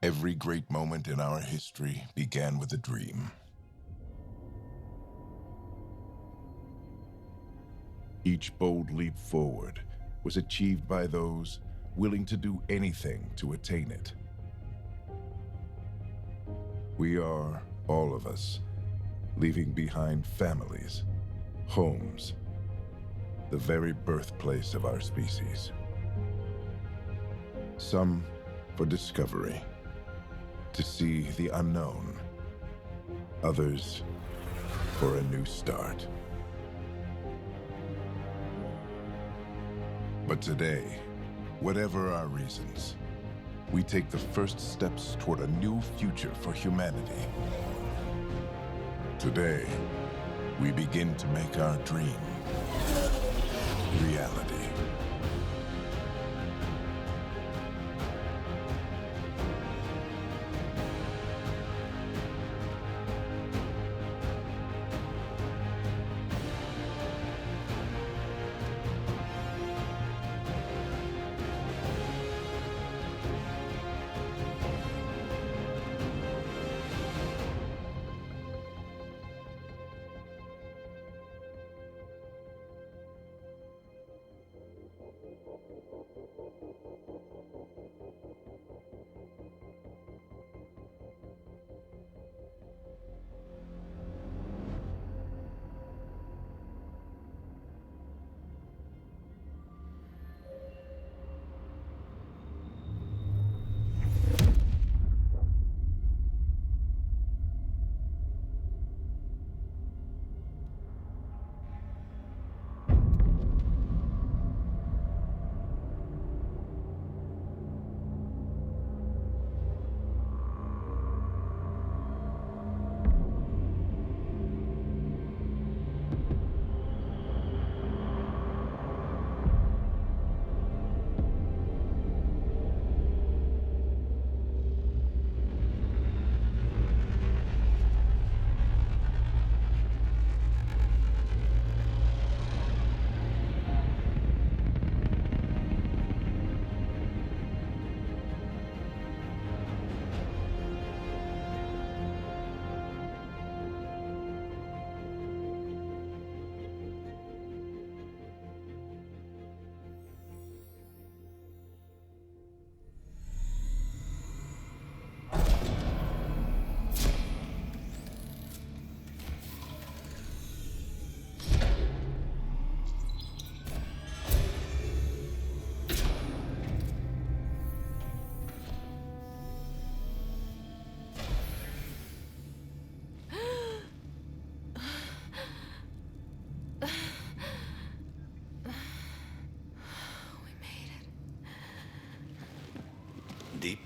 Every great moment in our history began with a dream. Each bold leap forward was achieved by those willing to do anything to attain it. We are, all of us, leaving behind families, homes, the very birthplace of our species. Some for discovery, to see the unknown. Others for a new start. But today, whatever our reasons, we take the first steps toward a new future for humanity. Today, we begin to make our dream reality.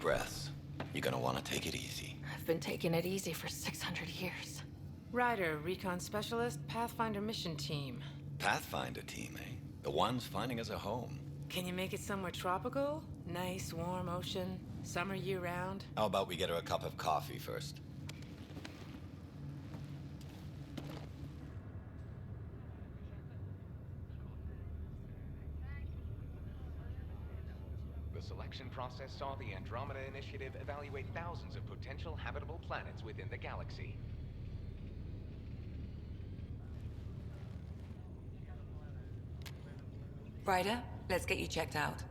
breaths. You're gonna want to take it easy. I've been taking it easy for 600 years. Ryder, Recon Specialist, Pathfinder Mission Team. Pathfinder team, eh? The ones finding us a home. Can you make it somewhere tropical? Nice, warm ocean, summer year-round? How about we get her a cup of coffee first? The selection process saw the Andromeda Initiative evaluate thousands of potential habitable planets within the galaxy. Ryder, let's get you checked out.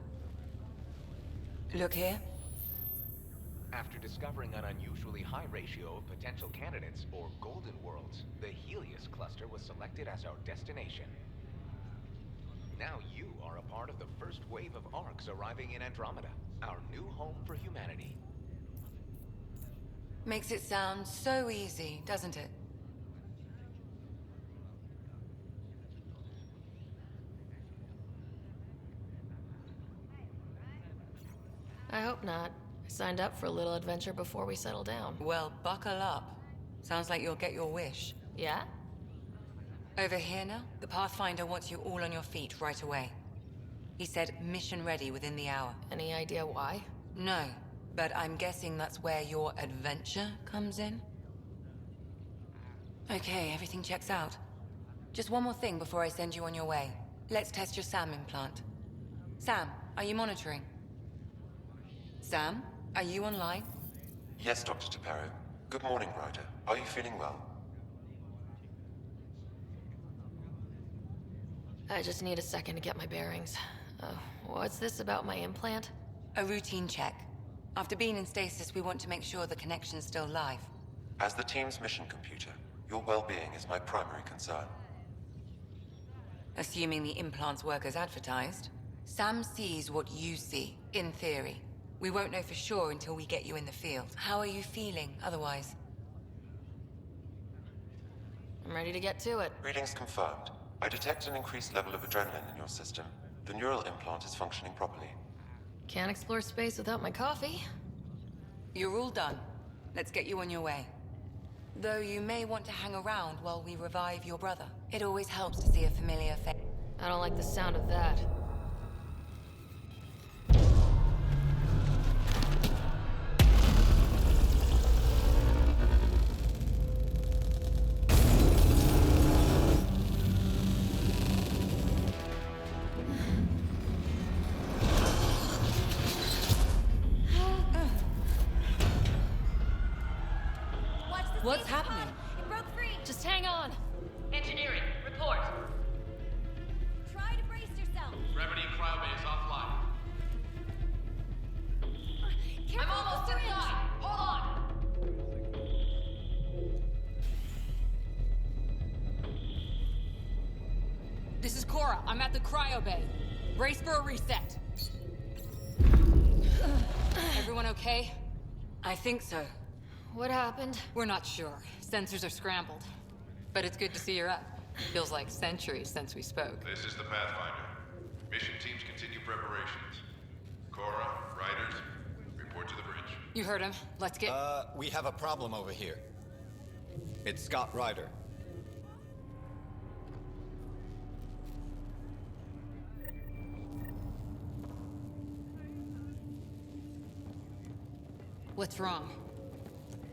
Look here. After discovering an unusually high ratio of potential candidates, or golden worlds, the Helios cluster was selected as our destination. Now you are a part of the first wave of ARCs arriving in Andromeda, our new home for humanity. Makes it sound so easy, doesn't it? I hope not. I signed up for a little adventure before we settle down. Well, buckle up. Sounds like you'll get your wish. Yeah? Over here now, the Pathfinder wants you all on your feet right away. He said mission ready within the hour. Any idea why? No, but I'm guessing that's where your adventure comes in? Okay, everything checks out. Just one more thing before I send you on your way. Let's test your SAM implant. Sam, are you monitoring? Sam, are you online? Yes, Dr. Taparo. Good morning, Ryder. Are you feeling well? I just need a second to get my bearings. What's this about my implant? A routine check. After being in stasis, we want to make sure the connection's still live. As the team's mission computer, your well-being is my primary concern. Assuming the implants work as advertised, Sam sees what you see, in theory. We won't know for sure until we get you in the field. How are you feeling otherwise? I'm ready to get to it. Readings confirmed. I detect an increased level of adrenaline in your system. The neural implant is functioning properly. Can't explore space without my coffee. You're all done. Let's get you on your way. Though you may want to hang around while we revive your brother. It always helps to see a familiar face. I don't like the sound of that. What's happening? It broke free. Just hang on. Engineering, report. Try to brace yourself. Gravity cryobase offline. I'm almost inside. Hold on. This is Cora. I'm at the cryo bay. Brace for a reset. Everyone okay? I think so. What happened? We're not sure. Sensors are scrambled. But it's good to see you're up. Feels like centuries since we spoke. This is the Pathfinder. Mission teams continue preparations. Cora, Riders, report to the bridge. You heard him. Let's get... We have a problem over here. It's Scott Ryder. What's wrong?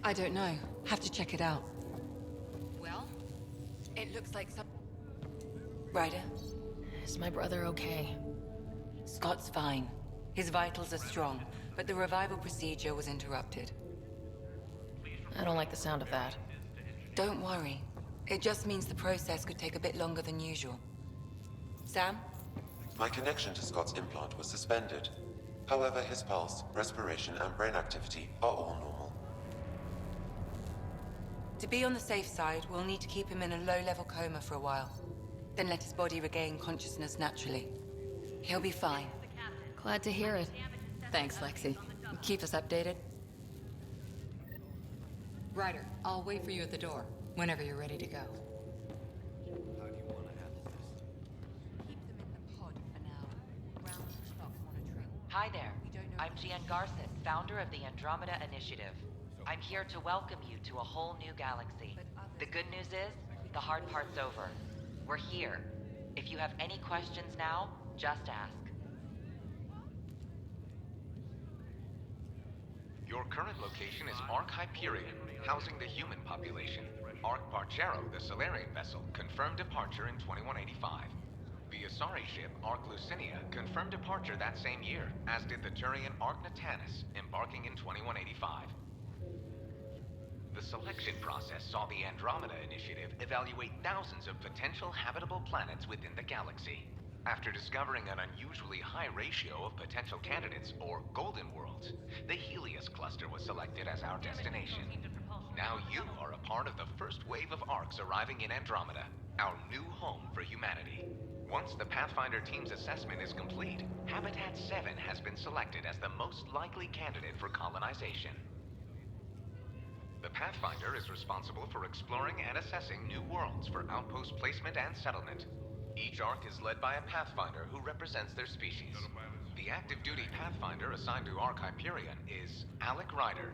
I don't know. Have to check it out. Well? It looks like some... Ryder, Is my brother okay? Scott's fine. His vitals are strong, but the revival procedure was interrupted. I don't like the sound of that. Don't worry. It just means the process could take a bit longer than usual. Sam? My connection to Scott's implant was suspended. However, his pulse, respiration, and brain activity are all normal. To be on the safe side, we'll need to keep him in a low-level coma for a while. Then let his body regain consciousness naturally. He'll be fine. Glad to hear it. Thanks, Lexi. Keep us updated. Ryder, I'll wait for you at the door, whenever you're ready to go. How do you want to handle this? Keep them in the pod for now. Ground shock monitoring. Hi there. I'm Gian Garson, founder of the Andromeda Initiative. I'm here to welcome you to a whole new galaxy. The good news is, the hard part's over. We're here. If you have any questions now, just ask. Your current location is Ark Hyperion, housing the human population. Ark Bargero, the Solarian vessel, confirmed departure in 2185. The Asari ship, Ark Lucinia, confirmed departure that same year, as did the Turian Ark Natanus, embarking in 2185. The selection process saw the Andromeda Initiative evaluate thousands of potential habitable planets within the galaxy. After discovering an unusually high ratio of potential candidates, or golden worlds, the Helios cluster was selected as our destination. Now you are a part of the first wave of Arks arriving in Andromeda, our new home for humanity. Once the Pathfinder team's assessment is complete, Habitat 7 has been selected as the most likely candidate for colonization. The Pathfinder is responsible for exploring and assessing new worlds for outpost placement and settlement. Each Ark is led by a Pathfinder who represents their species. The active duty Pathfinder assigned to Ark Hyperion is Alec Ryder.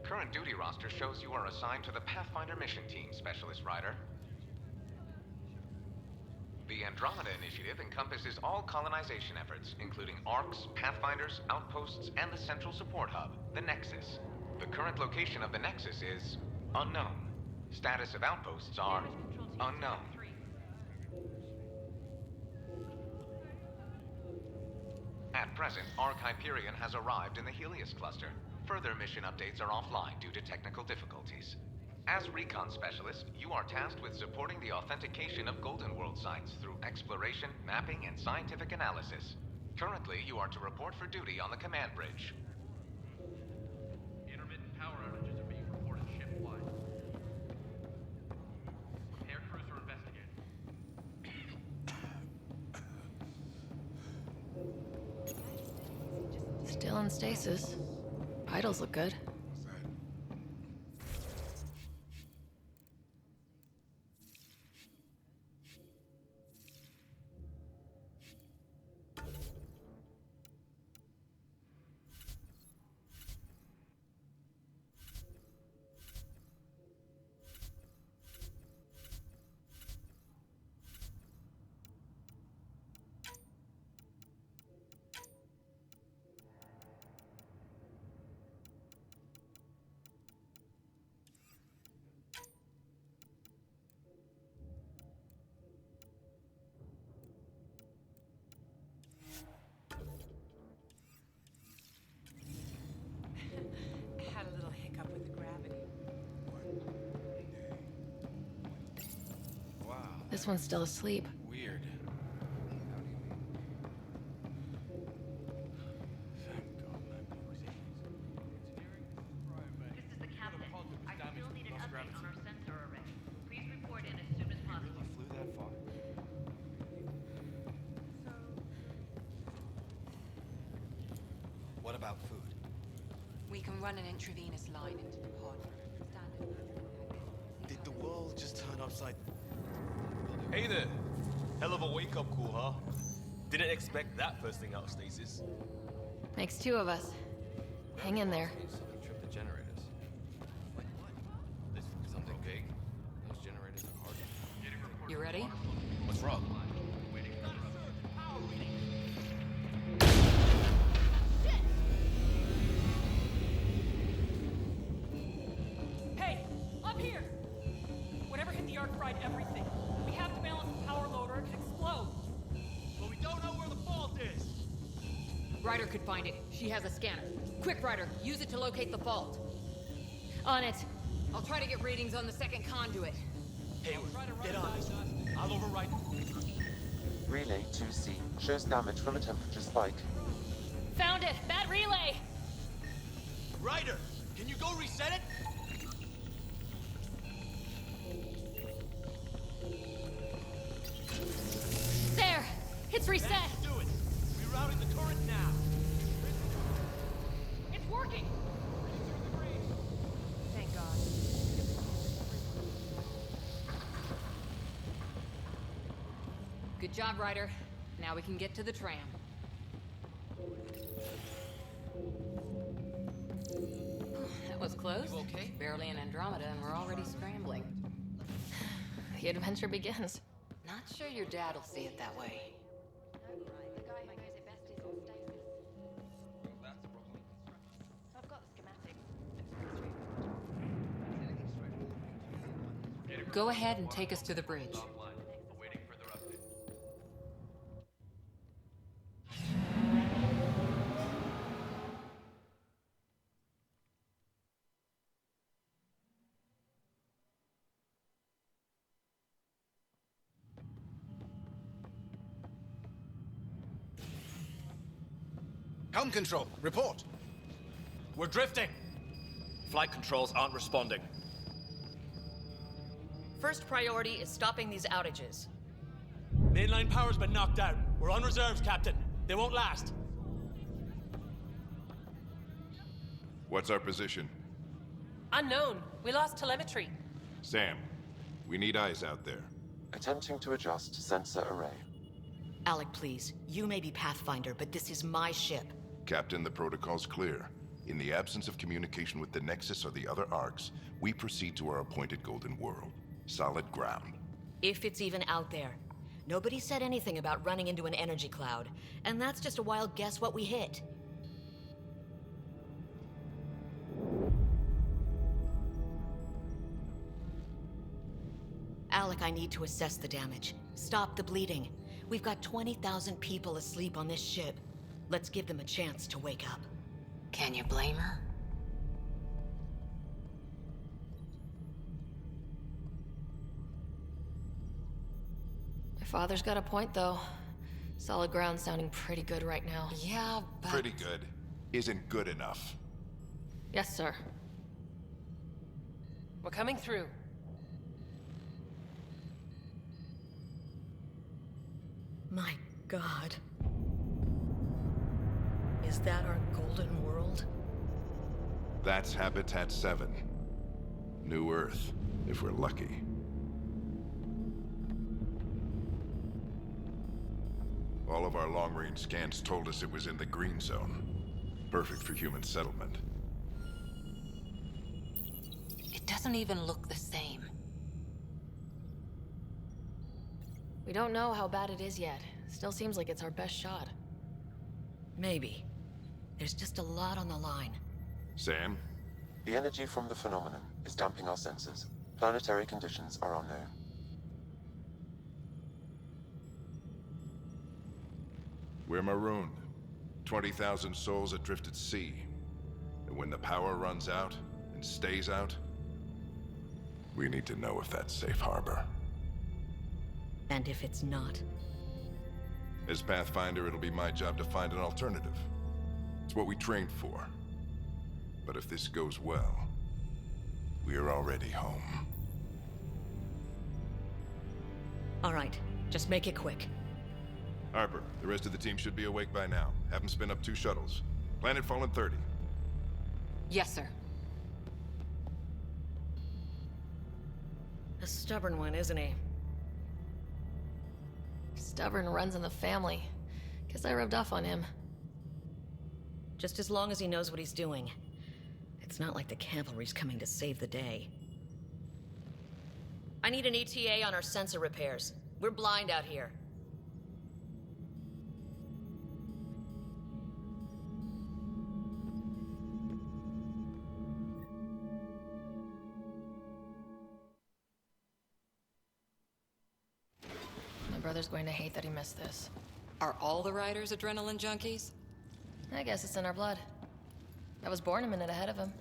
Current duty roster shows you are assigned to the Pathfinder Mission Team, Specialist Ryder. The Andromeda Initiative encompasses all colonization efforts, including Arks, Pathfinders, outposts, and the central support hub, the Nexus. The current location of the Nexus is unknown. Status of outposts are unknown. At present, Ark Hyperion has arrived in the Helios cluster. Further mission updates are offline due to technical difficulties. As recon specialist, you are tasked with supporting the authentication of Golden World sites through exploration, mapping, and scientific analysis. Currently, you are to report for duty on the command bridge. Intermittent power outages are being reported ship-wide. Air crews are investigating. Still in stasis. Vitals look good. Had a little hiccup with the gravity. Wow. This one's still asleep. Weird. This is the captain. I still need an update on our sensor array. Please report in as soon as possible. Flew that far? What about food? We can run an intravenous line into the pod. Did the world just turn upside? Hey there! Hell of a wake-up call, huh? Didn't expect that first thing out of stasis. Makes two of us. Hang in there. Something tripped the generators. Like what? This something big? Those generators are hard. You ready? What's wrong? Hey! Up here! Whatever hit the arc fried everything. We have to balance the power load or it could explode. But we don't know where the fault is. Ryder could find it. She has a scanner. Quick, Ryder, use it to locate the fault. On it. I'll try to get readings on the second conduit. Hayward, get on this. I'll override. Relay 2C shows damage from a temperature spike. Found it! Bad relay! Ryder, can you go reset it? There! It's reset! Let's do it. Rerouting the current now. It's working! Thank God. Good job, Ryder. Now we can get to the tram. was close. You okay? Barely in Andromeda, and we're already scrambling. The adventure begins. Not sure your dad'll see it that way. Go ahead and take us to the bridge. Helm control, report. We're drifting. Flight controls aren't responding. First priority is stopping these outages. Mainline power's been knocked out. We're on reserves, Captain. They won't last. What's our position? Unknown. We lost telemetry. Sam, we need eyes out there. Attempting to adjust sensor array. Alec, please. You may be Pathfinder, but this is my ship. Captain, the protocol's clear. In the absence of communication with the Nexus or the other arcs, we proceed to our appointed Golden World. Solid ground. If it's even out there. Nobody said anything about running into an energy cloud, and that's just a wild guess what we hit. Alec, I need to assess the damage. Stop the bleeding. We've got 20,000 people asleep on this ship. Let's give them a chance to wake up. Can you blame her? My father's got a point, though. Solid ground sounding pretty good right now. Yeah, but... Pretty good. Isn't good enough. Yes, sir. We're coming through. My God. Is that our Golden World? That's Habitat 7. New Earth, if we're lucky. All of our long-range scans told us it was in the green zone. Perfect for human settlement. It doesn't even look the same. We don't know how bad it is yet. Still seems like it's our best shot. Maybe. There's just a lot on the line. Sam? The energy from the phenomenon is damping our sensors. Planetary conditions are unknown. We're marooned. 20,000 souls adrift at sea. And when the power runs out, and stays out, we need to know if that's safe harbor. And if it's not? As Pathfinder, it'll be my job to find an alternative. It's what we trained for. But if this goes well, we're already home. All right, just make it quick. Harper, the rest of the team should be awake by now. Have them spin up 2 shuttles. Planet Fallen 30. Yes, sir. A stubborn one, isn't he? Stubborn runs in the family. Guess I rubbed off on him. Just as long as he knows what he's doing. It's not like the cavalry's coming to save the day. I need an ETA on our sensor repairs. We're blind out here. My brother's going to hate that he missed this. Are all the riders adrenaline junkies? I guess it's in our blood. I was born a minute ahead of him.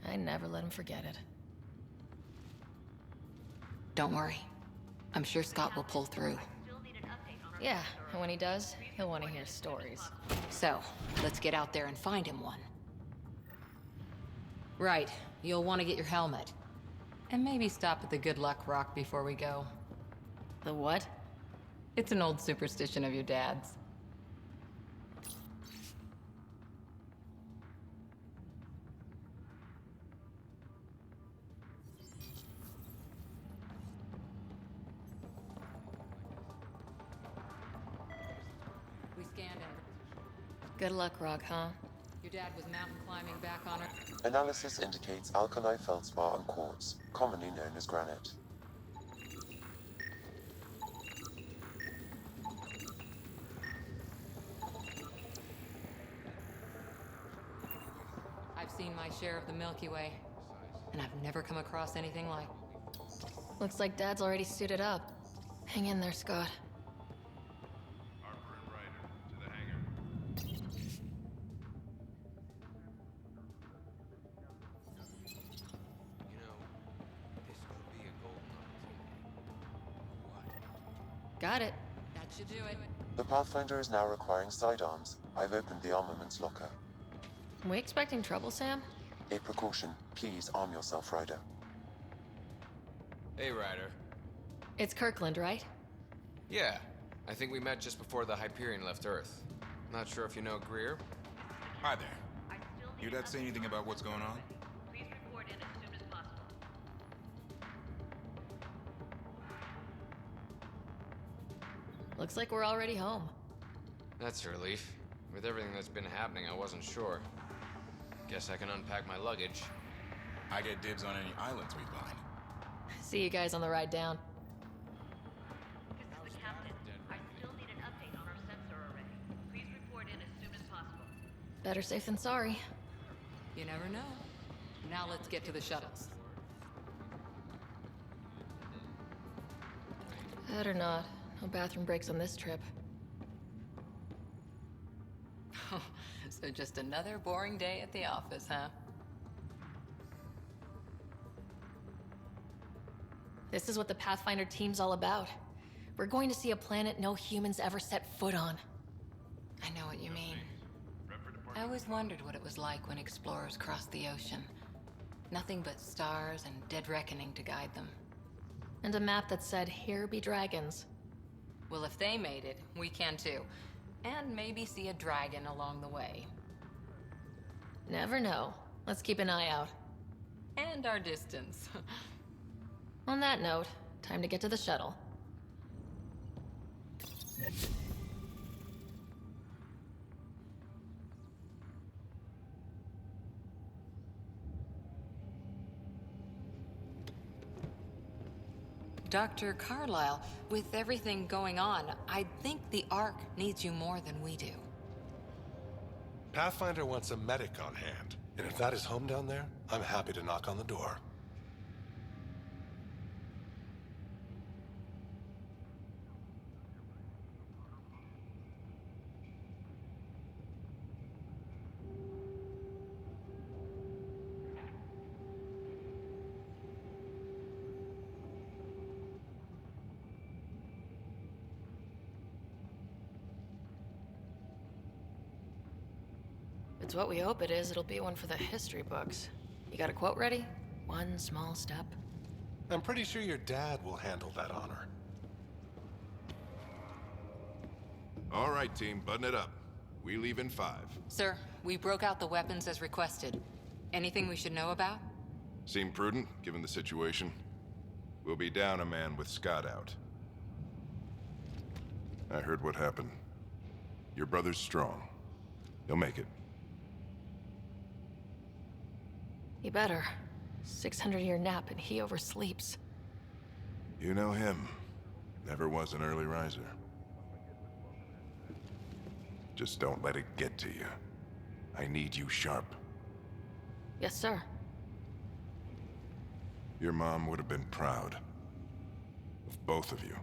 I never let him forget it. Don't worry. I'm sure Scott will pull through. Yeah, and when he does, he'll want to hear stories. So, let's get out there and find him one. Right, you'll want to get your helmet. And maybe stop at the Good Luck Rock before we go. The what? It's an old superstition of your dad's. We scanned him. Good luck, Rock, huh? Your dad was mountain climbing back on Earth. Analysis indicates alkali feldspar and quartz, commonly known as granite. I've seen my share of the Milky Way, and I've never come across anything like. Looks like Dad's already suited up. Hang in there, Scott. Harper and Ryder, to the hangar. You know, this could be a golden opportunity. Got it. That should do it. The Pathfinder is now requiring sidearms. I've opened the armaments locker. We expecting trouble, Sam? A precaution. Please arm yourself, Ryder. Hey, Ryder. It's Kirkland, right? Yeah, I think we met just before the Hyperion left Earth. Not sure if you know Greer. Hi there. Your dad say anything about what's going on? Please report in as soon as possible. Looks like we're already home. That's a relief. With everything that's been happening, I wasn't sure. Guess I can unpack my luggage. I get dibs on any islands we find. See you guys on the ride down. This is the captain. I still need an update on our sensor array. Please report in as soon as possible. Better safe than sorry. You never know. Now let's get to the shuttles. Better not. No bathroom breaks on this trip. So just another boring day at the office, huh? This is what the Pathfinder team's all about. We're going to see a planet no humans ever set foot on. I know what you mean. I always wondered what it was like when explorers crossed the ocean. Nothing but stars and dead reckoning to guide them. And a map that said, "Here be dragons." Well, if they made it, we can too. And maybe see a dragon along the way. Never know. Let's keep an eye out. And our distance. On that note, time to get to the shuttle. Dr. Carlyle, with everything going on, I think the Ark needs you more than we do. Pathfinder wants a medic on hand, and if that is home down there, I'm happy to knock on the door. It's what we hope it is. It'll be one for the history books. You got a quote ready? One small step. I'm pretty sure your dad will handle that honor. All right, team, button it up. We leave in 5. Sir, we broke out the weapons as requested. Anything we should know about? Seem prudent, given the situation. We'll be down a man with Scott out. I heard what happened. Your brother's strong. He'll make it. You better. 600-year nap and he oversleeps. You know him. Never was an early riser. Just don't let it get to you. I need you sharp. Yes, sir. Your mom would have been proud of both of you.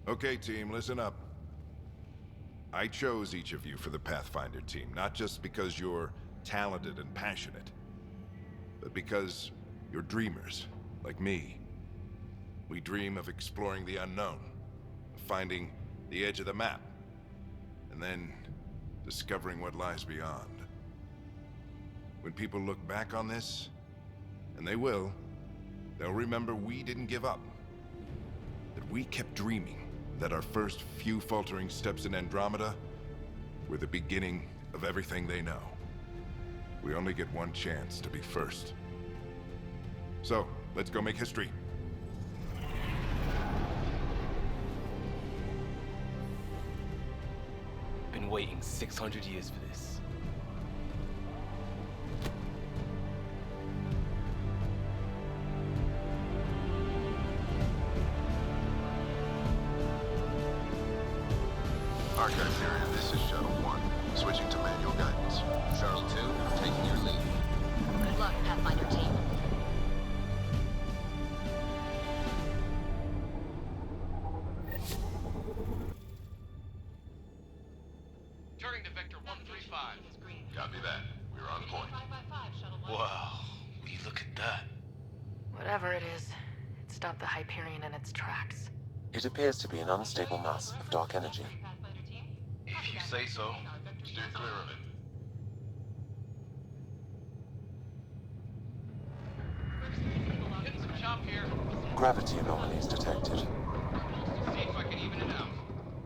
Okay, team, listen up. I chose each of you for the Pathfinder team, not just because you're talented and passionate, but because you're dreamers, like me. We dream of exploring the unknown, of finding the edge of the map, and then discovering what lies beyond. When people look back on this, and they will, they'll remember we didn't give up. That we kept dreaming, that our first few faltering steps in Andromeda were the beginning of everything they know. We only get one chance to be first. So, let's go make history. waiting 600 years for this. Archive area, this is Shuttle 1. Switching to manual guidance. Shuttle 2, taking your lead. Good luck, Pathfinder team. Turning to Vector 135. Copy that. We're on point. Wow, will you look at that? Whatever it is, it stopped the Hyperion in its tracks. It appears to be an unstable mass of dark energy. If you say so. Steer clear of it. Getting some chop here. Gravity anomalies detected. See if I can even it out.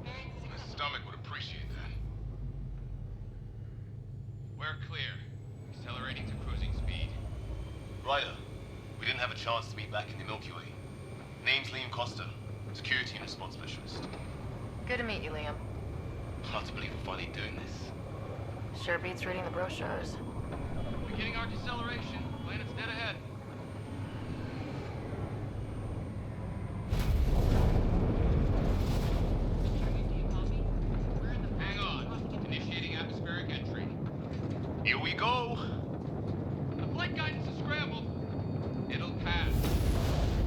My stomach would appreciate that. We're clear. Accelerating to cruising speed. Ryder, we didn't have a chance to meet back in the Milky Way. Name's Liam Costa, Security and Response Specialist. Good to meet you, Liam. Hard to believe we're finally doing this. Sure beats reading the brochures. Beginning our deceleration. Planet's dead ahead. Hang on. Initiating atmospheric entry. Here we go! The flight guidance is scrambled. It'll pass.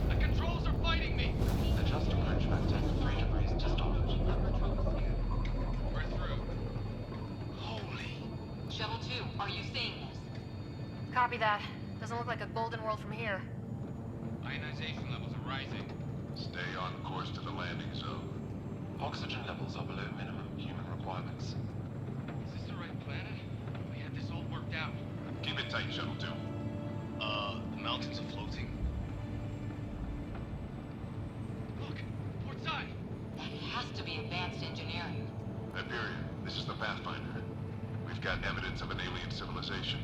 The controls are fighting me. Adjust approach vector 3 degrees to starboard. We're through. Shuttle 2, are you seeing this? Copy that. Doesn't look like a golden world from here. Ionization levels are rising. Stay on course to the landing zone. Oxygen levels are below minimum human requirements. Is this the right planet? We had this all worked out. Keep it tight, Shuttle 2. The mountains are floating. Look, port side. That has to be advanced engineering. Hyperion, this is the Pathfinder. We've got evidence of an alien civilization.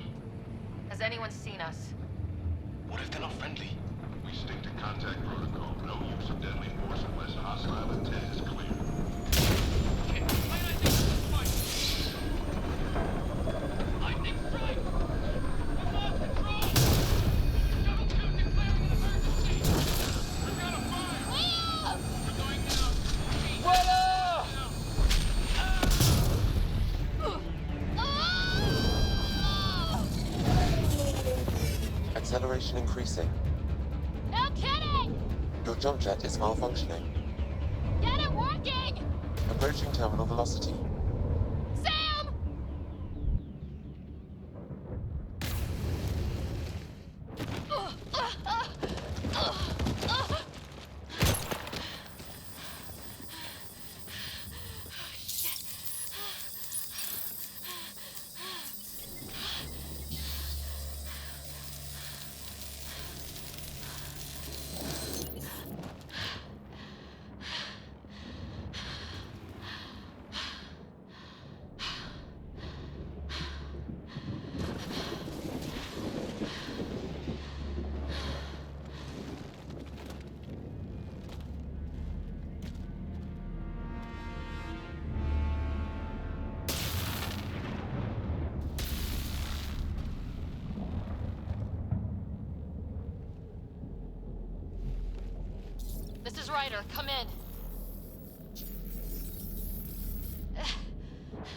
Has anyone seen us? What if they're not friendly? We stick to contact protocol. No use of deadly force unless hostile intent is clear. Okay, ionization is fine. Lightning strike! We've lost control! Shuttle 2 declaring an emergency! We've got a fire! We're going down. Acceleration increasing. No kidding! Your jump jet is malfunctioning. Get it working! Approaching terminal velocity. Sam! This is Ryder. Come in.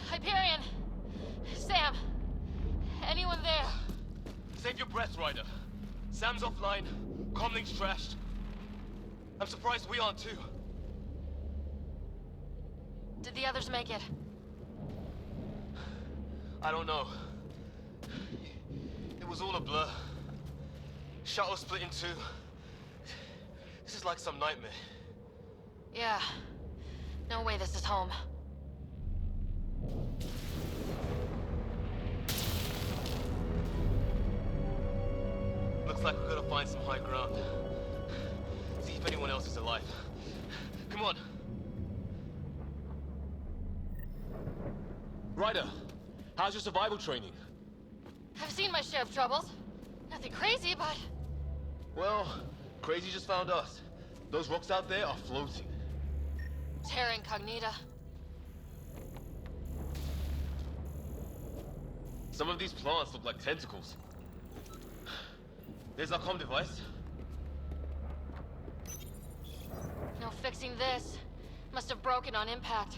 Hyperion! Sam! Anyone there? Save your breath, Ryder. Sam's offline. Comlink's trashed. I'm surprised we aren't too. Did the others make it? I don't know. It was all a blur. Shuttle split in two. This is like some nightmare. Yeah. No way this is home. Looks like we've got to find some high ground. See if anyone else is alive. Come on. Ryder, how's your survival training? I've seen my share of troubles. Nothing crazy, but... Well, Crazy just found us. Those rocks out there are floating. Terra Incognita. Some of these plants look like tentacles. There's our comm device. No fixing this. Must have broken on impact.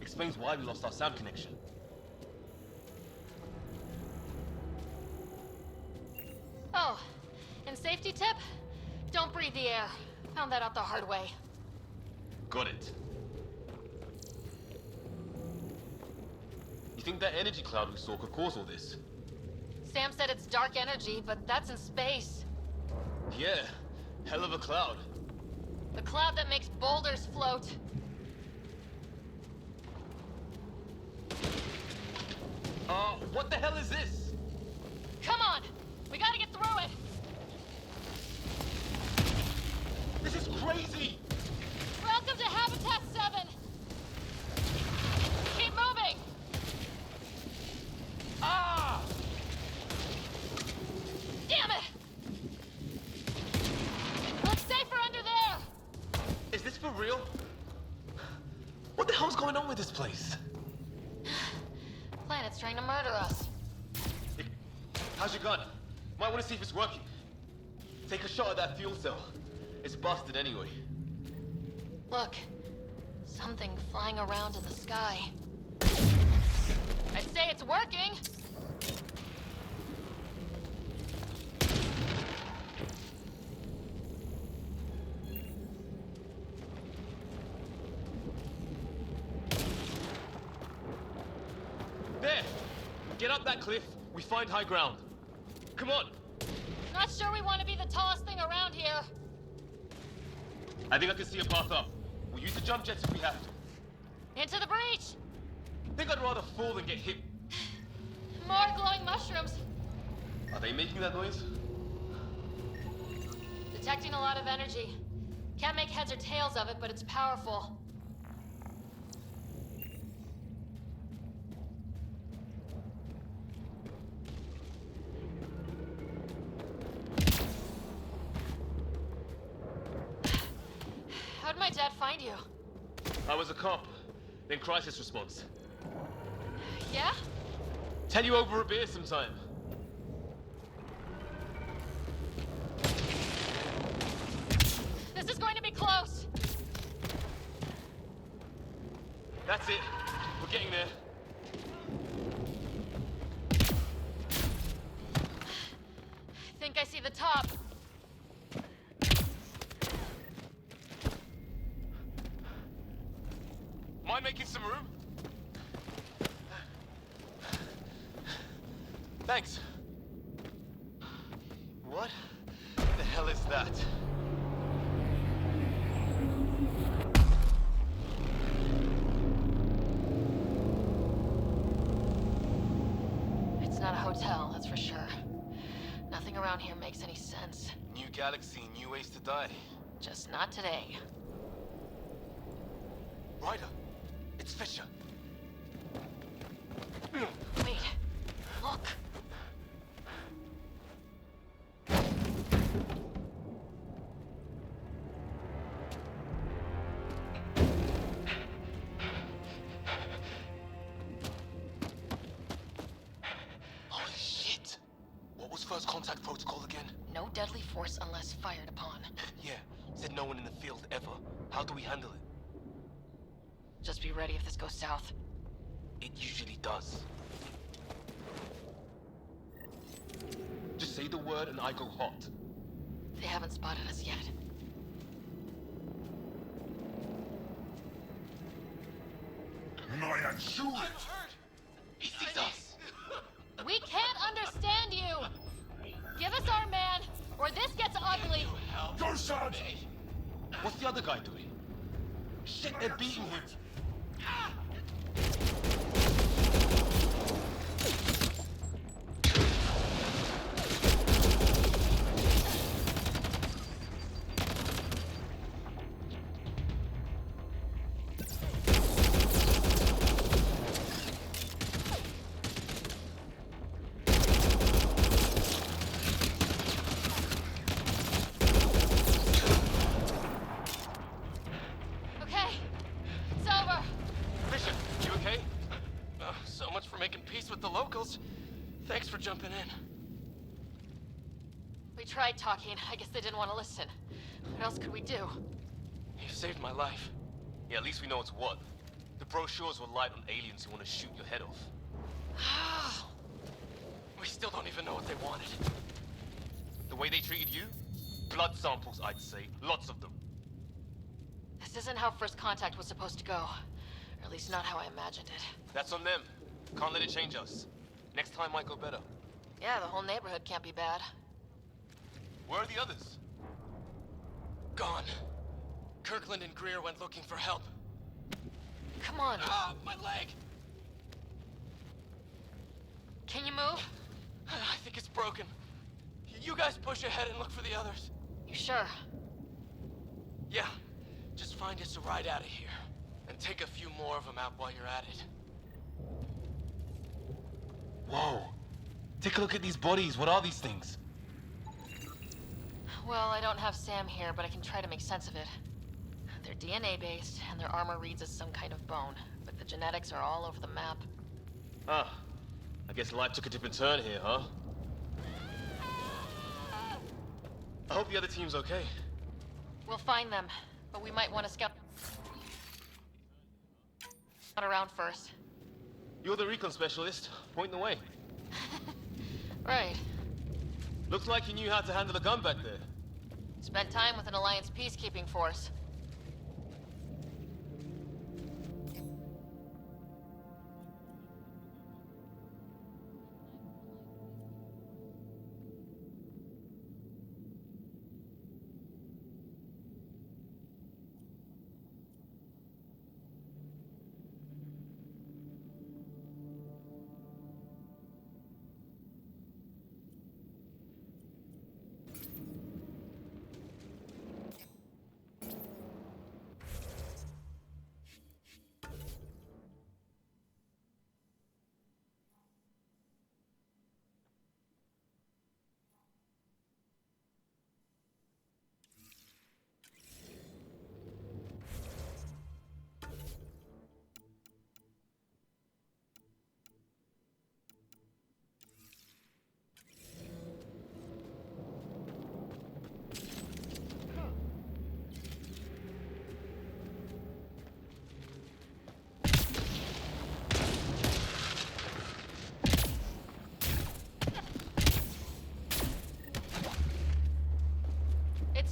Explains why we lost our SAM connection. Oh, and safety tip? Don't breathe the air. Found that out the hard way. Got it. You think that energy cloud we saw could cause all this? Sam said it's dark energy, but that's in space. Yeah, hell of a cloud. The cloud that makes boulders float. What the hell is this? Come on! We gotta get through it! This is crazy! Welcome to Habitat 7! Keep moving! Ah! Damn it! Looks safer under there! Is this for real? What the hell's going on with this place? Planet's trying to murder us. How's your gun? Might want to see if it's working. Take a shot at that fuel cell. It's busted anyway. Look. Something flying around in the sky. I'd say it's working! There! Get up that cliff. We find high ground. Come on! Not sure we want to be the tallest thing around here. I think I can see a path up. We'll use the jump jets if we have to. Into the breach! Think I'd rather fall than get hit. More glowing mushrooms. Are they making that noise? Detecting a lot of energy. Can't make heads or tails of it, but it's powerful. How'd my dad find you? I was a cop, then crisis response. Yeah? Tell you over a beer sometime. This is going to be close. That's it. We're getting there. Think I see the top. Mind making some room? Thanks. What the hell is that? It's not a hotel, that's for sure. Nothing around here makes any sense. New galaxy, new ways to die. Just not today. Ryder, it's Fisher. Wait, look. Holy shit! What was first contact protocol again? No deadly force unless fired upon. Yeah, said no one in the field ever. How do we handle it? Just be ready if this goes south. It usually does. Just say the word and I go hot. They haven't spotted us yet. Maya, shoot it! He sees us. We can't understand you! Give us our man, or this gets ugly! Go, son! What's the other guy doing? Shit, they're beating him. Okay, it's over. tried talking. I guess they didn't want to listen. What else could we do? You saved my life. Yeah, at least we know it's what. The brochures were light on aliens who want to shoot your head off. We still don't even know what they wanted. The way they treated you? Blood samples, I'd say. Lots of them. This isn't how first contact was supposed to go. Or at least not how I imagined it. That's on them. Can't let it change us. Next time might go better. Yeah, the whole neighborhood can't be bad. Where are the others? Gone. Kirkland and Greer went looking for help. Come on. Ah, my leg! Can you move? I think it's broken. You guys push ahead and look for the others. You sure? Yeah. Just find us a ride out of here. And take a few more of them out while you're at it. Whoa. Take a look at these bodies. What are these things? Well, I don't have Sam here, but I can try to make sense of it. They're DNA-based, and their armor reads as some kind of bone, but the genetics are all over the map. Ah. I guess life took a different turn here, huh? I hope the other team's okay. We'll find them, but we might want to scout around first. You're the recon specialist. Point the way. Right. Looks like you knew how to handle a gun back there. Spent time with an Alliance peacekeeping force.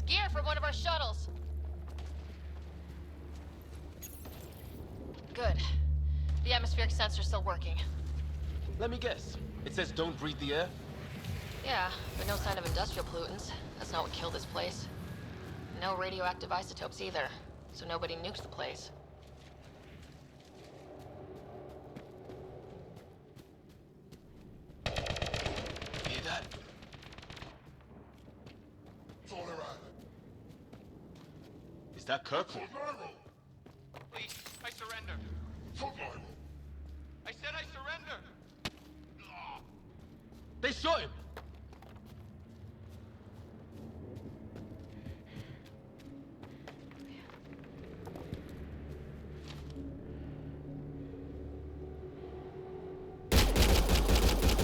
Gear from one of our shuttles. Good. The atmospheric sensor's still working. Let me guess. It says don't breathe the air? Yeah, but no sign of industrial pollutants. That's not what killed this place. No radioactive isotopes either, so nobody nuked the place. Hear that? It's all around. Is that Kirkland? Please, I surrender. I said I surrender. They shot him!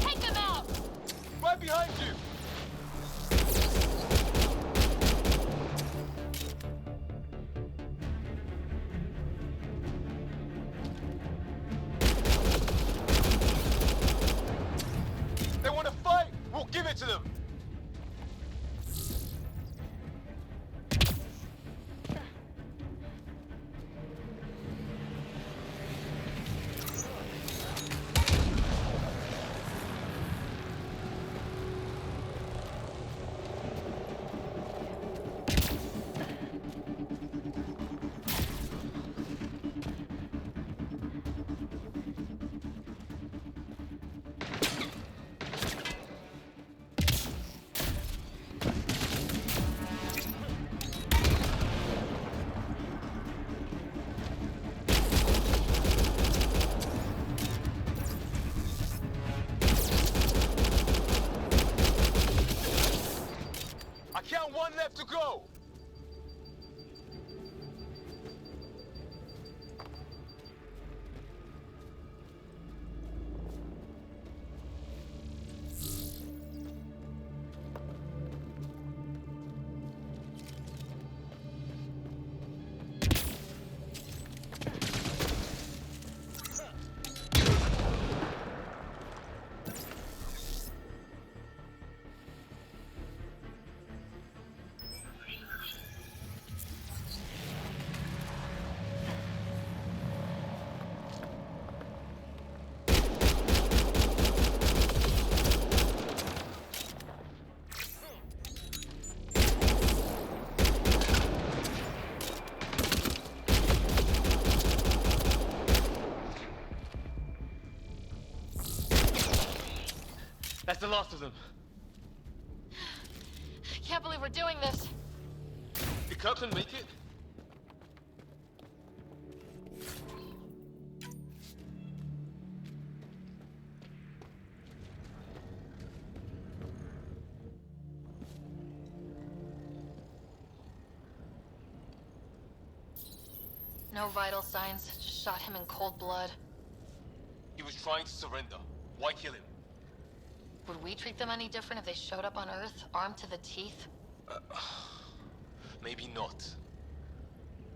Take them out! Right behind you! They want to fight! We'll give it to them! I count one left to go! That's the last of them. I can't believe we're doing this. Did Kirkland make it? No vital signs. Just shot him in cold blood. He was trying to surrender. Why kill him? Would we treat them any different if they showed up on Earth, armed to the teeth? Maybe not.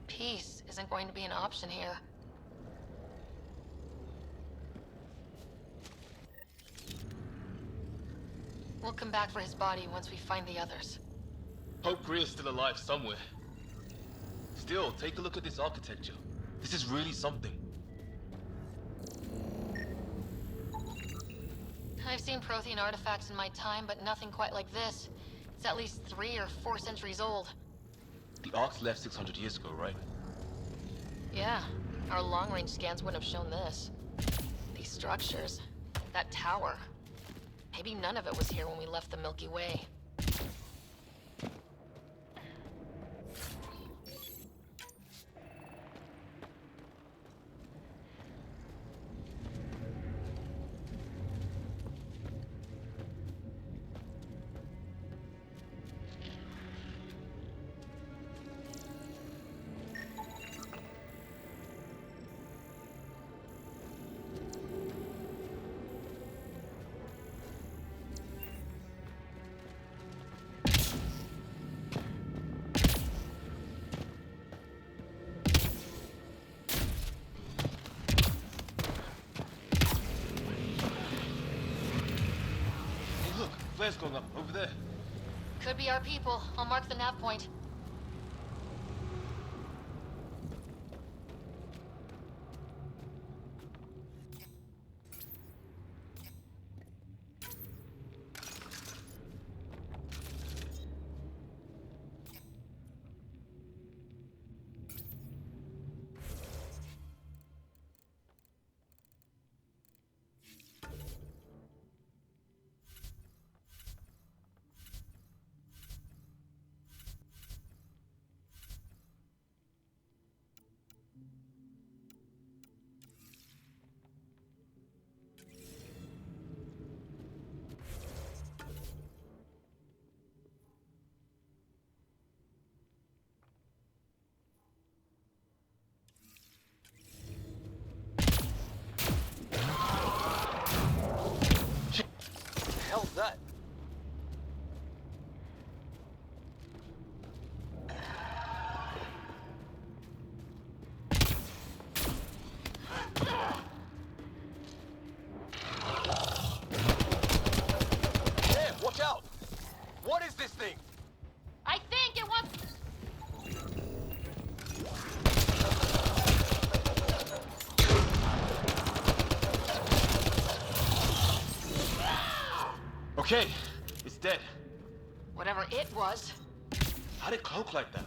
Peace isn't going to be an option here. We'll come back for his body once we find the others. Hope Greer's still alive somewhere. Still, take a look at this architecture. This is really something. I've seen Prothean artifacts in my time, but nothing quite like this. It's at least 3 or 4 centuries old. The Ark's left 600 years ago, right? Yeah, our long-range scans wouldn't have shown this. These structures, that tower. Maybe none of it was here when we left the Milky Way. Flares going up, over there. Could be our people. I'll mark the nav point. Hell's that? Damn, watch out! What is this thing? I think it wants... Okay, it's dead. Whatever it was. How'd it cloak like that?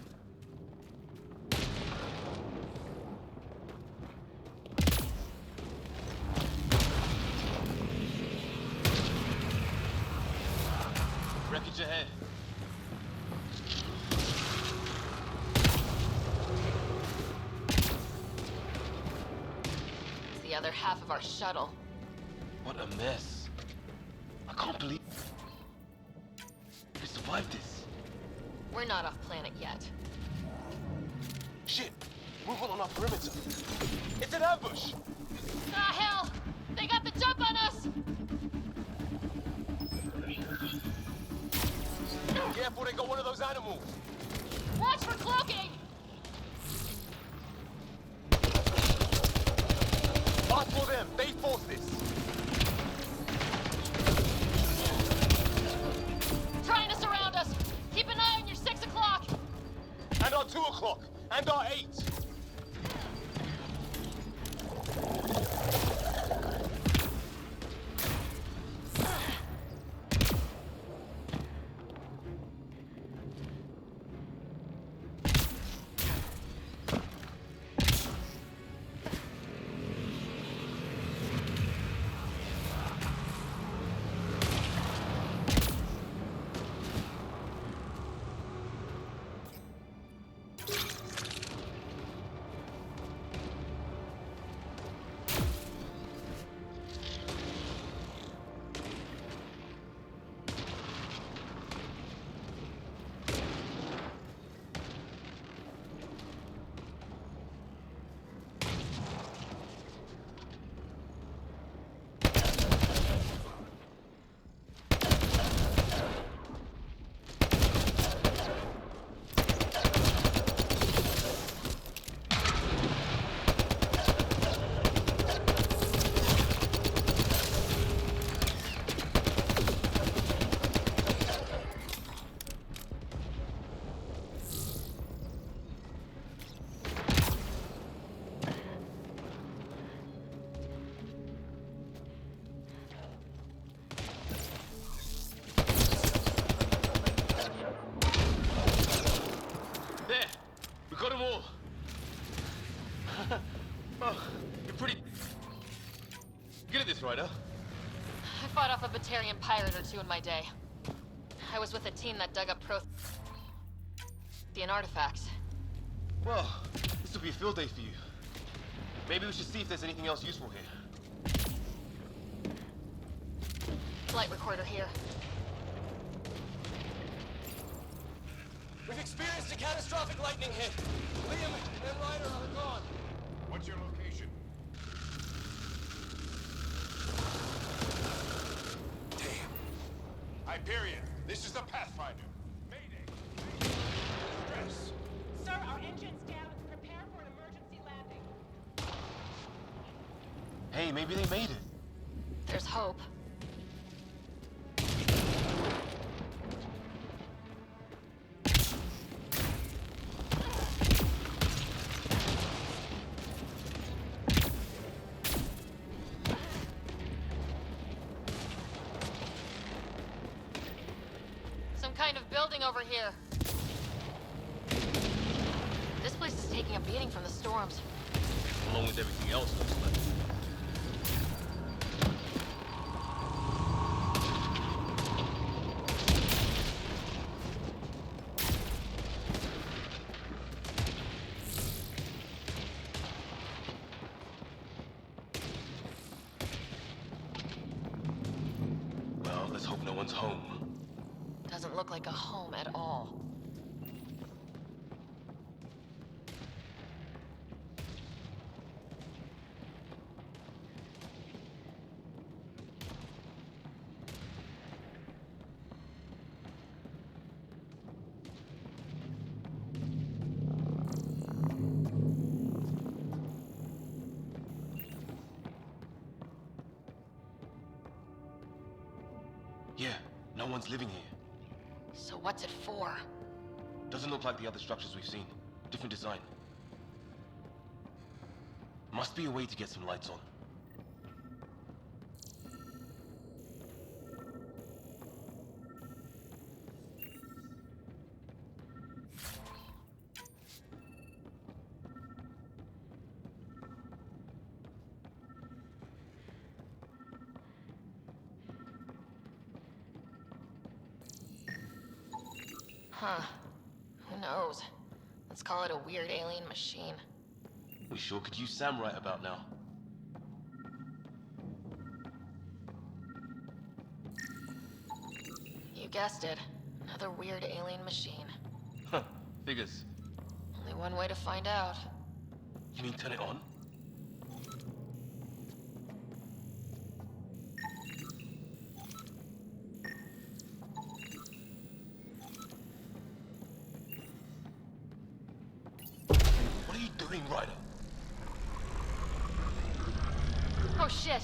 Wreckage ahead. It's the other half of our shuttle. What a mess. I can't believe we survived this. We're not off planet yet. Shit! Movement on our perimeter. It's an ambush! Ah, hell! They got the jump on us! Careful, they got one of those animals! Watch for cloaking! Us for them! They forced this! Trying to surround us! Keep an eye on your 6 o'clock! And our 2 o'clock! And our 8! Batarian pirate or two in my day. I was with a team that dug up Prothean artifacts. Well, this will be a field day for you. Maybe we should see if there's anything else useful here. Flight recorder here. We've experienced a catastrophic lightning hit. Liam and Ryder are gone. What's your location? Damn. Hyperion, this is the Pathfinder. Mayday. Distress. Sir, our engine's down. Prepare for an emergency landing. Hey, maybe they made it. There's hope. Some kind of building over here. This place is taking a beating from the storms. Along with everything else that's left. Well, let's hope no one's home. Doesn't look like a home at all. Yeah, no one's living here. So what's it for? Doesn't look like the other structures we've seen. Different design. Must be a way to get some lights on. Huh. Who knows? Let's call it a weird alien machine. We sure could use Sam right about now. You guessed it. Another weird alien machine. Huh, figures. Only one way to find out. You mean turn it on? What are you doing, Ryder? Oh shit!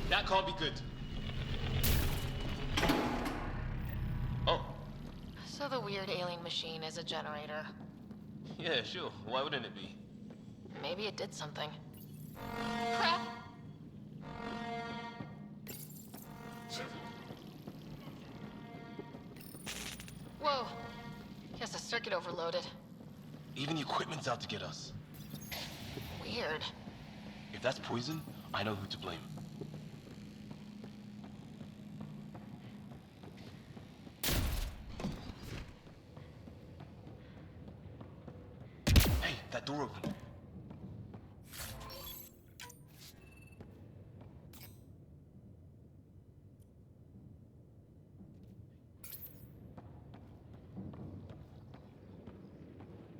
That can't be good. Oh, So the weird alien machine is a generator. yeah, sure. Why wouldn't it be? Maybe it did something. Crap! Whoa. Guess the circuit overloaded. Even the equipment's out to get us. Weird. If that's poison, I know who to blame. Hey, that door opened.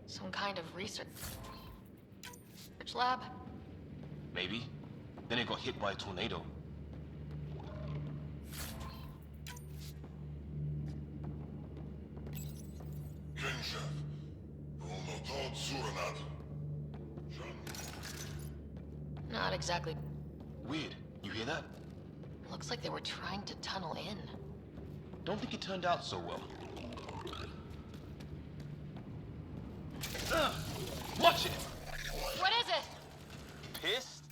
Some kind of research lab? Maybe. Then it got hit by a tornado. Not exactly. Weird. You hear that? Looks like they were trying to tunnel in. Don't think it turned out so well. Watch it! What is it? Pissed?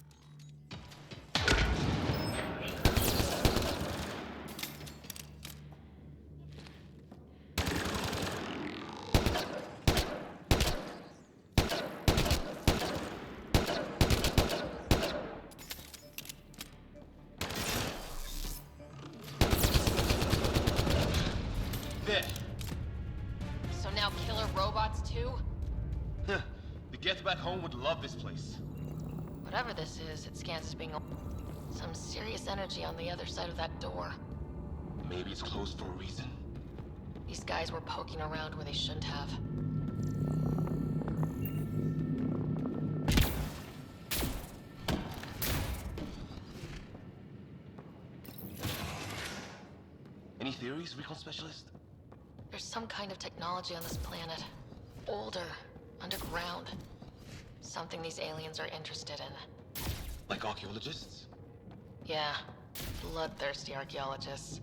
robots too? The Get Back Home would love this place. Whatever this is, it scans as being some serious energy on the other side of that door. Maybe it's closed for a reason. These guys were poking around where they shouldn't have. Any theories, recon specialist? There's some kind of technology on this planet. Older, underground. Something these aliens are interested in. Like archaeologists? Yeah, bloodthirsty archaeologists.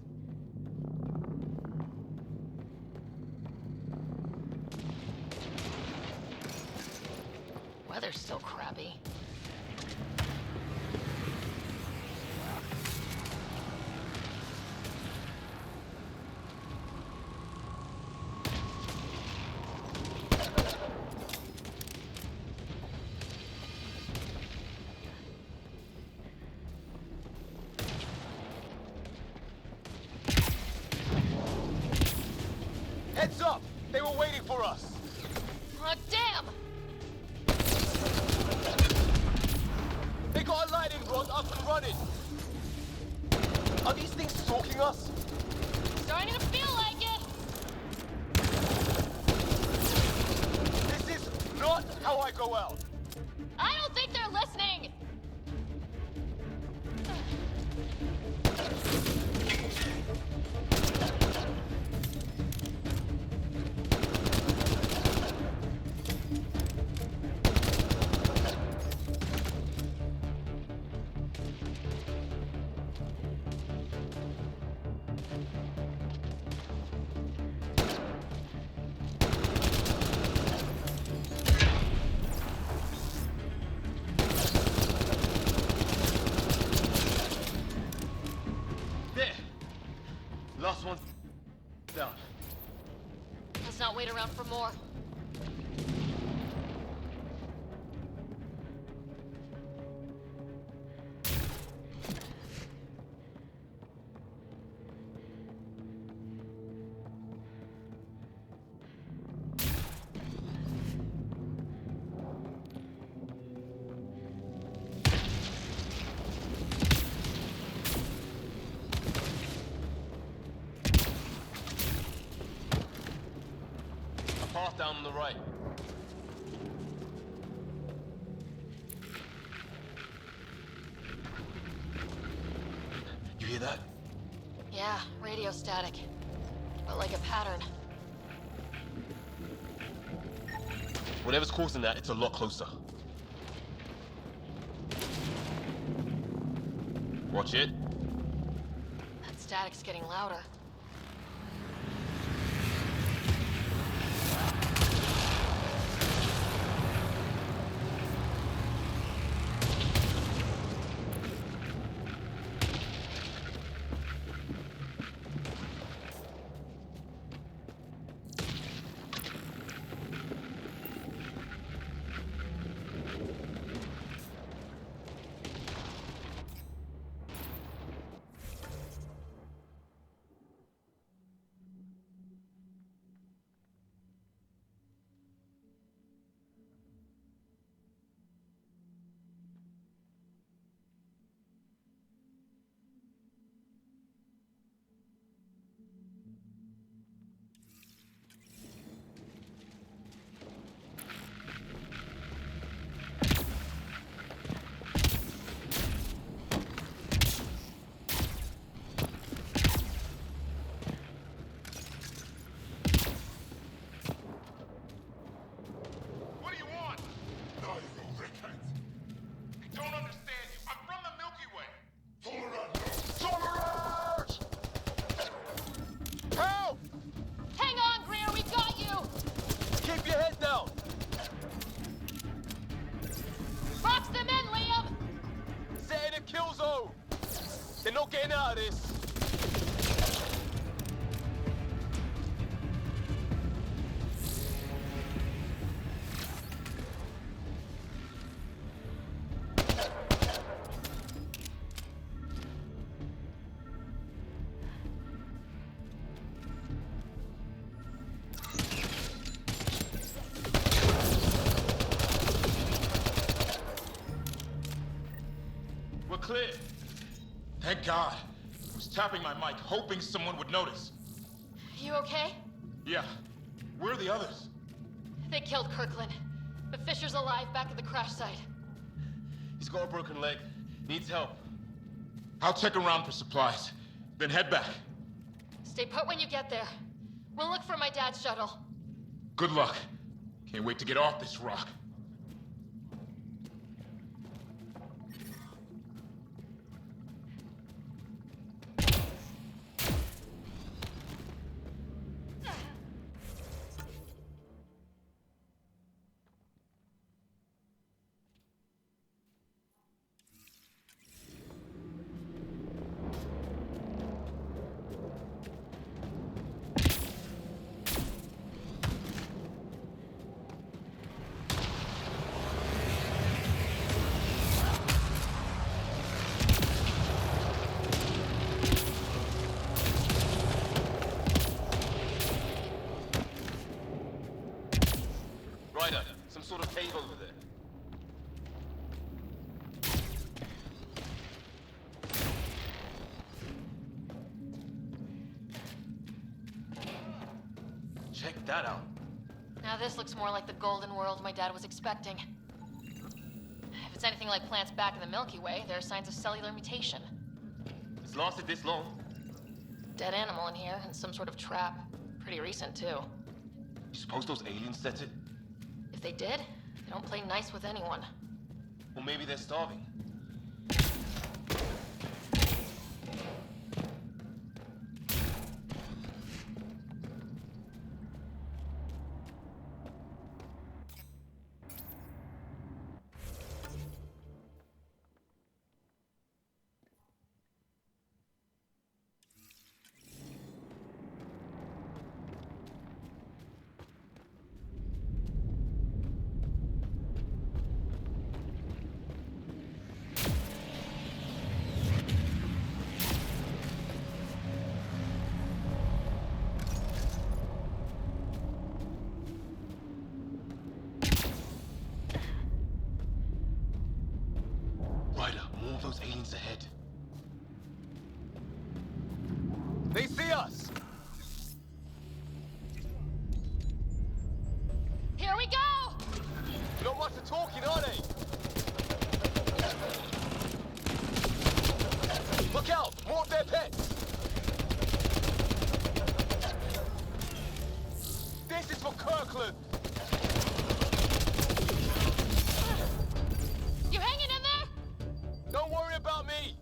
Weather's still crappy. Heads up! They were waiting for us! Oh, damn! They got a lightning rod up and running! Are these things stalking us? Starting to feel like it! This is not how I go out! I don't think they're listening! There! Last one down. Let's not wait around for more. A path down on the right. You hear that? Yeah, radio static. But like a pattern. Whatever's causing that, it's a lot closer. Watch it. That static's getting louder. clear. Thank God. I was tapping my mic, hoping someone would notice. You okay? Yeah. Where are the others? They killed Kirkland. But Fisher's alive back at the crash site. He's got a broken leg. Needs help. I'll check around for supplies, then head back. Stay put when you get there. We'll look for my dad's shuttle. Good luck. Can't wait to get off this rock. Ryder, some sort of cave over there. Check that out. Now this looks more like the golden world my dad was expecting. If it's anything like plants back in the Milky Way, there are signs of cellular mutation. It's lasted this long. Dead animal in here, and some sort of trap. Pretty recent, too. You suppose those aliens set it? If they did, they don't play nice with anyone. Or maybe they're starving. More of those aliens ahead. They see us! Here we go! Not much of talking, are they? Look out! More of their pets! This is for Kirkland! You hanging in there? Don't worry about me!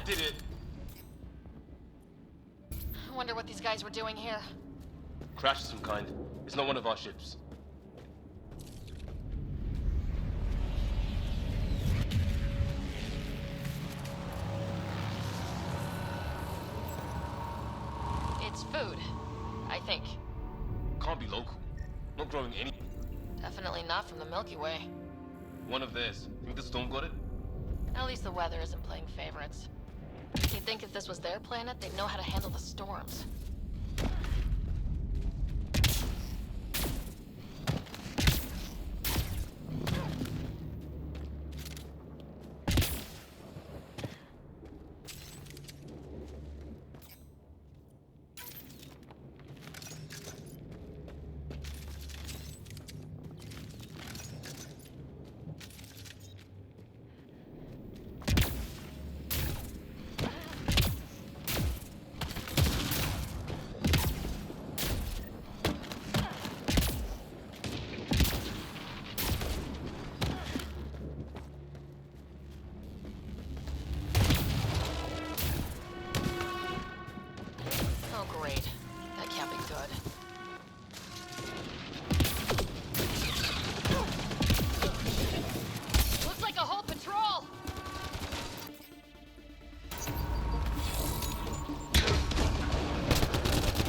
Did it? I wonder what these guys were doing here. Crash of some kind. It's not one of our ships. It's food, I think. Can't be local. Not growing any. Definitely not from the Milky Way. One of theirs. Think the storm got it? At least the weather isn't playing favorites. You'd think if this was their planet, they'd know how to handle the storms. Oh, great. That can't be good. Looks like a whole patrol!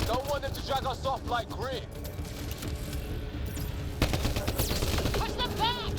Don't want them to drag us off like Grim. Push them back!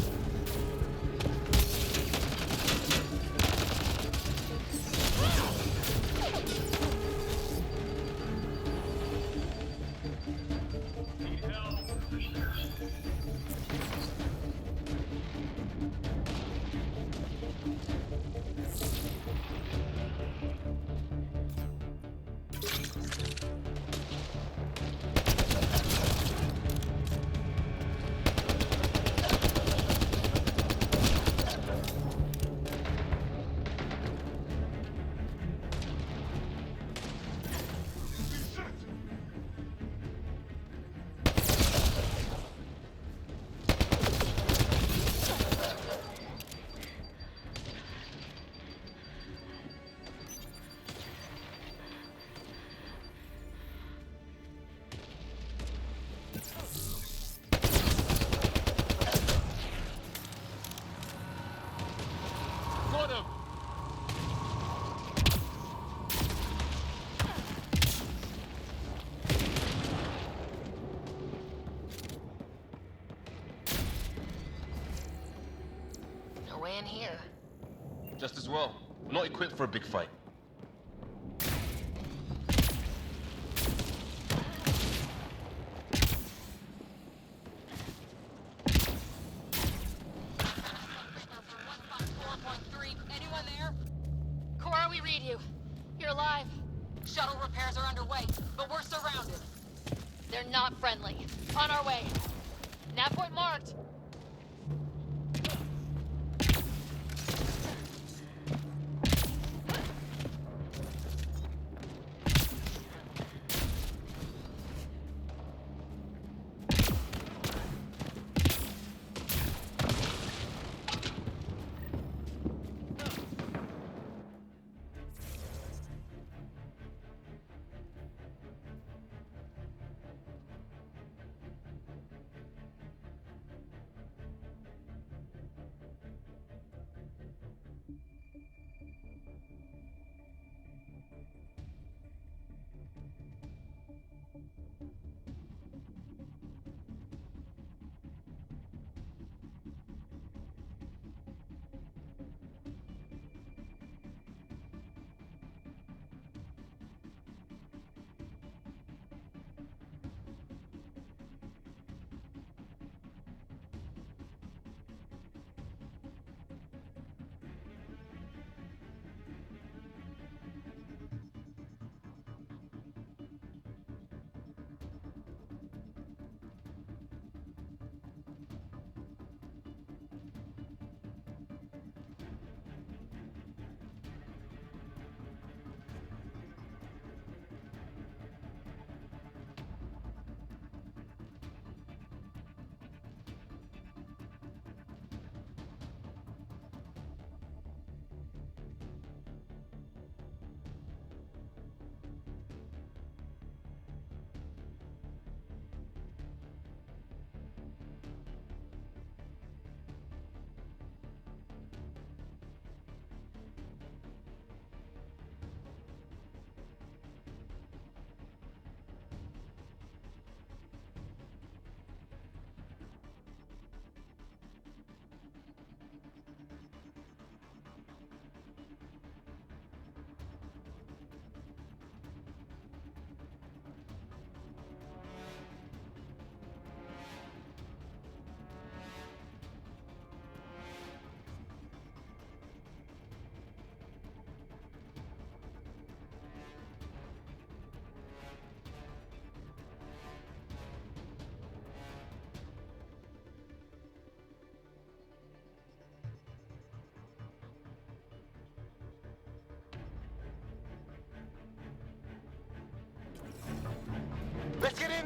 Got him! No way in here. Just as well. We're not equipped for a big fight. Anyone there? Cora, we read you. You're alive. Shuttle repairs are underway, but we're surrounded. They're not friendly. On our way. Nav point marked.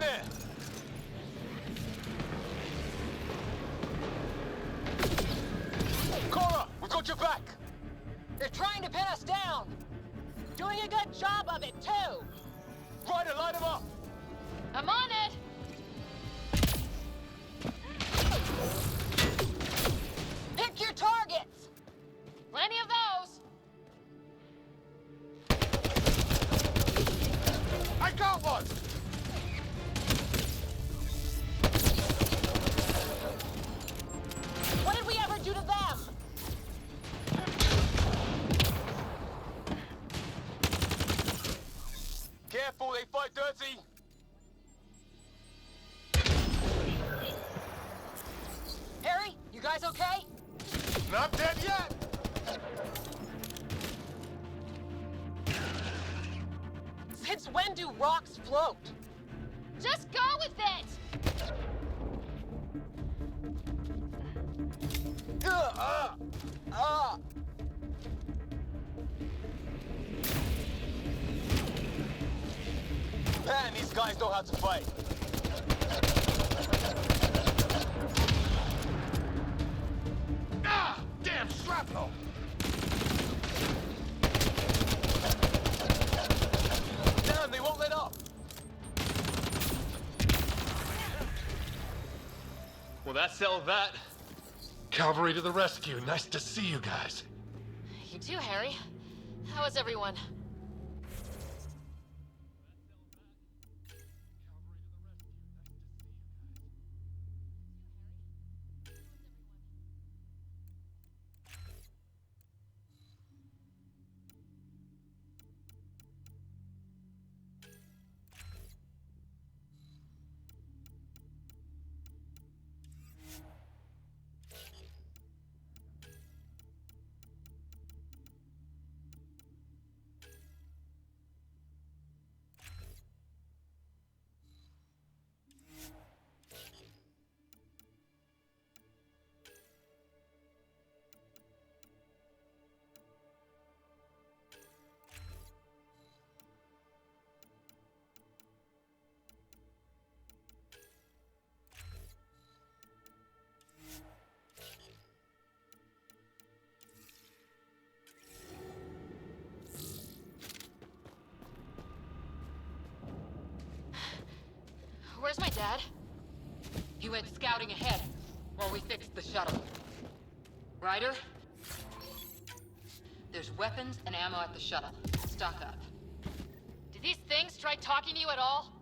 there! Cora, we got your back! They're trying to pin us down! Doing a good job of it, too! Ryder, light him up! I'm on it! Pick your targets! Plenty of those! I got one! What did we ever do to them? Careful, they fight dirty! Harry, you guys okay? Not dead yet! Since when do rocks float? Just go with it! Man, these guys know how to fight. Ah! Damn shrapnel! Damn, they won't let up! Well, that settled that. Cavalry to the rescue. Nice to see you guys. You too, Harry. How is everyone? Where's my dad? He went scouting ahead while we fixed the shuttle. Ryder? There's weapons and ammo at the shuttle. Stock up. Did these things try talking to you at all?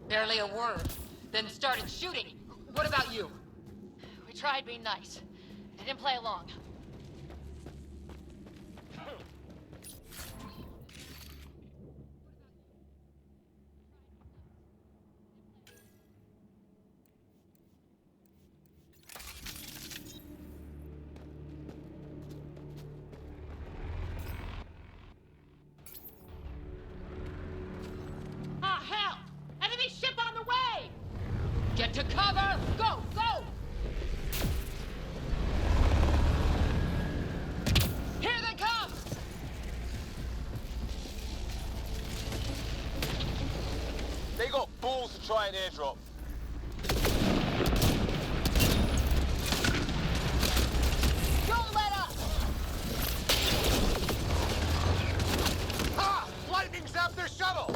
Barely a word. Then started shooting. What about you? We tried being nice. They didn't play along. Ah, hell! Enemy ship on the way! Get to cover! Go, go! Here they come! They got balls to try an airdrop. Don't let up! Ha! Lightning zapped their shuttle!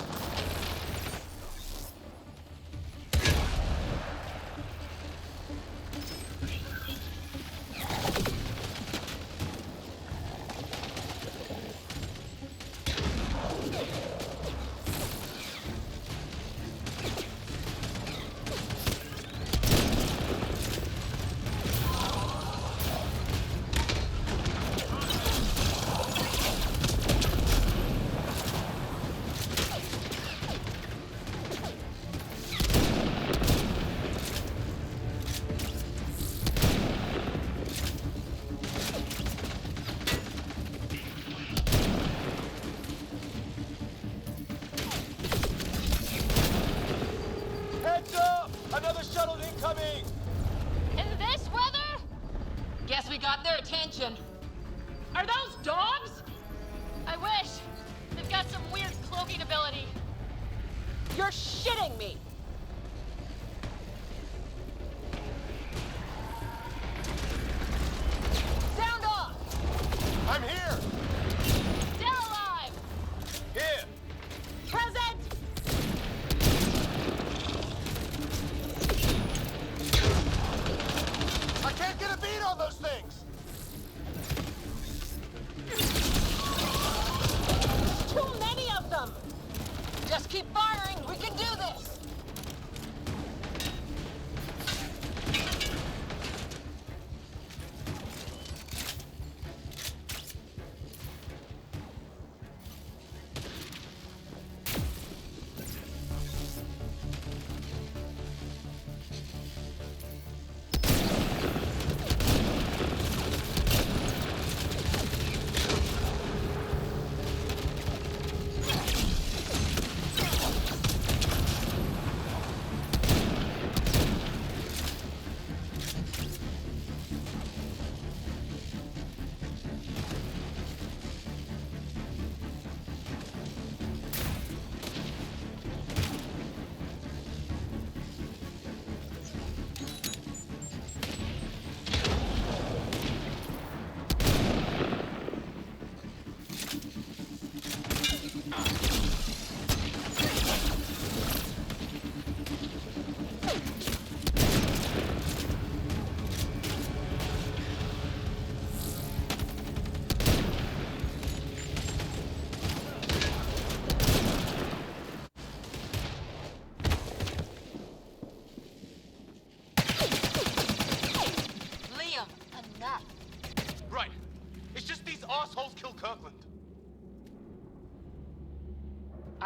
Heads up! Another shuttle incoming! In this weather? Guess we got their attention. Are those dogs? I wish. They've got some weird cloaking ability. You're shitting me!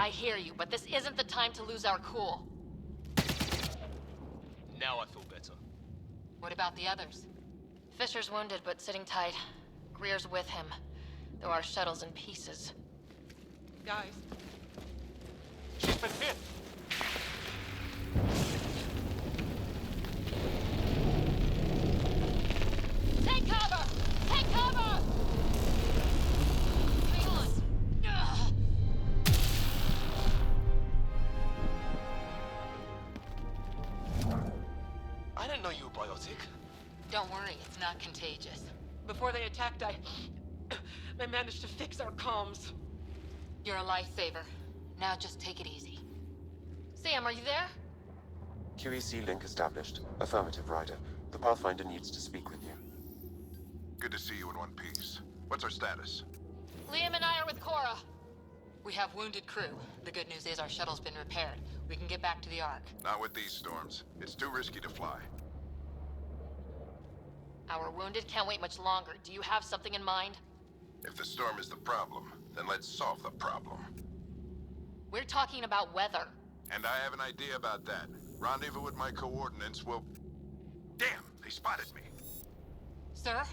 I hear you, but this isn't the time to lose our cool. Now I feel better. What about the others? Fisher's wounded, but sitting tight. Greer's with him, though our shuttle's in pieces. Guys. She's been hit! Take cover! Take cover! Hang on. Ugh. I didn't know you were biotic. Don't worry, it's not contagious. Before they attacked, I managed to fix our comms. You're a lifesaver. Now just take it easy. Sam, are you there? QEC link established. Affirmative, Ryder. The Pathfinder needs to speak with you. Good to see you in one piece. What's our status? Liam and I are with Cora. We have wounded crew. The good news is our shuttle's been repaired. We can get back to the Ark. Not with these storms. It's too risky to fly. Our wounded can't wait much longer. Do you have something in mind? If the storm is the problem, then let's solve the problem. We're talking about weather. And I have an idea about that. Rendezvous with my coordinates will... Damn, they spotted me. Sir?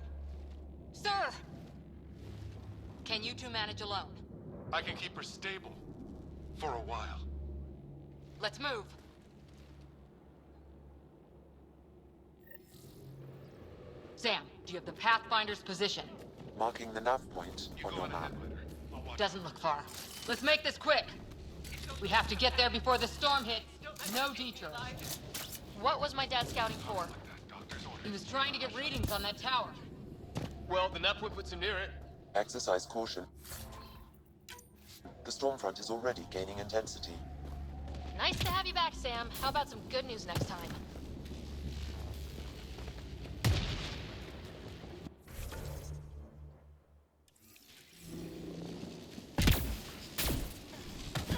Sir! Can you two manage alone? I can keep her stable. For a while. Let's move. Sam, do you have the Pathfinder's position? Marking the nav point on your map. Doesn't look far. Let's make this quick. We have to get there before the storm hits. No detours. What was my dad scouting for? He was trying to get readings on that tower. Well, the nav point puts him near it. Exercise caution. The storm front is already gaining intensity. Nice to have you back, Sam. How about some good news next time?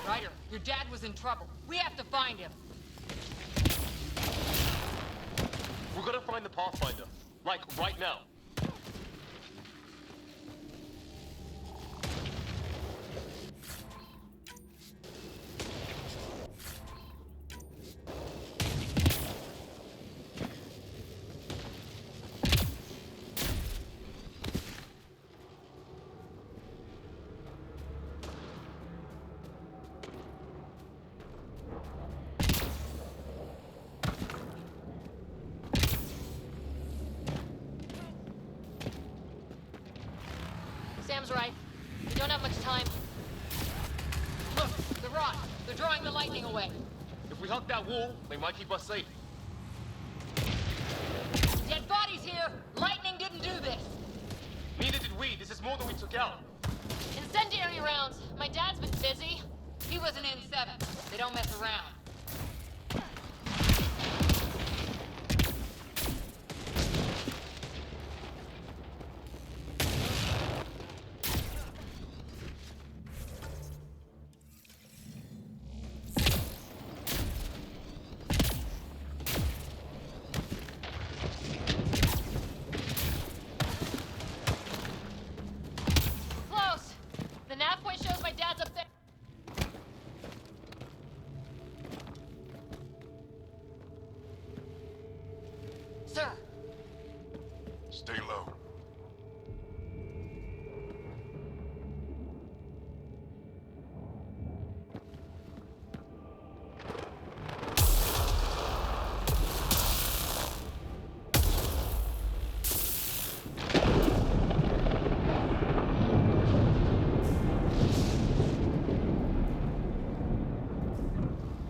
Ryder, your dad was in trouble. We have to find him. We're gonna find the Pathfinder. Like, right now. Sam's right. We don't have much time. Look, the rod. They're drawing the lightning away. If we hug that wall, they might keep us safe. Dead bodies here! Lightning didn't do this! Neither did we. This is more than we took out. Incendiary rounds. My dad's been busy. He was an N7. They don't mess around. Close. The nav point shows my dad's up there. Sir, Stay low.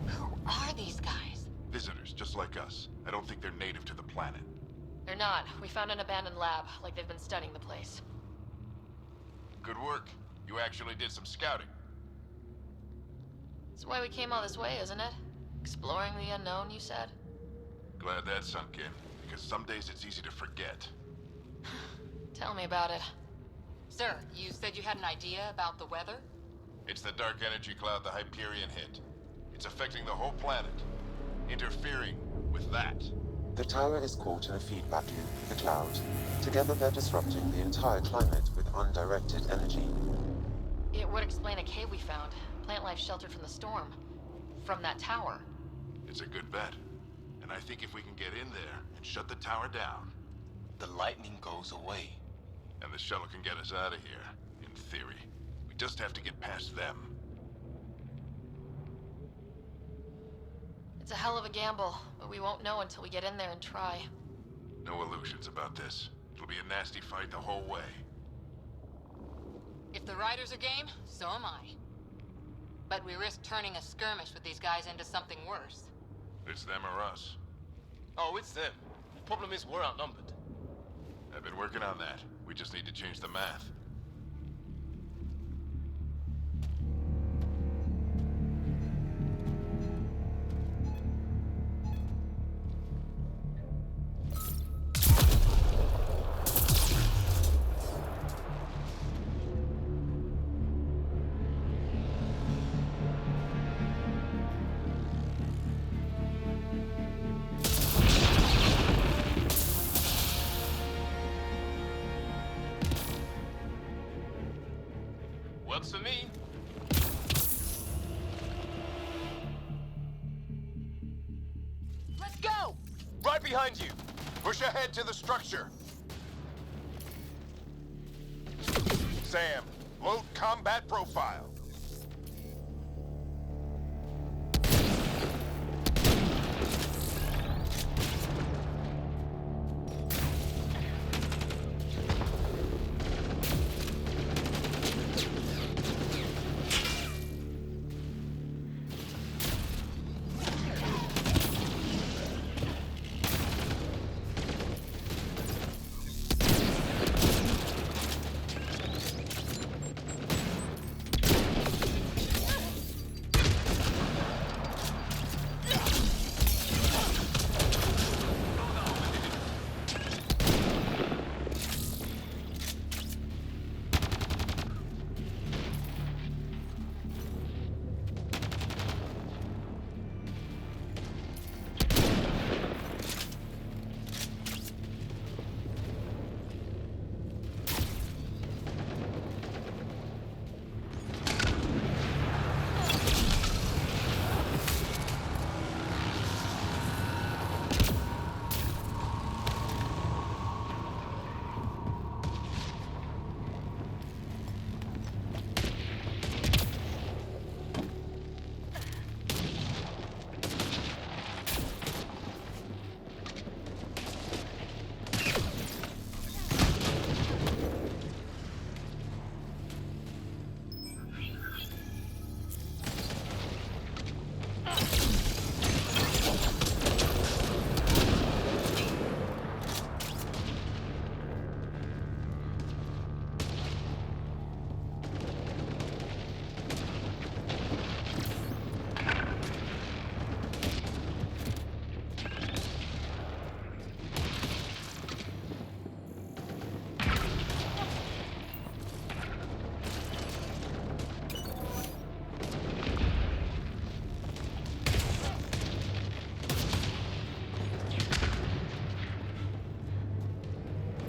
Who are these guys? Visitors, just like us. I don't think they're native to the planet. They're not. We found an abandoned lab, like they've been studying the place. Good work. You actually did some scouting. That's why we came all this way, isn't it? Exploring the unknown, you said? Glad that sunk in, because some days it's easy to forget. Tell me about it. sir, you said you had an idea about the weather? It's the dark energy cloud the Hyperion hit. It's affecting the whole planet. Interfering with that. The tower is caught in a feedback loop with the cloud. Together they're disrupting the entire climate with undirected energy. It would explain a cave we found. plant life sheltered from the storm. From that tower. It's a good bet. And I think if we can get in there and shut the tower down... The lightning goes away. And the shuttle can get us out of here, in theory. We just have to get past them. It's a hell of a gamble, but we won't know until we get in there and try. No illusions about this. It'll be a nasty fight the whole way. If the riders are game, so am I. But we risk turning a skirmish with these guys into something worse. It's them or us. Oh, it's them. Problem is, we're outnumbered. I've been working on that. We just need to change the math. Works for me. Let's go! Right behind you. Push ahead to the structure. Sam, load combat profile.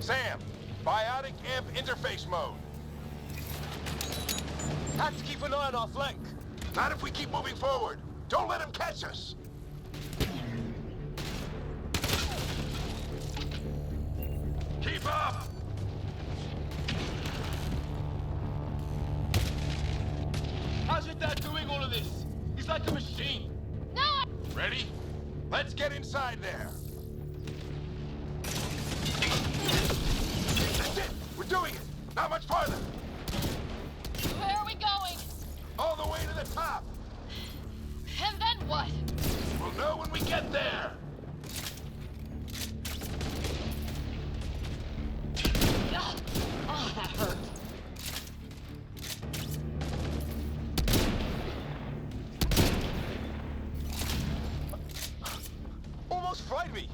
Sam, biotic amp interface mode. Have to keep an eye on our flank. Not if we keep moving forward. Don't let him catch us. Keep up! How's your dad doing all of this? He's like a machine. No! Ready? Let's get inside there. That's it! We're doing it! Not much farther! Where are we going? All the way to the top! And then what? We'll know when we get there! Ugh. Oh, that hurt. Almost fried me.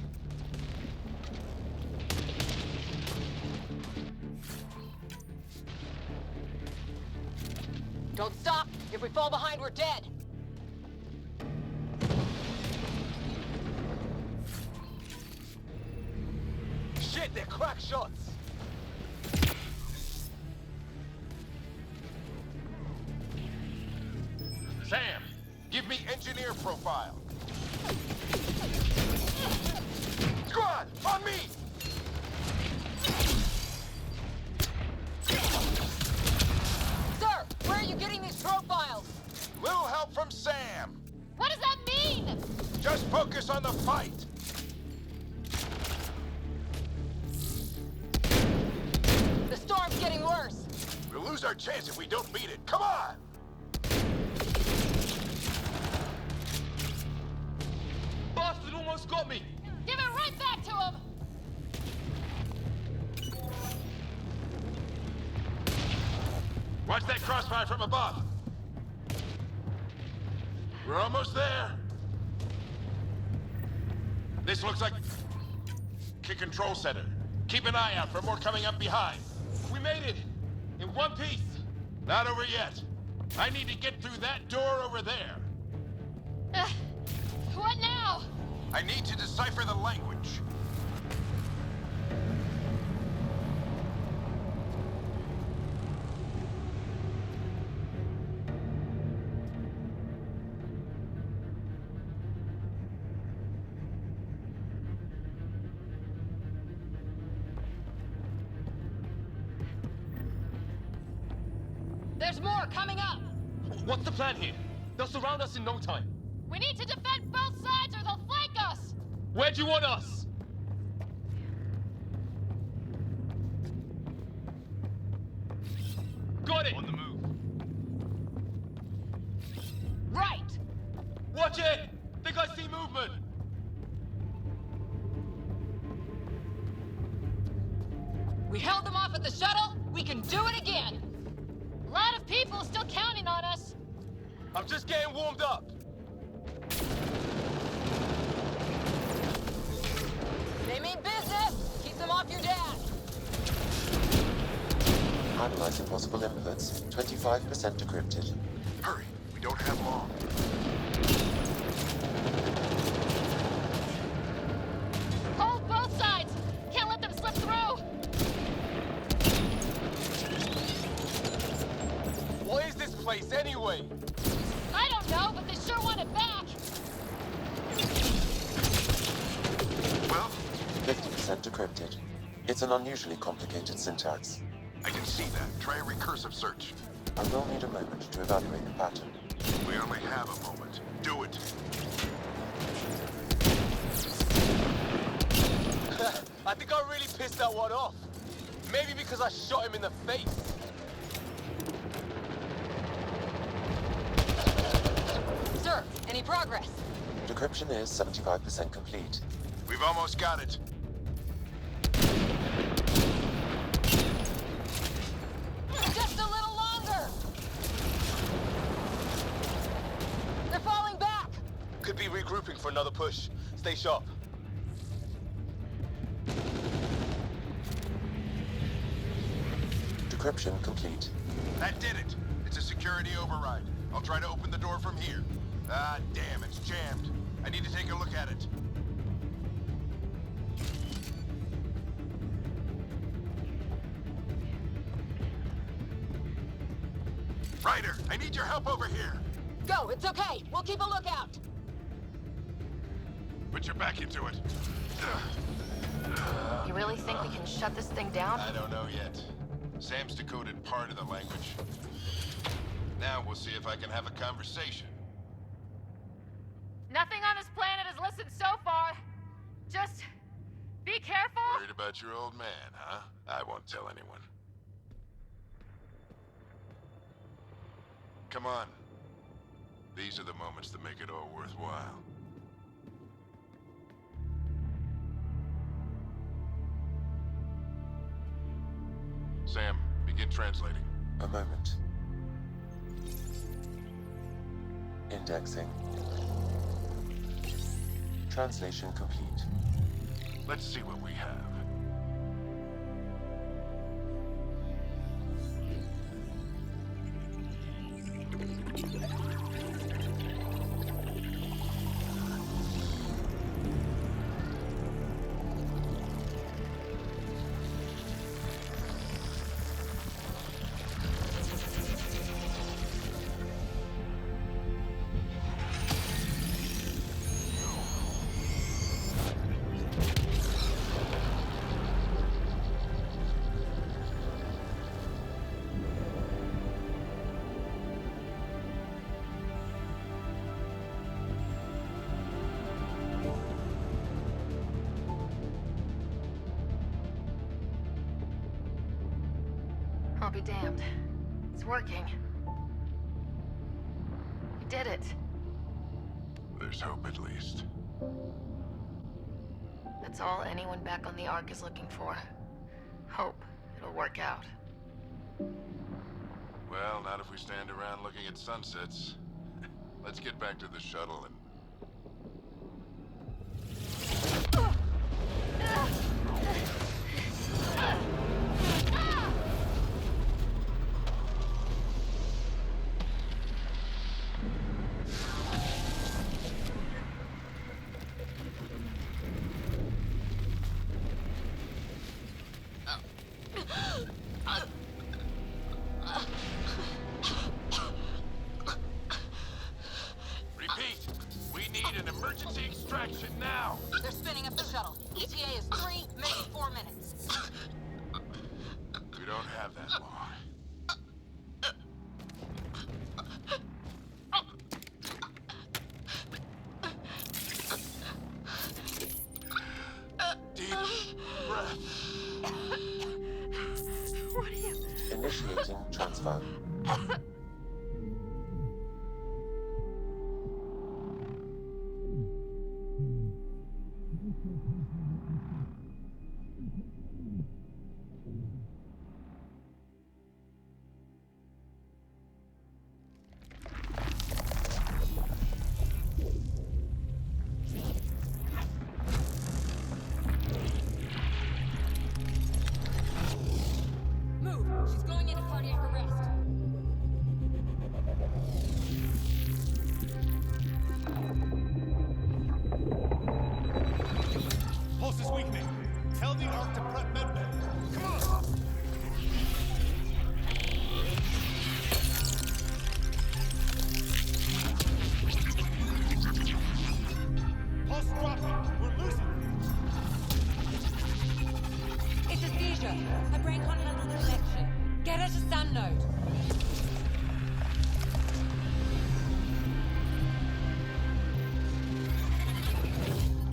Don't stop. If we fall behind, we're dead. Shit, they're crack shots. lose our chance if we don't beat it. Come on! Bastard almost got me! Give it right back to him! Watch that crossfire from above. We're almost there. This looks like control center. Keep an eye out for more coming up behind. We made it! In one piece! Not over yet. I need to get through that door over there. What now? I need to decipher the language. There's more coming up! What's the plan here? They'll surround us in no time. We need to defend both sides or they'll flank us! Where do you want us? Got it! On the move. Right! Watch it! Think I see movement! We held them off at the shuttle, we can do it again! A lot of people still counting on us. I'm just getting warmed up. They mean business! Keep them off your dad! Analyzing possible inputs. 25% decrypted. Hurry, we don't have long. Hold both sides! Can't let them slip through! What is this place anyway? I don't know, but they sure want it back! Well? 50% decrypted. It's an unusually complicated syntax. I can see that. Try a recursive search. I will need a moment to evaluate the pattern. We only have a moment. Do it. I think I really pissed that one off. Maybe because I shot him in the face. Sir, any progress? Decryption is 75% complete. We've almost got it. Just a little longer! They're falling back! Could be regrouping for another push. Stay sharp. Decryption complete. That did it. It's a security override. I'll try to open the door from here. Ah, damn, it's jammed. I need to take a look at it. Ryder, I need your help over here. Go, it's okay. We'll keep a lookout. Put your back into it. You really think we can shut this thing down? I don't know yet. Sam's decoded part of the language. Now we'll see if I can have a conversation. Nothing on this planet has listened so far. Just be careful. Worried about your old man, huh? I won't tell anyone. Come on. These are the moments that make it all worthwhile. Sam, begin translating. A moment. Indexing. Translation complete. Let's see what we have. I'll be damned. It's working. We did it. There's hope at least. That's all anyone back on the Ark is looking for. Hope it'll work out. Well, not if we stand around looking at sunsets. Let's get back to the shuttle and... Repeat, we need an emergency extraction now. They're spinning up the shuttle. ETA is 3, maybe 4 minutes. We don't have that long. Deep breath. What are you... Initiating transfer. Move! She's going into cardiac arrest. Pulse is weakening. Tell the Ark to prep medbay. Come on! Pulse dropping. We're losing. It's a seizure. Her brain can't handle the connection. Get her to Sam node.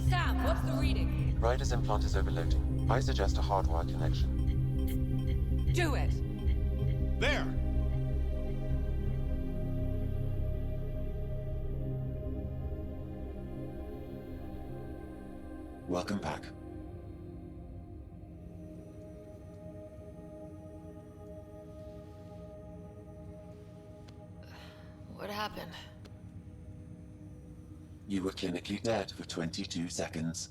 Sam, what's the reading? Ryder's implant is overloading. I suggest a hardwire connection. Do it. There! Welcome back. What happened? You were clinically dead for 22 seconds.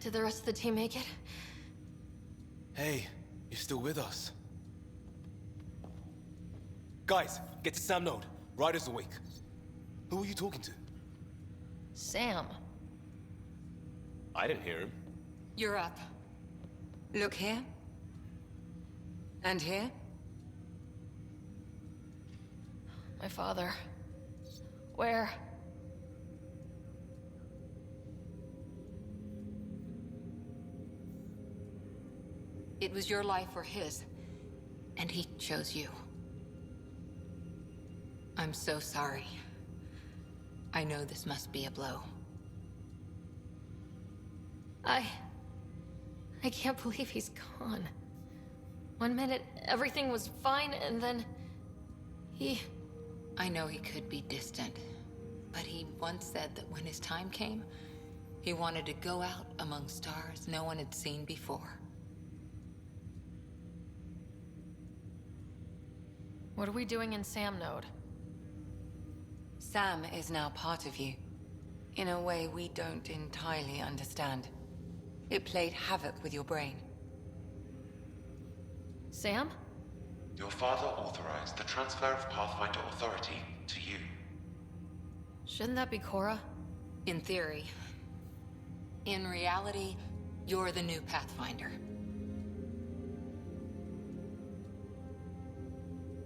Did the rest of the team make it? Hey, you're still with us. Guys, get to Sam node. Ryder's awake. Who are you talking to? Sam. I didn't hear him. You're up. Look here. And here. My father. Where? It was your life or his, and he chose you. I'm so sorry. I know this must be a blow. I can't believe he's gone. 1 minute, everything was fine, and then... I know he could be distant, but he once said that when his time came, he wanted to go out among stars no one had seen before. What are we doing in Sam node? Sam is now part of you, in a way we don't entirely understand. It played havoc with your brain. Sam? Your father authorized the transfer of Pathfinder authority to you. Shouldn't that be Cora? In theory. In reality, you're the new Pathfinder.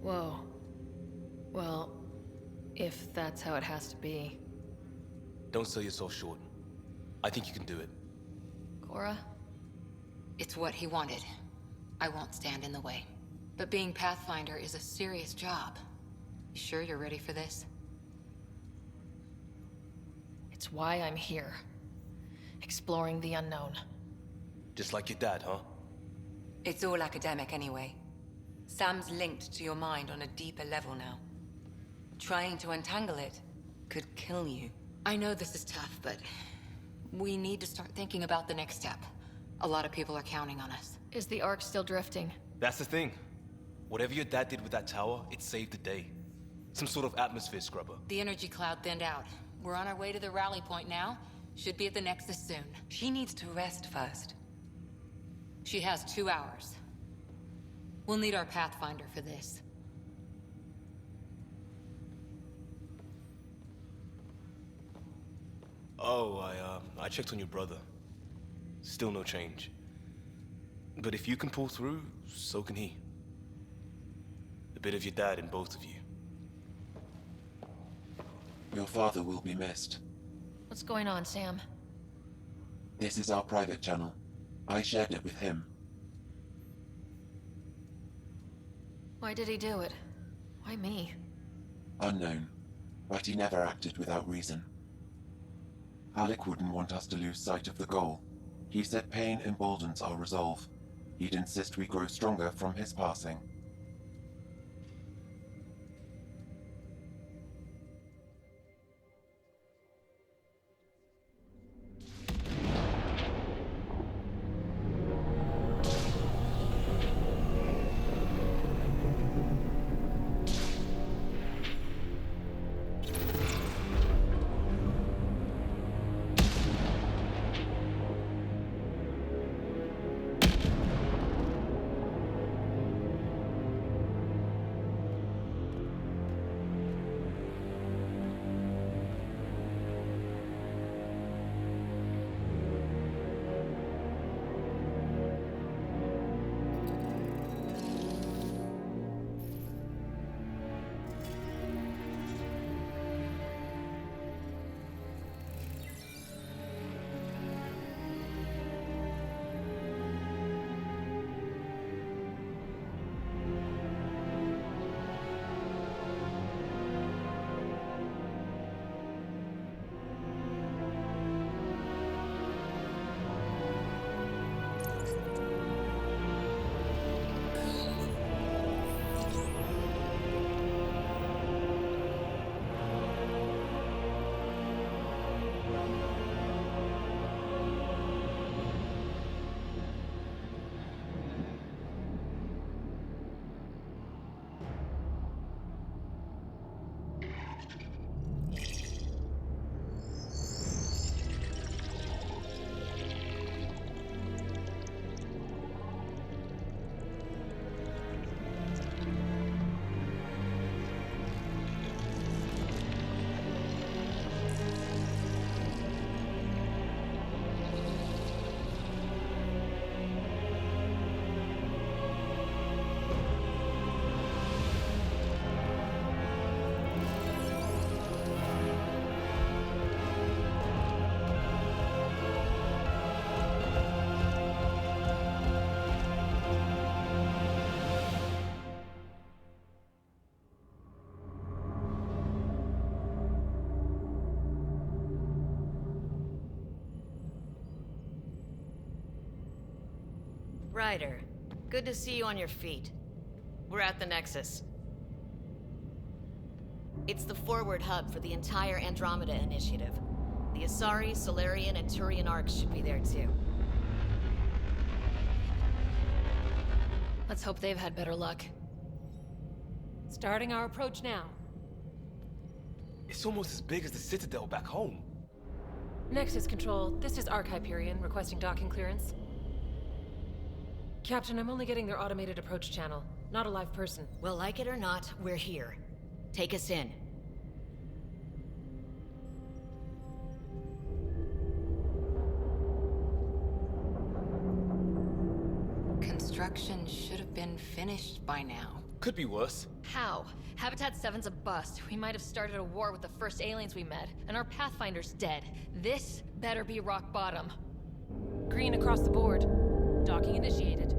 Whoa. Well, if that's how it has to be. Don't sell yourself short. I think you can do it. Cora? It's what he wanted. I won't stand in the way. But being Pathfinder is a serious job. You sure you're ready for this? It's why I'm here. Exploring the unknown. Just like your dad, huh? It's all academic anyway. Sam's linked to your mind on a deeper level now. Trying to untangle it could kill you. I know this is tough, but we need to start thinking about the next step. A lot of people are counting on us. Is the Ark still drifting? That's the thing. Whatever your dad did with that tower, it saved the day. Some sort of atmosphere scrubber. The energy cloud thinned out. We're on our way to the rally point now. Should be at the Nexus soon. She needs to rest first. She has 2 hours. We'll need our Pathfinder for this. Oh, I checked on your brother. Still no change. But if you can pull through, so can he. A bit of your dad in both of you. Your father will be missed. What's going on, Sam? This is our private channel. I shared it with him. Why did he do it? Why me? Unknown, but he never acted without reason. Alec wouldn't want us to lose sight of the goal. He said pain emboldens our resolve. He'd insist we grow stronger from his passing. Ryder, good to see you on your feet. We're at the Nexus. It's the forward hub for the entire Andromeda Initiative. The Asari, Solarian, and Turian arcs should be there too. Let's hope they've had better luck. Starting our approach now. It's almost as big as the Citadel back home. Nexus Control, this is Arc Hyperion, requesting docking clearance. Captain, I'm only getting their automated approach channel, not a live person. Well, like it or not, we're here. Take us in. Construction should have been finished by now. Could be worse. How? Habitat 7's a bust. We might have started a war with the first aliens we met, and our Pathfinder's dead. This better be rock bottom. Green across the board. Docking initiated.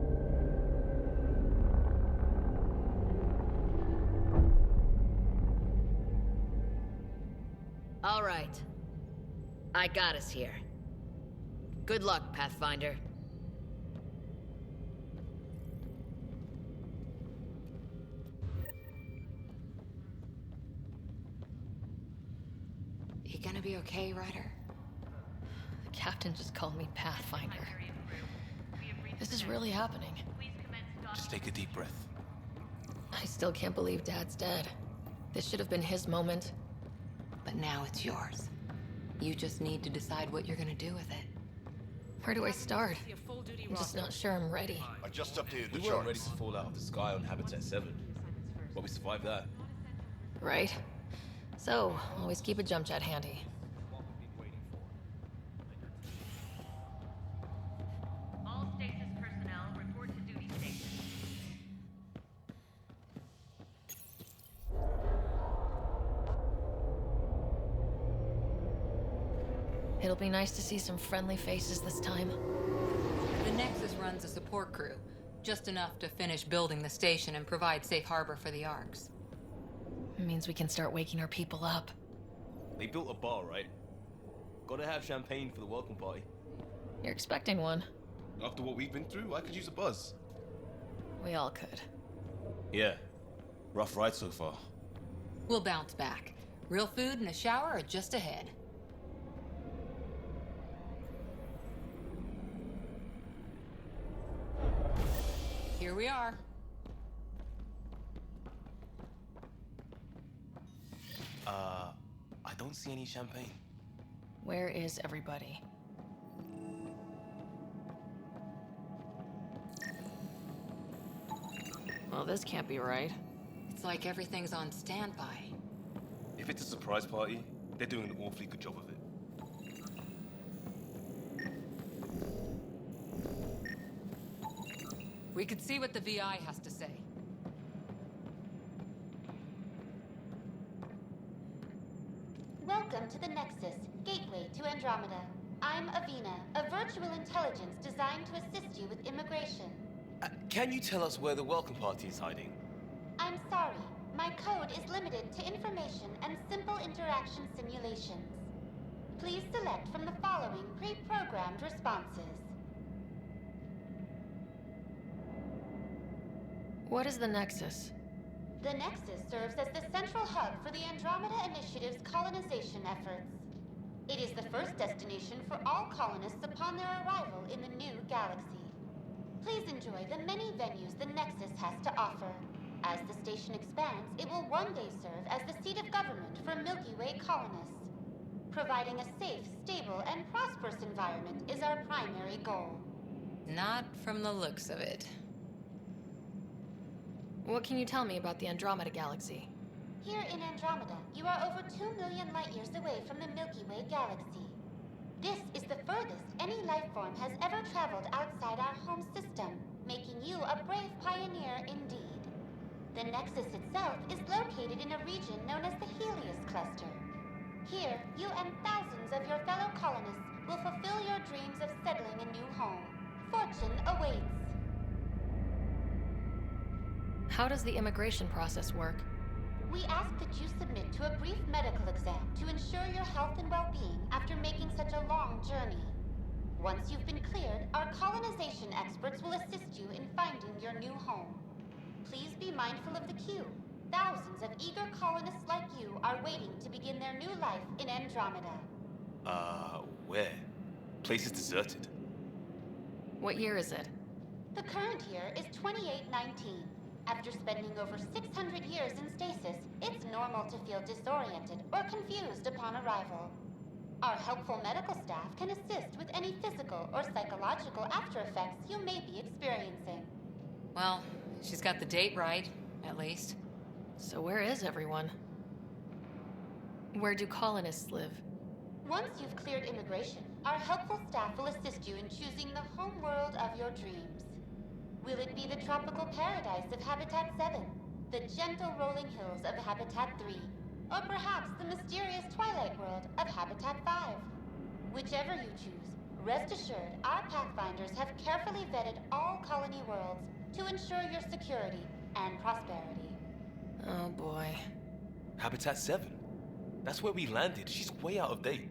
All right. I got us here. Good luck, Pathfinder. You gonna be okay, Ryder? The captain just called me Pathfinder. This is really happening. Just take a deep breath. I still can't believe Dad's dead. This should have been his moment. But now it's yours. You just need to decide what you're gonna do with it. Where do I start? I'm just not sure I'm ready. I just updated the We weren't ready charts. to fall out of the sky on Habitat 7. But we survived that. Right? So, always keep a jump jet handy. All stasis personnel report to duty station. It'll be nice to see some friendly faces this time. The Nexus runs a support crew. Just enough to finish building the station and provide safe harbor for the Arks. It means we can start waking our people up. They built a bar, right? Gotta have champagne for the welcome party. You're expecting one. After what we've been through, I could use a buzz. We all could. Yeah. Rough ride so far. We'll bounce back. Real food and a shower are just ahead. Here we are. I don't see any champagne. Where is everybody? Well, this can't be right. It's like everything's on standby. If it's a surprise party, they're doing an awfully good job of it. We could see what the VI has to say. Welcome to the Nexus, gateway to Andromeda. I'm Avina, a virtual intelligence designed to assist you with immigration. Can you tell us where the welcome party is hiding? I'm sorry, my code is limited to information and simple interaction simulations. Please select from the following pre-programmed responses. What is the Nexus? The Nexus serves as the central hub for the Andromeda Initiative's colonization efforts. It is the first destination for all colonists upon their arrival in the new galaxy. Please enjoy the many venues the Nexus has to offer. As the station expands, it will one day serve as the seat of government for Milky Way colonists. Providing a safe, stable, and prosperous environment is our primary goal. Not from the looks of it. What can you tell me about the Andromeda Galaxy? Here in Andromeda, you are over 2 million light-years away from the Milky Way galaxy. This is the furthest any life form has ever traveled outside our home system, making you a brave pioneer indeed. The Nexus itself is located in a region known as the Helios Cluster. Here, you and thousands of your fellow colonists will fulfill your dreams of settling a new home. Fortune awaits. How does the immigration process work? We ask that you submit to a brief medical exam to ensure your health and well-being after making such a long journey. Once you've been cleared, our colonization experts will assist you in finding your new home. Please be mindful of the queue. Thousands of eager colonists like you are waiting to begin their new life in Andromeda. Where? Place is deserted. What year is it? The current year is 2819. After spending over 600 years in stasis, it's normal to feel disoriented or confused upon arrival. Our helpful medical staff can assist with any physical or psychological aftereffects you may be experiencing. Well, she's got the date right, at least. So where is everyone? Where do colonists live? Once you've cleared immigration, our helpful staff will assist you in choosing the home world of your dreams. Will it be the tropical paradise of Habitat 7, the gentle rolling hills of Habitat 3, or perhaps the mysterious twilight world of Habitat 5? Whichever you choose, rest assured our Pathfinders have carefully vetted all colony worlds to ensure your security and prosperity. Oh boy. Habitat 7? That's where we landed. She's way out of date.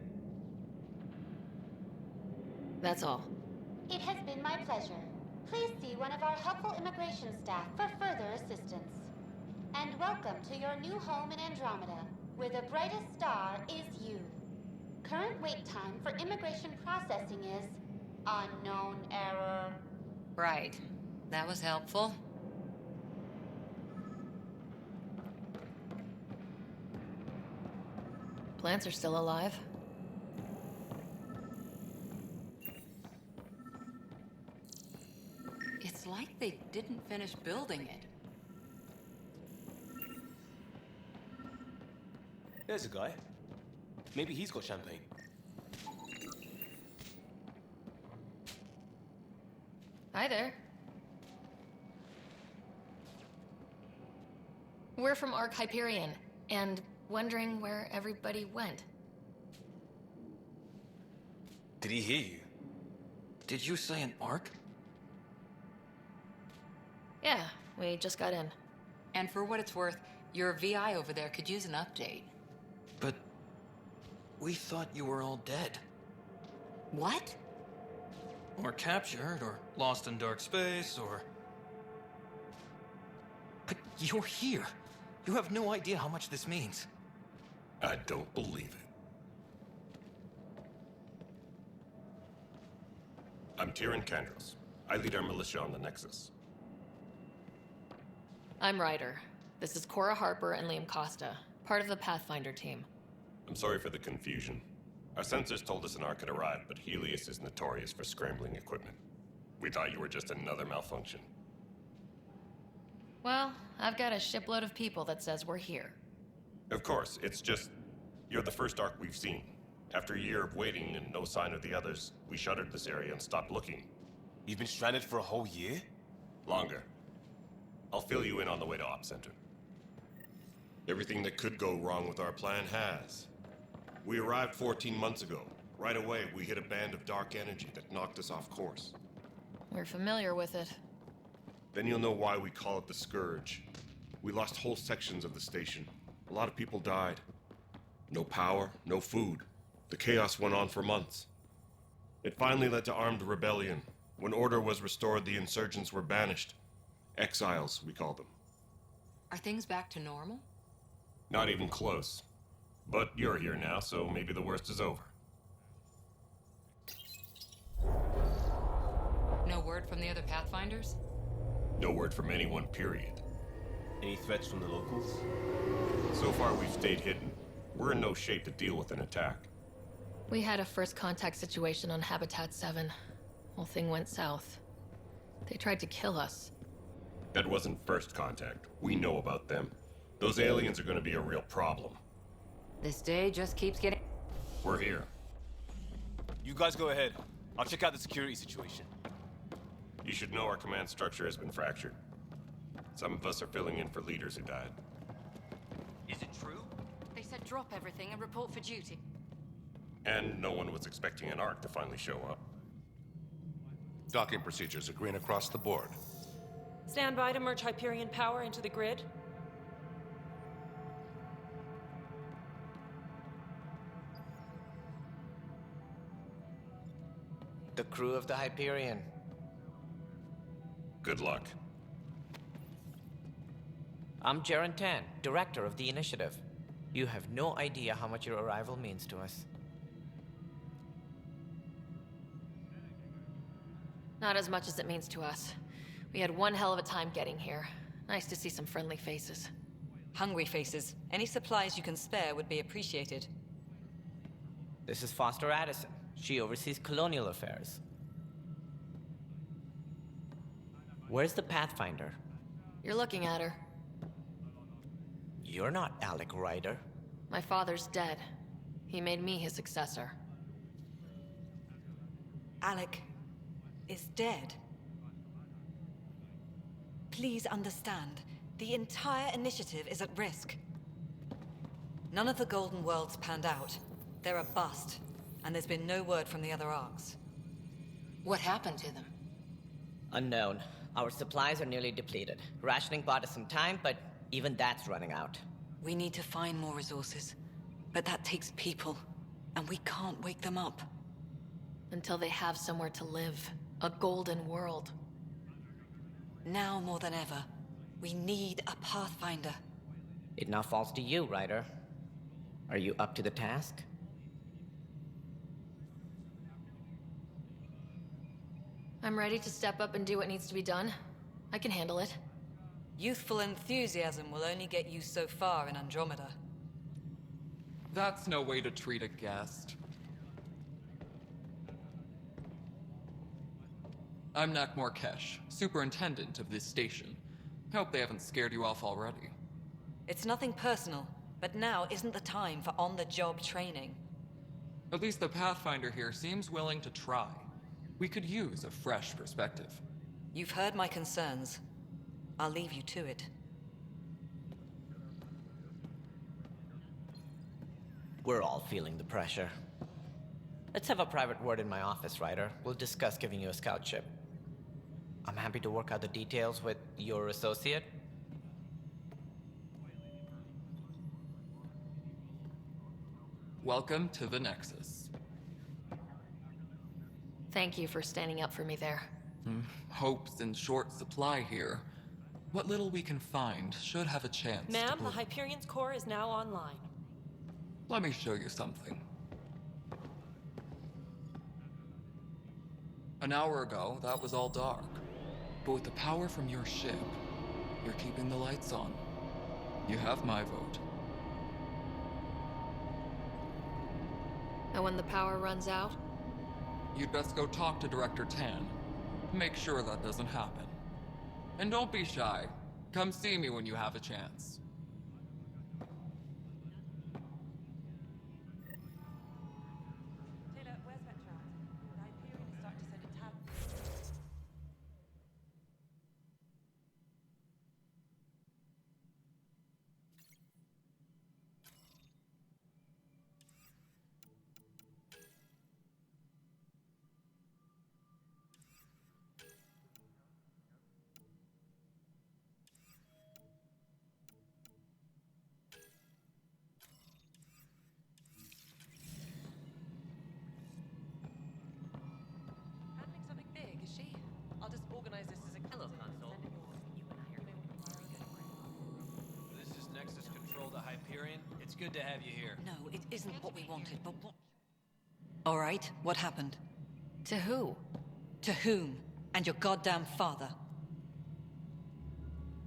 That's all. It has been my pleasure. Please see one of our helpful immigration staff for further assistance. And welcome to your new home in Andromeda, where the brightest star is you. Current wait time for immigration processing is unknown error. Right. That was helpful. Plants are still alive. It's like they didn't finish building it. There's a guy. Maybe he's got champagne. Hi there. We're from Ark Hyperion, and wondering where everybody went. Did he hear you? Did you say an arc? Yeah, we just got in. And for what it's worth, your VI over there could use an update. But we thought you were all dead. What? Or captured, or lost in dark space, or... But you're here. You have no idea how much this means. I don't believe it. I'm Tyrion Kandros. I lead our militia on the Nexus. I'm Ryder. This is Cora Harper and Liam Costa, part of the Pathfinder team. I'm sorry for the confusion. Our sensors told us an Ark had arrived, but Helios is notorious for scrambling equipment. We thought you were just another malfunction. Well, I've got a shipload of people that says we're here. Of course, it's just... You're the first Ark we've seen. After a year of waiting and no sign of the others, we shuttered this area and stopped looking. You've been stranded for a whole year? Longer. I'll fill you in on the way to Op Center. Everything that could go wrong with our plan has. We arrived 14 months ago. Right away, we hit a band of dark energy that knocked us off course. We're familiar with it. Then you'll know why we call it the Scourge. We lost whole sections of the station. A lot of people died. No power, no food. The chaos went on for months. It finally led to armed rebellion. When order was restored, the insurgents were banished. Exiles, we call them. Are things back to normal? Not even close. But you're here now, so maybe the worst is over. No word from the other Pathfinders? No word from anyone, period. Any threats from the locals? So far, we've stayed hidden. We're in no shape to deal with an attack. We had a first contact situation on Habitat 7. Whole thing went south. They tried to kill us. That wasn't first contact. We know about them. Those aliens are gonna be a real problem. This day just keeps getting... We're here. You guys go ahead. I'll check out the security situation. You should know our command structure has been fractured. Some of us are filling in for leaders who died. Is it true? They said drop everything and report for duty. And no one was expecting an Ark to finally show up. Docking procedures are green across the board. Stand by to merge Hyperion power into the grid. The crew of the Hyperion. Good luck. I'm Jaren Tan, director of the initiative. You have no idea how much your arrival means to us. Not as much as it means to us. We had one hell of a time getting here. Nice to see some friendly faces. Hungry faces. Any supplies you can spare would be appreciated. This is Foster Addison. She oversees colonial affairs. Where's the Pathfinder? You're looking at her. You're not Alec Ryder. My father's dead. He made me his successor. Alec is dead. Please understand, the entire initiative is at risk. None of the Golden Worlds panned out. They're a bust, and there's been no word from the other Arks. What happened to them? Unknown. Our supplies are nearly depleted. Rationing bought us some time, but even that's running out. We need to find more resources. But that takes people, and we can't wake them up. Until they have somewhere to live. A golden world. Now more than ever, we need a Pathfinder. It now falls to you, Ryder. Are you up to the task? I'm ready to step up and do what needs to be done. I can handle it. Youthful enthusiasm will only get you so far in Andromeda. That's no way to treat a guest. I'm Nak Morkesh, superintendent of this station. Hope they haven't scared you off already. It's nothing personal, but now isn't the time for on-the-job training. At least the Pathfinder here seems willing to try. We could use a fresh perspective. You've heard my concerns. I'll leave you to it. We're all feeling the pressure. Let's have a private word in my office, Ryder. We'll discuss giving you a scout ship. I'm happy to work out the details with your associate. Welcome to the Nexus. Thank you for standing up for me there. Hope's in short supply here. What little we can find should have a chance to Ma'am, the prove- Hyperion's core is now online. Let me show you something. An hour ago, that was all dark. But with the power from your ship, you're keeping the lights on. You have my vote. And when the power runs out? You'd best go talk to Director Tan. Make sure that doesn't happen. And don't be shy. Come see me when you have a chance. Taylor, where's Veteran? The Hyperion is starting to send intelligence. Handling something big, is she? I'll just organize this as a hello console. This is Nexus Control to Hyperion. It's good to have you here. No, it isn't what we wanted, but what... All right, what happened? To who? To whom? And your goddamn father.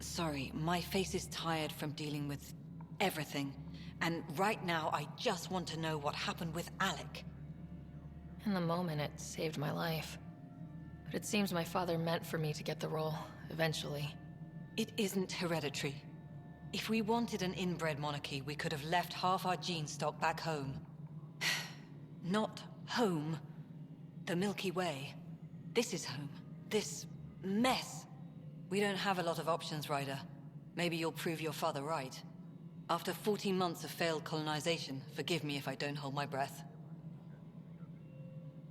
Sorry, my face is tired from dealing with everything. And right now, I just want to know what happened with Alec. In the moment, it saved my life. But it seems my father meant for me to get the role, eventually. It isn't hereditary. If we wanted an inbred monarchy, we could have left half our gene stock back home. Not home. The Milky Way. This is home. This mess. We don't have a lot of options, Ryder. Maybe you'll prove your father right. After 14 months of failed colonization, forgive me if I don't hold my breath.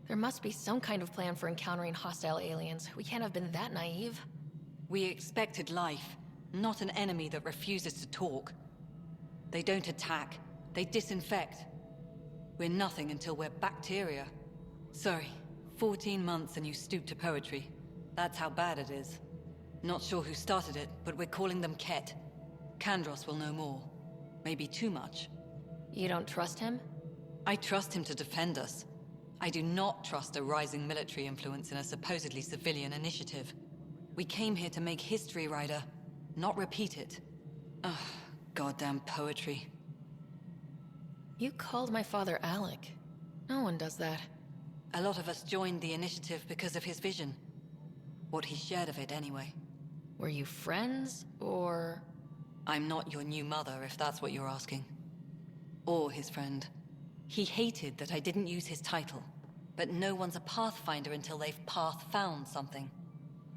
There must be some kind of plan for encountering hostile aliens. We can't have been that naive. We expected life, not an enemy that refuses to talk. They don't attack. They disinfect. We're nothing until we're bacteria. Sorry, 14 months and you stoop to poetry. That's how bad it is. Not sure who started it, but we're calling them Ket. Kandros will know more. Maybe too much. You don't trust him? I trust him to defend us. I do not trust a rising military influence in a supposedly civilian initiative. We came here to make history, Ryder, not repeat it. Ugh, goddamn poetry. You called my father Alec. No one does that. A lot of us joined the initiative because of his vision. What he shared of it, anyway. Were you friends, or...? I'm not your new mother, if that's what you're asking. Or his friend. He hated that I didn't use his title. But no one's a Pathfinder until they've path-found something.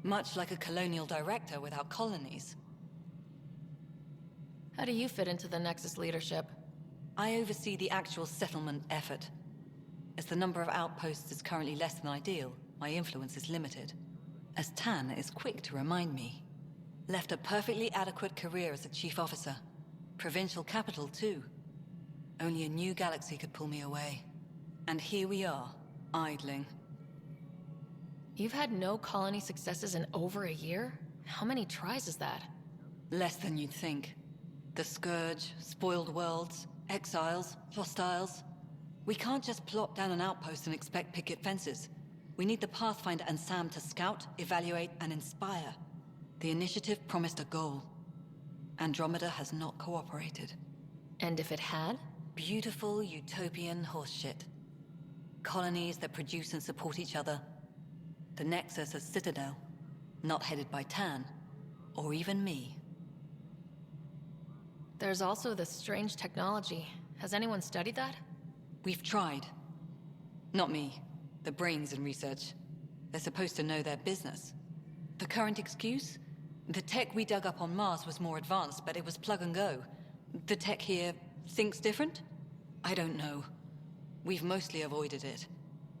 Much like a colonial director without colonies. How do you fit into the Nexus leadership? I oversee the actual settlement effort. As the number of outposts is currently less than ideal, my influence is limited. As Tan is quick to remind me. Left a perfectly adequate career as a chief officer. Provincial capital, too. Only a new galaxy could pull me away. And here we are, idling. You've had no colony successes in over a year? How many tries is that? Less than you'd think. The Scourge, spoiled worlds, exiles, hostiles. We can't just plop down an outpost and expect picket fences. We need the Pathfinder and Sam to scout, evaluate, and inspire. The initiative promised a goal. Andromeda has not cooperated. And if it had? Beautiful utopian horseshit. Colonies that produce and support each other. The Nexus as Citadel, not headed by Tan, or even me. There's also this strange technology. Has anyone studied that? We've tried. Not me. The brains in research. They're supposed to know their business. The current excuse? The tech we dug up on Mars was more advanced, but it was plug and go. The tech here thinks different? I don't know. We've mostly avoided it.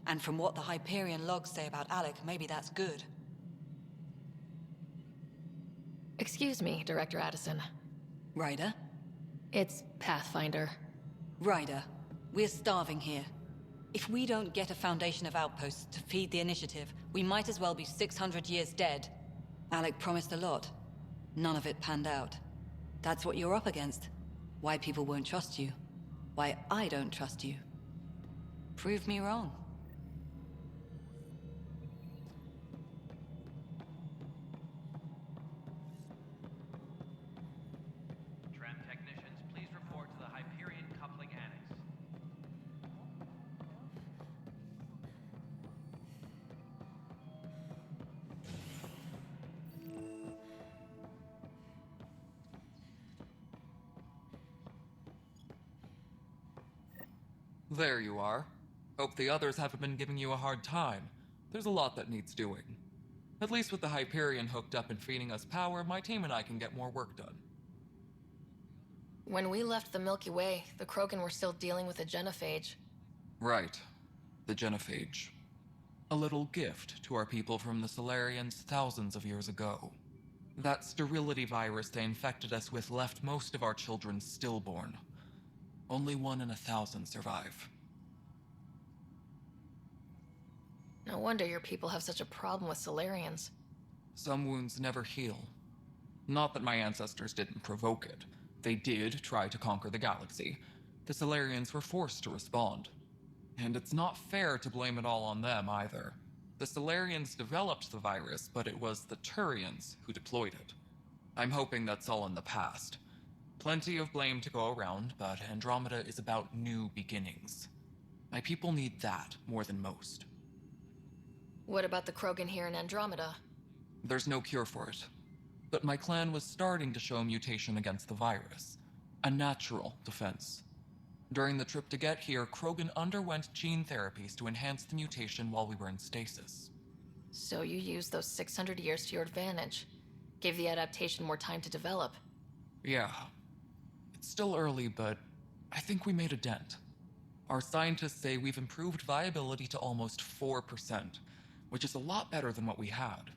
And from what the Hyperion logs say about Alec, maybe that's good. Excuse me, Director Addison. Ryder? It's Pathfinder. Ryder, we're starving here. If we don't get a foundation of outposts to feed the initiative, we might as well be 600 years dead. Alec promised a lot. None of it panned out. That's what you're up against. Why people won't trust you. Why I don't trust you. Prove me wrong. Tram technicians, please report to the Hyperion Coupling Annex. There you are. Hope the others haven't been giving you a hard time. There's a lot that needs doing. At least with the Hyperion hooked up and feeding us power, my team and I can get more work done. When we left the Milky Way, the Krogan were still dealing with a genophage. Right. The genophage. A little gift to our people from the Solarians thousands of years ago. That sterility virus they infected us with left most of our children stillborn. Only 1 in 1,000 survive. No wonder your people have such a problem with Solarians. Some wounds never heal. Not that my ancestors didn't provoke it. They did try to conquer the galaxy. The Solarians were forced to respond. And it's not fair to blame it all on them either. The Solarians developed the virus, but it was the Turians who deployed it. I'm hoping that's all in the past. Plenty of blame to go around, but Andromeda is about new beginnings. My people need that more than most. What about the Krogan here in Andromeda? There's no cure for it. But my clan was starting to show a mutation against the virus. A natural defense. During the trip to get here, Krogan underwent gene therapies to enhance the mutation while we were in stasis. So you used those 600 years to your advantage. Gave the adaptation more time to develop. Yeah. It's still early, but I think we made a dent. Our scientists say we've improved viability to almost 4%, which is a lot better than what we had.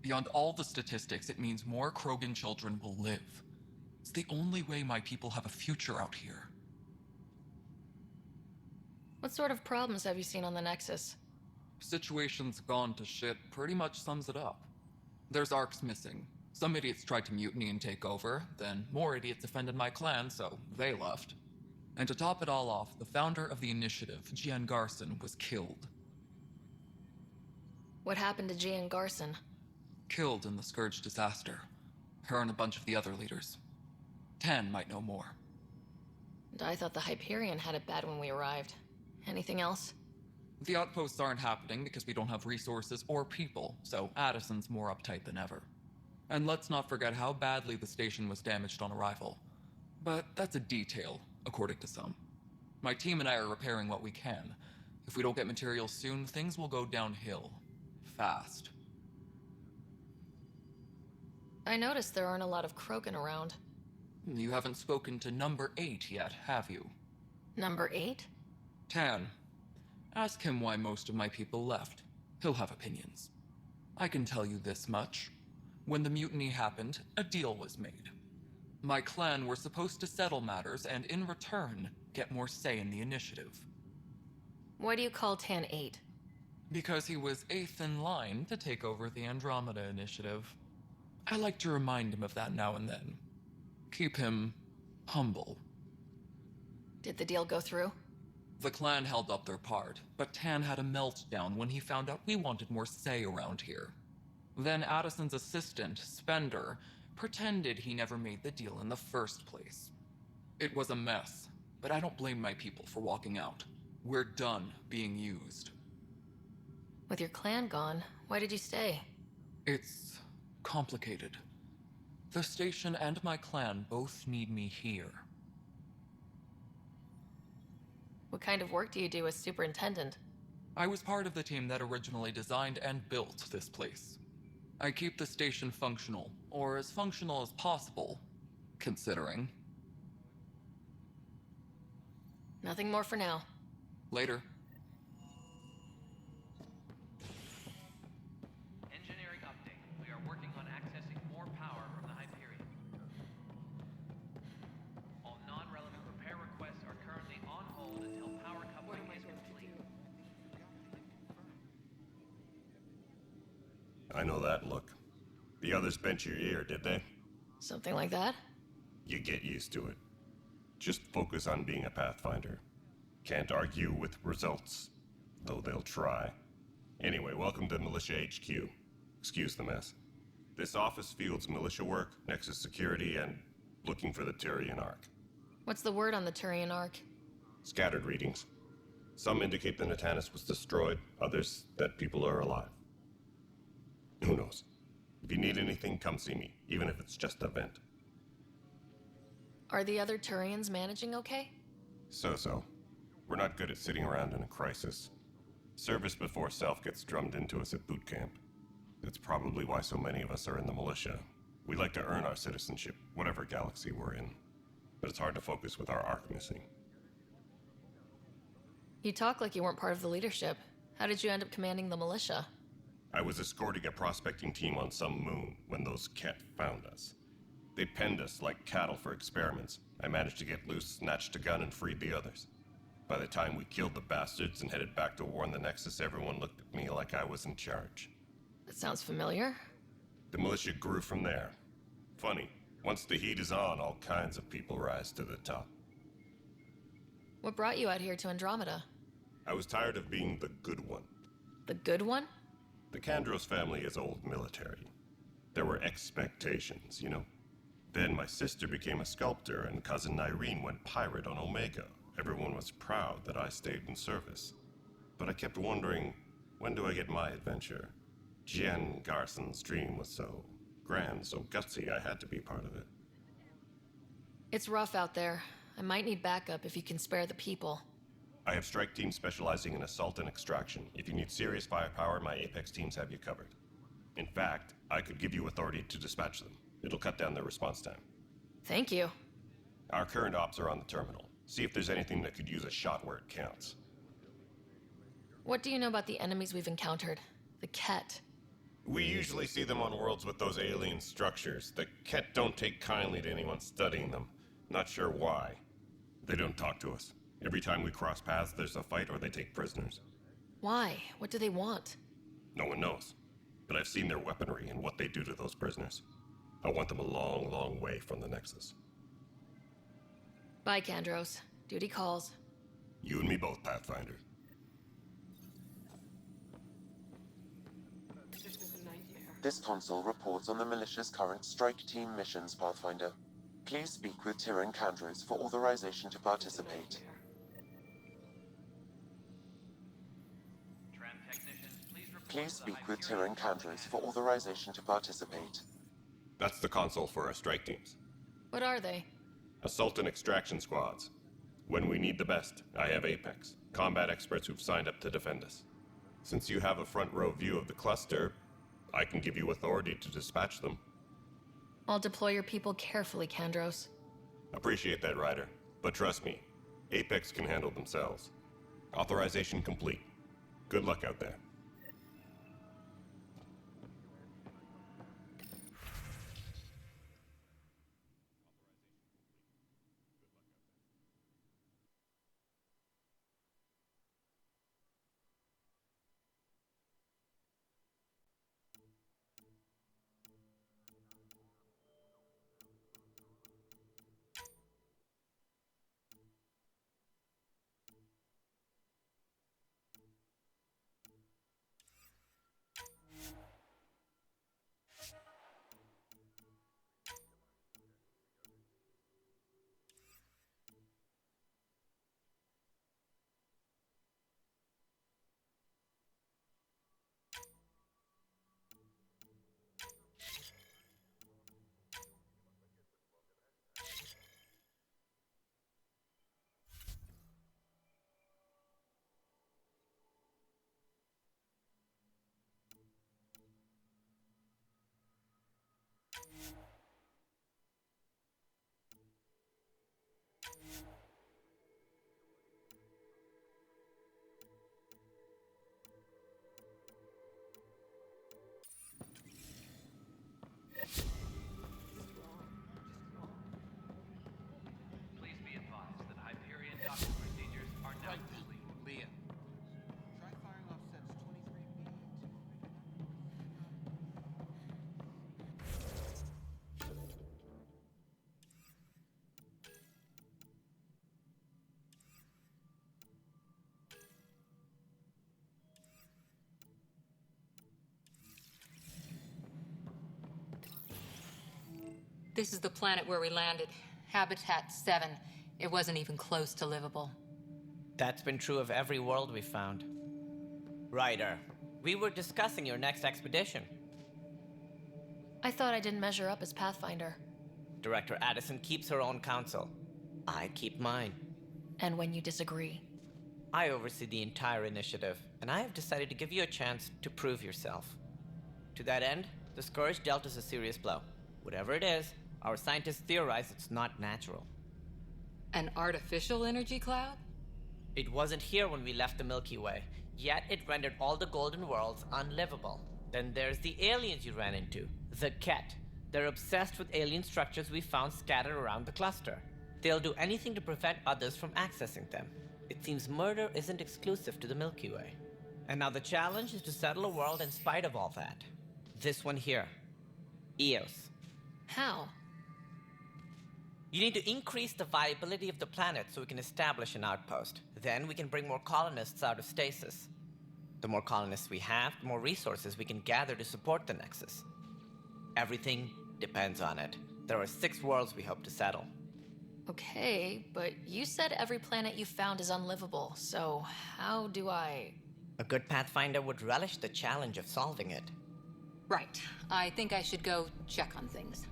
Beyond all the statistics, it means more Krogan children will live. It's the only way my people have a future out here. What sort of problems have you seen on the Nexus? Situation's gone to shit pretty much sums it up. There's arcs missing. Some idiots tried to mutiny and take over, then more idiots offended my clan, so they left. And to top it all off, the founder of the initiative, Gian Garson, was killed. What happened to Gian Garson? Killed in the Scourge disaster. Her and a bunch of the other leaders. Tan might know more. And I thought the Hyperion had it bad when we arrived. Anything else? The outposts aren't happening because we don't have resources or people, so Addison's more uptight than ever. And let's not forget how badly the station was damaged on arrival. But that's a detail, according to some. My team and I are repairing what we can. If we don't get materials soon, things will go downhill. Fast. I noticed there aren't a lot of Krogan around. You haven't spoken to number 8 yet, have you? Number 8? Tan. Ask him why most of my people left. He'll have opinions. I can tell you this much. When the mutiny happened, a deal was made. My clan were supposed to settle matters, and in return, get more say in the initiative. Why do you call Tan 8? Because he was 8th in line to take over the Andromeda Initiative. I like to remind him of that now and then. Keep him humble. Did the deal go through? The clan held up their part, but Tan had a meltdown when he found out we wanted more say around here. Then Addison's assistant, Spender, pretended he never made the deal in the first place. It was a mess, but I don't blame my people for walking out. We're done being used. With your clan gone, why did you stay? It's complicated. The station and my clan both need me here. What kind of work do you do as superintendent? I was part of the team that originally designed and built this place. I keep the station functional, or as functional as possible, considering. Nothing more for now. Later. Engineering update. We are working on accessing more power from the Hyperion. All non-relevant repair requests are currently on hold until power coupling is complete. I know that look. The others bent your ear, did they? Something like that? You get used to it. Just focus on being a Pathfinder. Can't argue with results, though they'll try. Anyway, welcome to Militia HQ. Excuse the mess. This office fields militia work, Nexus security, and looking for the Turian Ark. What's the word on the Turian Ark? Scattered readings. Some indicate the Natanus was destroyed, others that people are alive. Who knows? If you need anything, come see me, even if it's just a vent. Are the other Turians managing okay? So-so. We're not good at sitting around in a crisis. Service before self gets drummed into us at boot camp. That's probably why so many of us are in the militia. We like to earn our citizenship, whatever galaxy we're in. But it's hard to focus with our arc missing. You talk like you weren't part of the leadership. How did you end up commanding the militia? I was escorting a prospecting team on some moon when those Ket found us. They penned us like cattle for experiments. I managed to get loose, snatched a gun, and freed the others. By the time we killed the bastards and headed back to warn the Nexus, everyone looked at me like I was in charge. That sounds familiar. The militia grew from there. Funny, once the heat is on, all kinds of people rise to the top. What brought you out here to Andromeda? I was tired of being the good one. The good one? The Kandros family is old military. There were expectations, you know? Then my sister became a sculptor and cousin Irene went pirate on Omega. Everyone was proud that I stayed in service. But I kept wondering, when do I get my adventure? Jen Garson's dream was so grand, so gutsy, I had to be part of it. It's rough out there. I might need backup if you can spare the people. I have strike teams specializing in assault and extraction. If you need serious firepower, my Apex teams have you covered. In fact, I could give you authority to dispatch them. It'll cut down their response time. Thank you. Our current ops are on the terminal. See if there's anything that could use a shot where it counts. What do you know about the enemies we've encountered? The Ket. We usually see them on worlds with those alien structures. The Ket don't take kindly to anyone studying them. Not sure why. They don't talk to us. Every time we cross paths, there's a fight or they take prisoners. Why? What do they want? No one knows. But I've seen their weaponry and what they do to those prisoners. I want them a long, long way from the Nexus. Bye, Kandros. Duty calls. You and me both, Pathfinder. This console reports on the militia's current strike team missions, Pathfinder. Please speak with Tyrion Kandros for authorization to participate. Please speak with Tyrion Kandros for authorization to participate. That's the console for our strike teams. What are they? Assault and extraction squads. When we need the best, I have Apex, combat experts who've signed up to defend us. Since you have a front row view of the cluster, I can give you authority to dispatch them. I'll deploy your people carefully, Kandros. Appreciate that, Ryder. But trust me, Apex can handle themselves. Authorization complete. Good luck out there. This is the planet where we landed. Habitat 7. It wasn't even close to livable. That's been true of every world we found. Ryder, we were discussing your next expedition. I thought I didn't measure up as Pathfinder. Director Addison keeps her own counsel. I keep mine. And when you disagree? I oversee the entire initiative, and I have decided to give you a chance to prove yourself. To that end, the Scourge dealt us a serious blow. Whatever it is, our scientists theorize it's not natural. An artificial energy cloud? It wasn't here when we left the Milky Way, yet it rendered all the Golden Worlds unlivable. Then there's the aliens you ran into, the Ket. They're obsessed with alien structures we found scattered around the cluster. They'll do anything to prevent others from accessing them. It seems murder isn't exclusive to the Milky Way. And now the challenge is to settle a world in spite of all that. This one here. Eos. How? You need to increase the viability of the planet so we can establish an outpost. Then we can bring more colonists out of stasis. The more colonists we have, the more resources we can gather to support the Nexus. Everything depends on it. There are 6 worlds we hope to settle. Okay, but you said every planet you found is unlivable, so how do I... A good Pathfinder would relish the challenge of solving it. Right. I think I should go check on things.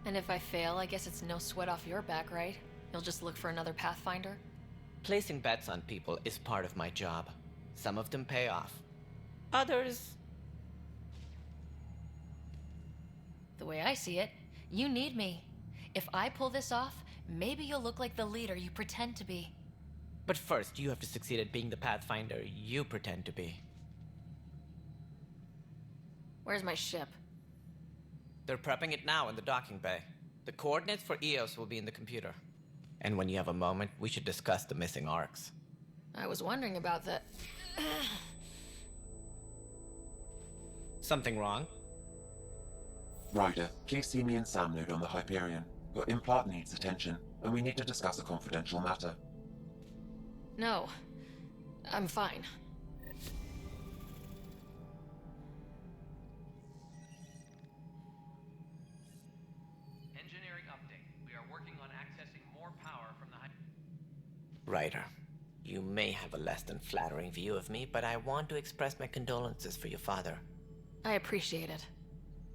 And if I fail, I guess it's no sweat off your back, right? You'll just look for another Pathfinder? Placing bets on people is part of my job. Some of them pay off. Others... The way I see it, you need me. If I pull this off, maybe you'll look like the leader you pretend to be. But first, you have to succeed at being the Pathfinder you pretend to be. Where's my ship? They're prepping it now in the docking bay. The coordinates for Eos will be in the computer. And when you have a moment, we should discuss the missing arcs. I was wondering about that. Something wrong? Ryder, please see me and Sam load on the Hyperion. Your implant needs attention, and we need to discuss a confidential matter. No. I'm fine. Engineering update. We are working on accessing more power from the Ryder, you may have a less than flattering view of me, but I want to express my condolences for your father. I appreciate it.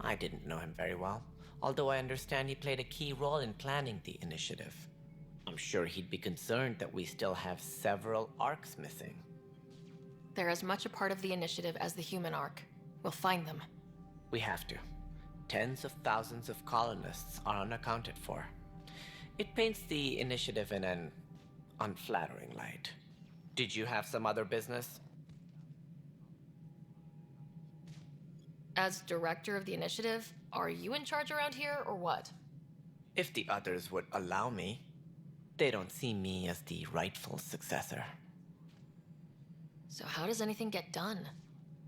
I didn't know him very well, although I understand he played a key role in planning the initiative. I'm sure he'd be concerned that we still have several arcs missing. They're as much a part of the initiative as the human arc. We'll find them. We have to. Tens of thousands of colonists are unaccounted for. It paints the initiative in an unflattering light. Did you have some other business? As director of the initiative, are you in charge around here, or what? If the others would allow me. They don't see me as the rightful successor. So how does anything get done?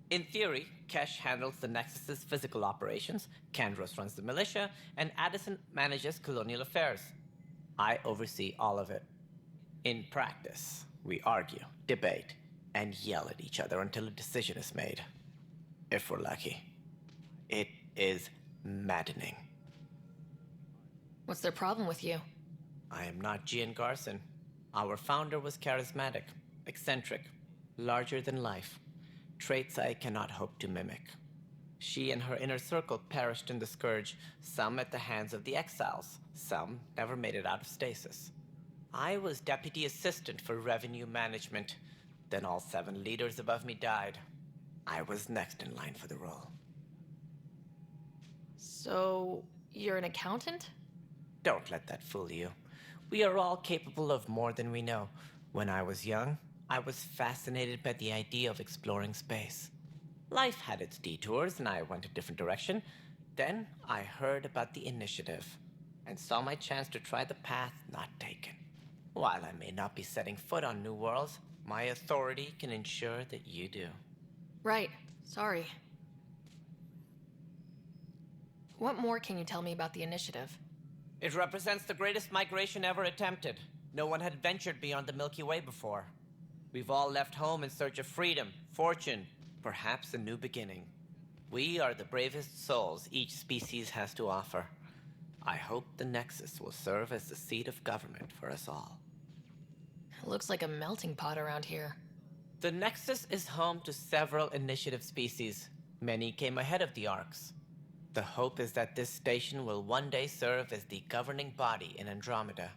In theory, Kesh handles the Nexus's physical operations, Kandros runs the militia, and Addison manages colonial affairs. I oversee all of it. In practice, we argue, debate, and yell at each other until a decision is made. If we're lucky. It is maddening. What's their problem with you? I am not Gian Garson. Our founder was charismatic, eccentric, larger than life. Traits I cannot hope to mimic. She and her inner circle perished in the Scourge, some at the hands of the Exiles, some never made it out of stasis. I was deputy assistant for revenue management. Then all 7 leaders above me died. I was next in line for the role. So, you're an accountant? Don't let that fool you. We are all capable of more than we know. When I was young, I was fascinated by the idea of exploring space. Life had its detours, and I went a different direction. Then I heard about the initiative, and saw my chance to try the path not taken. While I may not be setting foot on new worlds, my authority can ensure that you do. Right. Sorry. What more can you tell me about the initiative? It represents the greatest migration ever attempted. No one had ventured beyond the Milky Way before. We've all left home in search of freedom, fortune, perhaps a new beginning. We are the bravest souls each species has to offer. I hope the Nexus will serve as the seat of government for us all. It looks like a melting pot around here. The Nexus is home to several initiative species. Many came ahead of the Arks. The hope is that this station will one day serve as the governing body in Andromeda.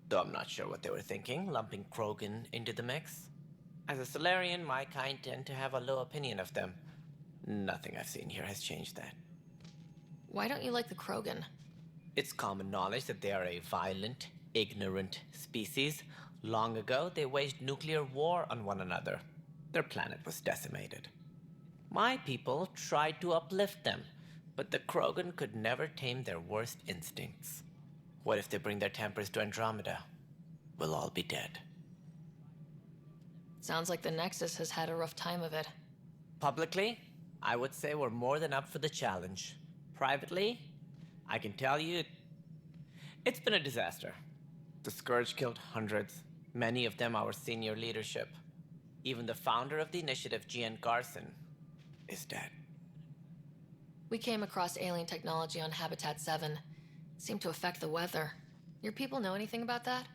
Though I'm not sure what they were thinking, lumping Krogan into the mix. As a Solarian, my kind tend to have a low opinion of them. Nothing I've seen here has changed that. Why don't you like the Krogan? It's common knowledge that they are a violent, ignorant species. Long ago, they waged nuclear war on one another. Their planet was decimated. My people tried to uplift them, but the Krogan could never tame their worst instincts. What if they bring their tempers to Andromeda? We'll all be dead. Sounds like the Nexus has had a rough time of it. Publicly, I would say we're more than up for the challenge. Privately, I can tell you, it's been a disaster. The Scourge killed hundreds, many of them our senior leadership. Even the founder of the initiative, GN Garson, is dead. We came across alien technology on Habitat 7. It seemed to affect the weather. Your people know anything about that?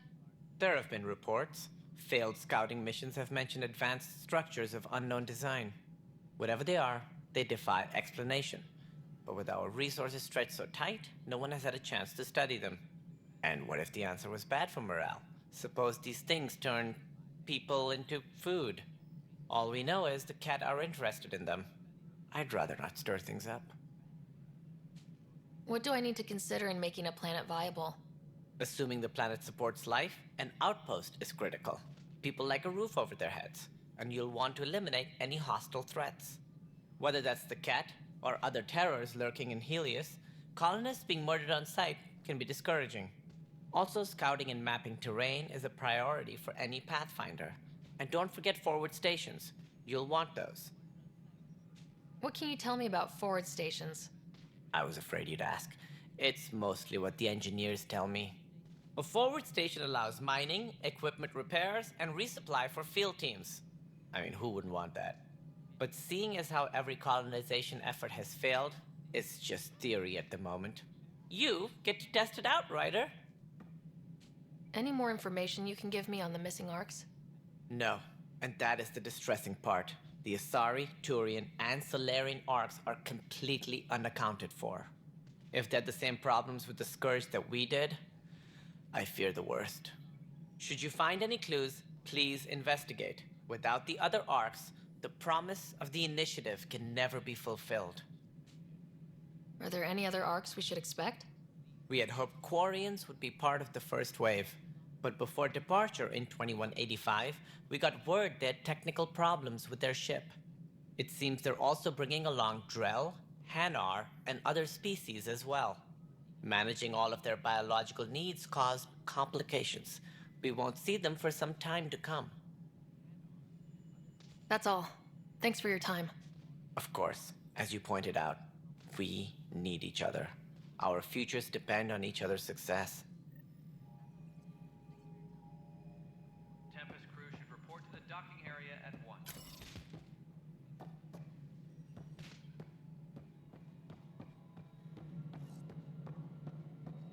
There have been reports. Failed scouting missions have mentioned advanced structures of unknown design. Whatever they are, they defy explanation. But with our resources stretched so tight, no one has had a chance to study them. And what if the answer was bad for morale? Suppose these things turn people into food. All we know is the Cat are interested in them. I'd rather not stir things up. What do I need to consider in making a planet viable? Assuming the planet supports life, an outpost is critical. People like a roof over their heads, and you'll want to eliminate any hostile threats. Whether that's the Cat or other terrors lurking in Helios, colonists being murdered on sight can be discouraging. Also, scouting and mapping terrain is a priority for any Pathfinder. And don't forget forward stations. You'll want those. What can you tell me about forward stations? I was afraid you'd ask. It's mostly what the engineers tell me. A forward station allows mining, equipment repairs, and resupply for field teams. I mean, who wouldn't want that? But seeing as how every colonization effort has failed, it's just theory at the moment. You get to test it out, Ryder. Any more information you can give me on the missing Arks? No, and that is the distressing part. The Asari, Turian, and Solarian Arks are completely unaccounted for. If they had the same problems with the Scourge that we did, I fear the worst. Should you find any clues, please investigate. Without the other Arks, the promise of the initiative can never be fulfilled. Are there any other Arks we should expect? We had hoped Quarians would be part of the first wave. But before departure in 2185, we got word they had technical problems with their ship. It seems they're also bringing along Drell, Hanar, and other species as well. Managing all of their biological needs caused complications. We won't see them for some time to come. That's all. Thanks for your time. Of course, as you pointed out, we need each other. Our futures depend on each other's success. Tempest crew should report to the docking area at once.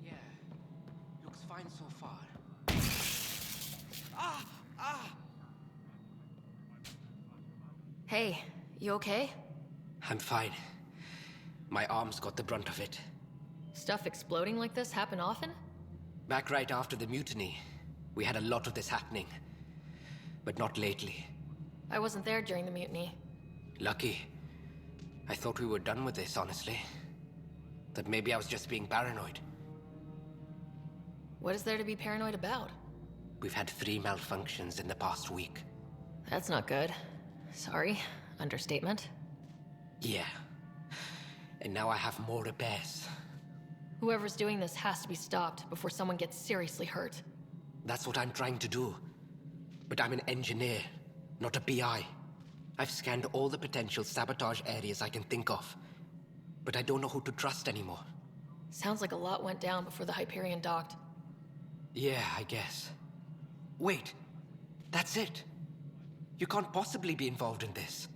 Yeah, looks fine so far. Hey, you okay? I'm fine. My arms got the brunt of it. Stuff exploding like this happen often? Back right after the mutiny, we had a lot of this happening. But not lately. I wasn't there during the mutiny. Lucky. I thought we were done with this, honestly. That maybe I was just being paranoid. What is there to be paranoid about? We've had 3 malfunctions in the past week. That's not good. Sorry. Understatement. Yeah. And now I have more repairs. Whoever's doing this has to be stopped before someone gets seriously hurt. That's what I'm trying to do. But I'm an engineer, not a BI. I've scanned all the potential sabotage areas I can think of. But I don't know who to trust anymore. Sounds like a lot went down before the Hyperion docked. Yeah, I guess. Wait. That's it. You can't possibly be involved in this.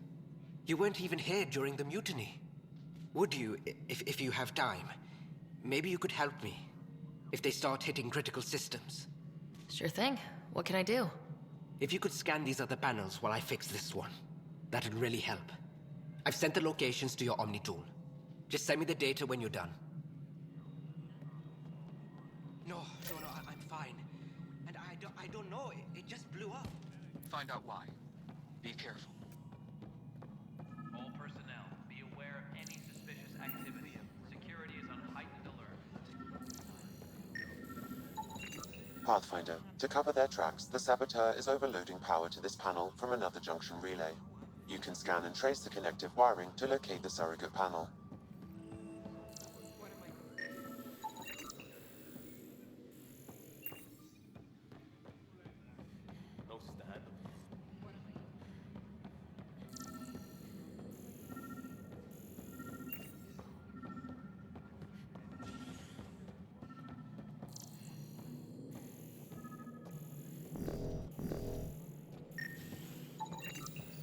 You weren't even here during the mutiny. Would you, if you have time? Maybe you could help me. if they start hitting critical systems. Sure thing. What can I do? If you could scan these other panels while I fix this one, that'd really help. I've sent the locations to your Omni tool. Just send me the data when you're done. No, I'm fine. And I don't know, it just blew up. Find out why. Be careful. All personnel, be aware of any suspicious activity. Security is on heightened alert. Pathfinder, to cover their tracks, the Saboteur is overloading power to this panel from another junction relay. You can scan and trace the connective wiring to locate the surrogate panel. No stand.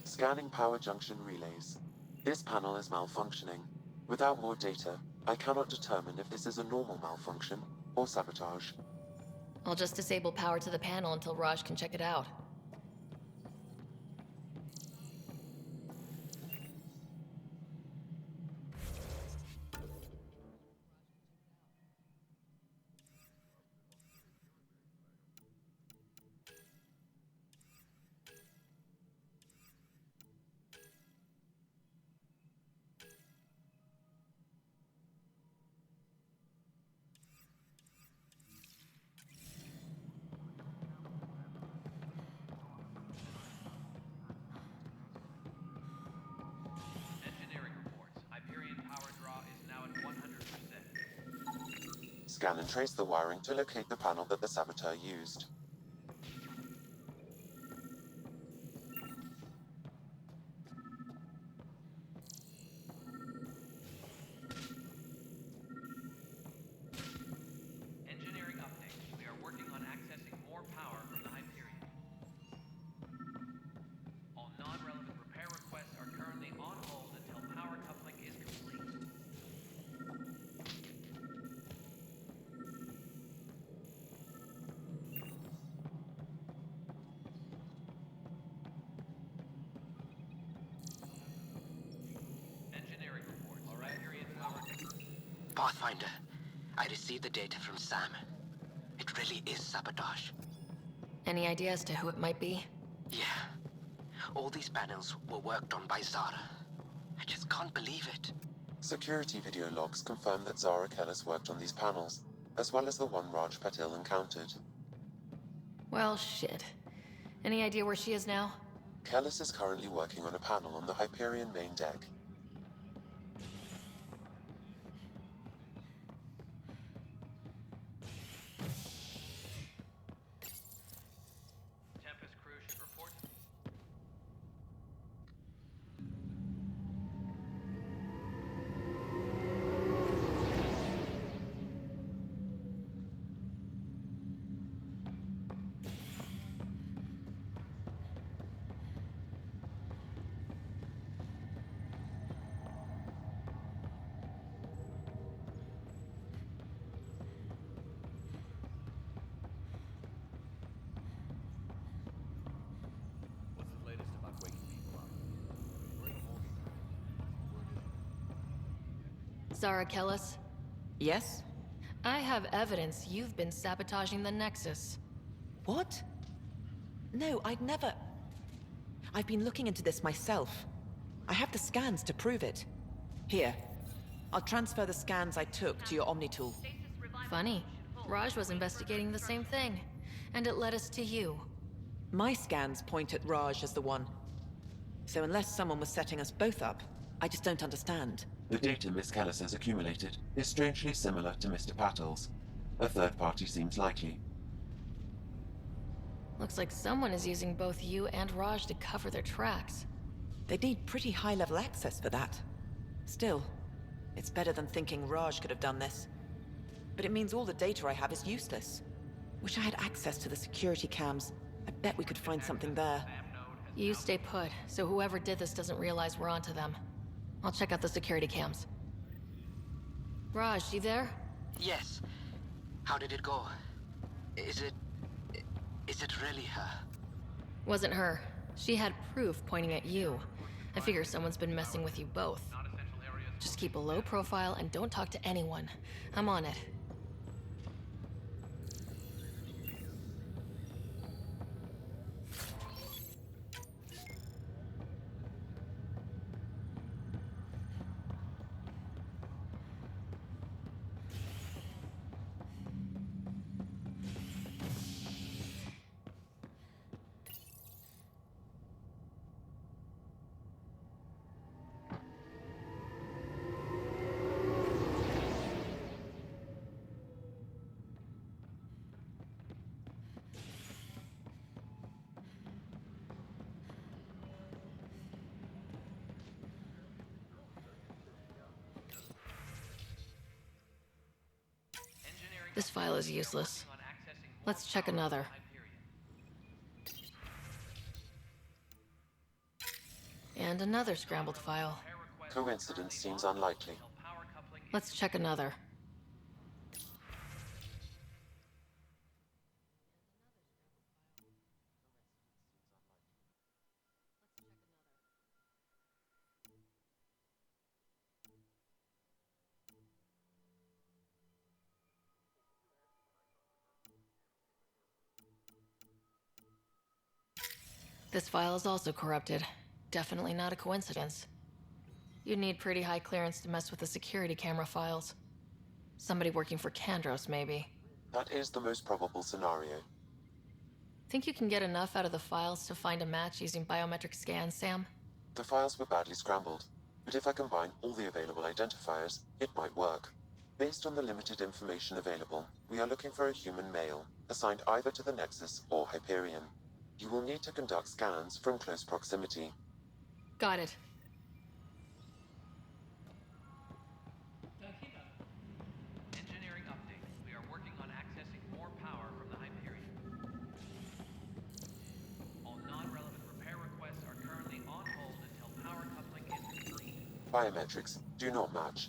Scanning power junction relays. This panel is malfunctioning. Without more data, I cannot determine if this is a normal malfunction or sabotage. I'll just disable power to the panel until Raj can check it out. Engineering reports. Hyperion power draw is now at 100%. Scan and trace the wiring to locate the panel that the Saboteur used. Engineering update. We are working on accessing more power from the Hyperion. All non-relevant repair requests are currently on hold until power coupling is complete. Engineering reports. Hyperion power. Pathfinder, I received the data from Sam. It really is sabotage. Any idea as to who it might be? Yeah. All these panels were worked on by Zara. I just can't believe it. Security video logs confirm that Zara Kellis worked on these panels, as well as the one Raj Patil encountered. Well, shit. Any idea where she is now? Kellis is currently working on a panel on the Hyperion main deck. Tempest crew should report. What's the latest about waking people up? We're in a holding pattern. Word is Zara Kellis? Yes? I have evidence you've been sabotaging the Nexus. What? No, I'd never... I've been looking into this myself. I have the scans to prove it. Here. I'll transfer the scans I took to your Omni tool. Funny. Raj was investigating the same thing, and it led us to you. My scans point at Raj as the one. So unless someone was setting us both up, I just don't understand. The data Miss Kellis has accumulated is strangely similar to Mr. Patil's. A third party seems likely. Looks like someone is using both you and Raj to cover their tracks. They'd need pretty high-level access for that. Still, it's better than thinking Raj could have done this. But it means all the data I have is useless. Wish I had access to the security cams. I bet we could find something there. You stay put, so whoever did this doesn't realize we're onto them. I'll check out the security cams. Raj, you there? Yes. How did it go? Is it... is it really her? Wasn't her. She had proof pointing at you. I figure someone's been messing with you both. Just keep a low profile and don't talk to anyone. I'm on it. This file is useless. Let's check another. And another scrambled file. Coincidence seems unlikely. Let's check another. This file is also corrupted. Definitely not a coincidence. You'd need pretty high clearance to mess with the security camera files. Somebody working for Kandros, maybe. That is the most probable scenario. Think you can get enough out of the files to find a match using biometric scans, Sam? The files were badly scrambled, but if I combine all the available identifiers, it might work. Based on the limited information available, we are looking for a human male, assigned either to the Nexus or Hyperion. You will need to conduct scans from close proximity. Got it. Engineering update. We are working on accessing more power from the Hyperion. All non-relevant repair requests are currently on hold until power coupling is complete. Biometrics do not match.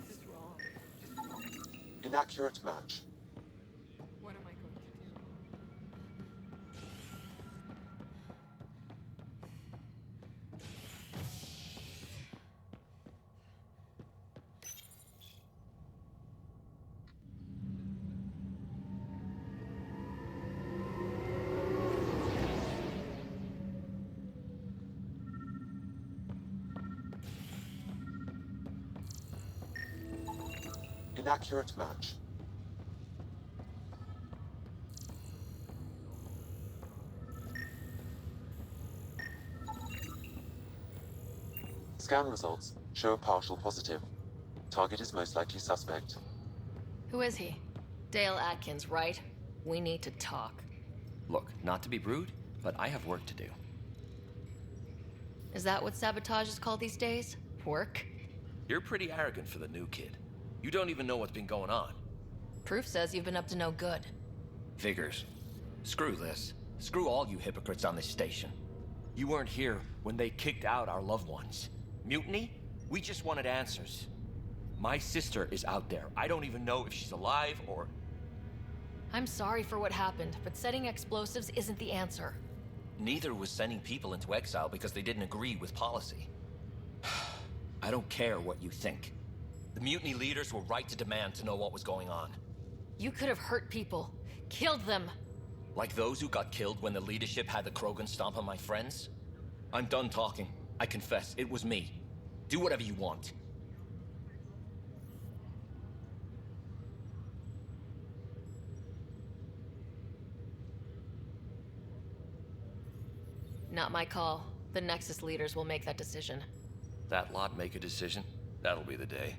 This is wrong. Inaccurate match. What am I going to do? Inaccurate match. Scan results show a partial positive. Target is most likely suspect. Who is he? Dale Atkins, right? We need to talk. Look, not to be rude, but I have work to do. Is that what sabotage is called these days? Work? You're pretty arrogant for the new kid. You don't even know what's been going on. Proof says you've been up to no good. Figures. Screw this. Screw all you hypocrites on this station. You weren't here when they kicked out our loved ones. Mutiny? We just wanted answers. My sister is out there. I don't even know if she's alive or... I'm sorry for what happened, but setting explosives isn't the answer. Neither was sending people into exile because they didn't agree with policy. I don't care what you think. The mutiny leaders were right to demand to know what was going on. You could have hurt people. Killed them. Like those who got killed when the leadership had the Krogan stomp on my friends? I'm done talking. I confess, it was me. Do whatever you want. Not my call. The Nexus leaders will make that decision. That lot make a decision? That'll be the day.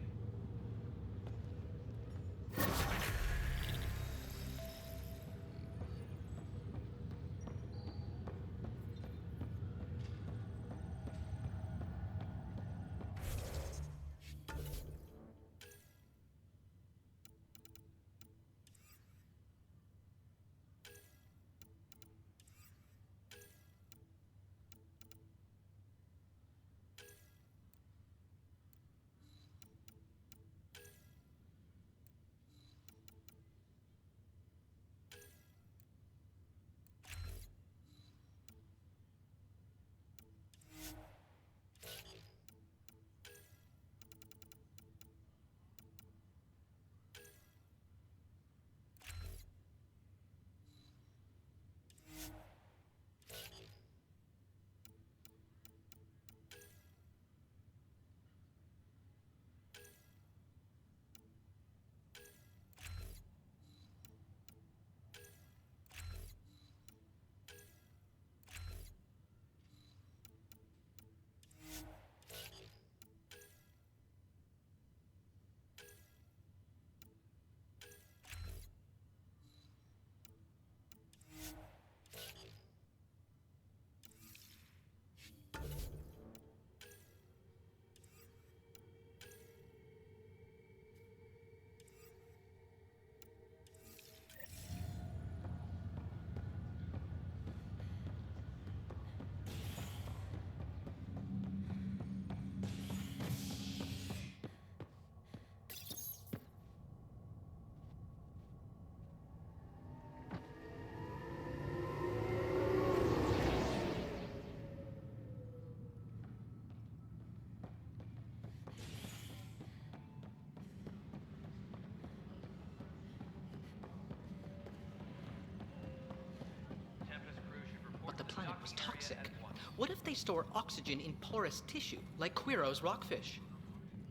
was toxic. What if they store oxygen in porous tissue, like Quiro's rockfish?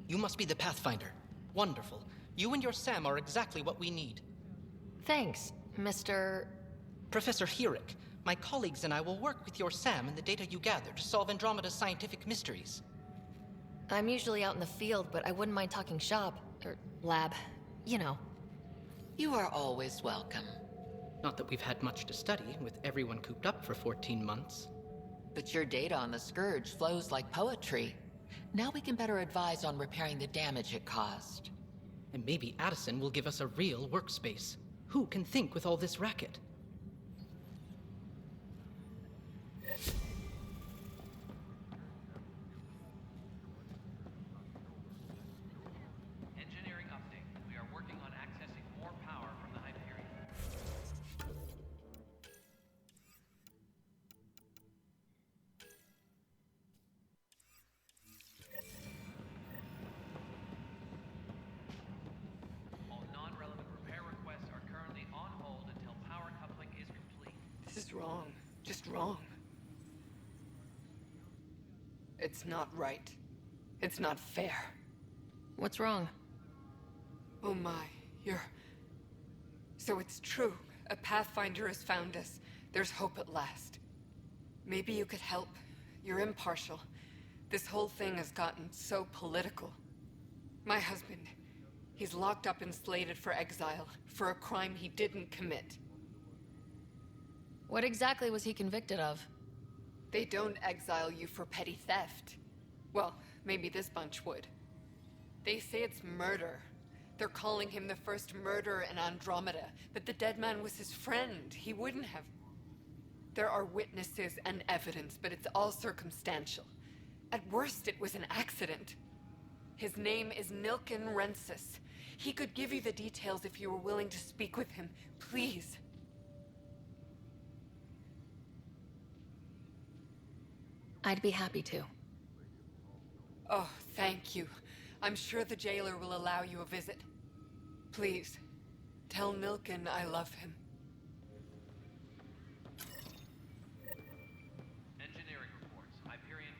You must be the Pathfinder. Wonderful. You and your Sam are exactly what we need. Thanks, Mr. Professor Herrick. My colleagues and I will work with your Sam and the data you gather to solve Andromeda's scientific mysteries. I'm usually out in the field, but I wouldn't mind talking shop. Or lab. You know. You are always welcome. Not that we've had much to study, with everyone cooped up for 14 months. But your data on the Scourge flows like poetry. Now we can better advise on repairing the damage it caused. And maybe Addison will give us a real workspace. Who can think with all this racket? Engineering update. We are working on accessing more power from the Hyperion. All non-relevant repair requests are currently on hold until power coupling is complete. This is wrong. Just wrong. It's not right. It's not fair. What's wrong? Oh my, you're... So it's true. A Pathfinder has found us. There's hope at last. Maybe you could help. You're impartial. This whole thing has gotten so political. My husband, he's locked up and slated for exile for a crime he didn't commit. What exactly was he convicted of? They don't exile you for petty theft. Well, maybe this bunch would. They say it's murder. They're calling him the first murderer in Andromeda, but the dead man was his friend. He wouldn't have... There are witnesses and evidence, but it's all circumstantial. At worst, it was an accident. His name is Nilken Rensis. He could give you the details if you were willing to speak with him. Please. I'd be happy to. Oh, thank you. I'm sure the jailer will allow you a visit. Please, tell Nilken I love him. Engineering reports. Hyperion.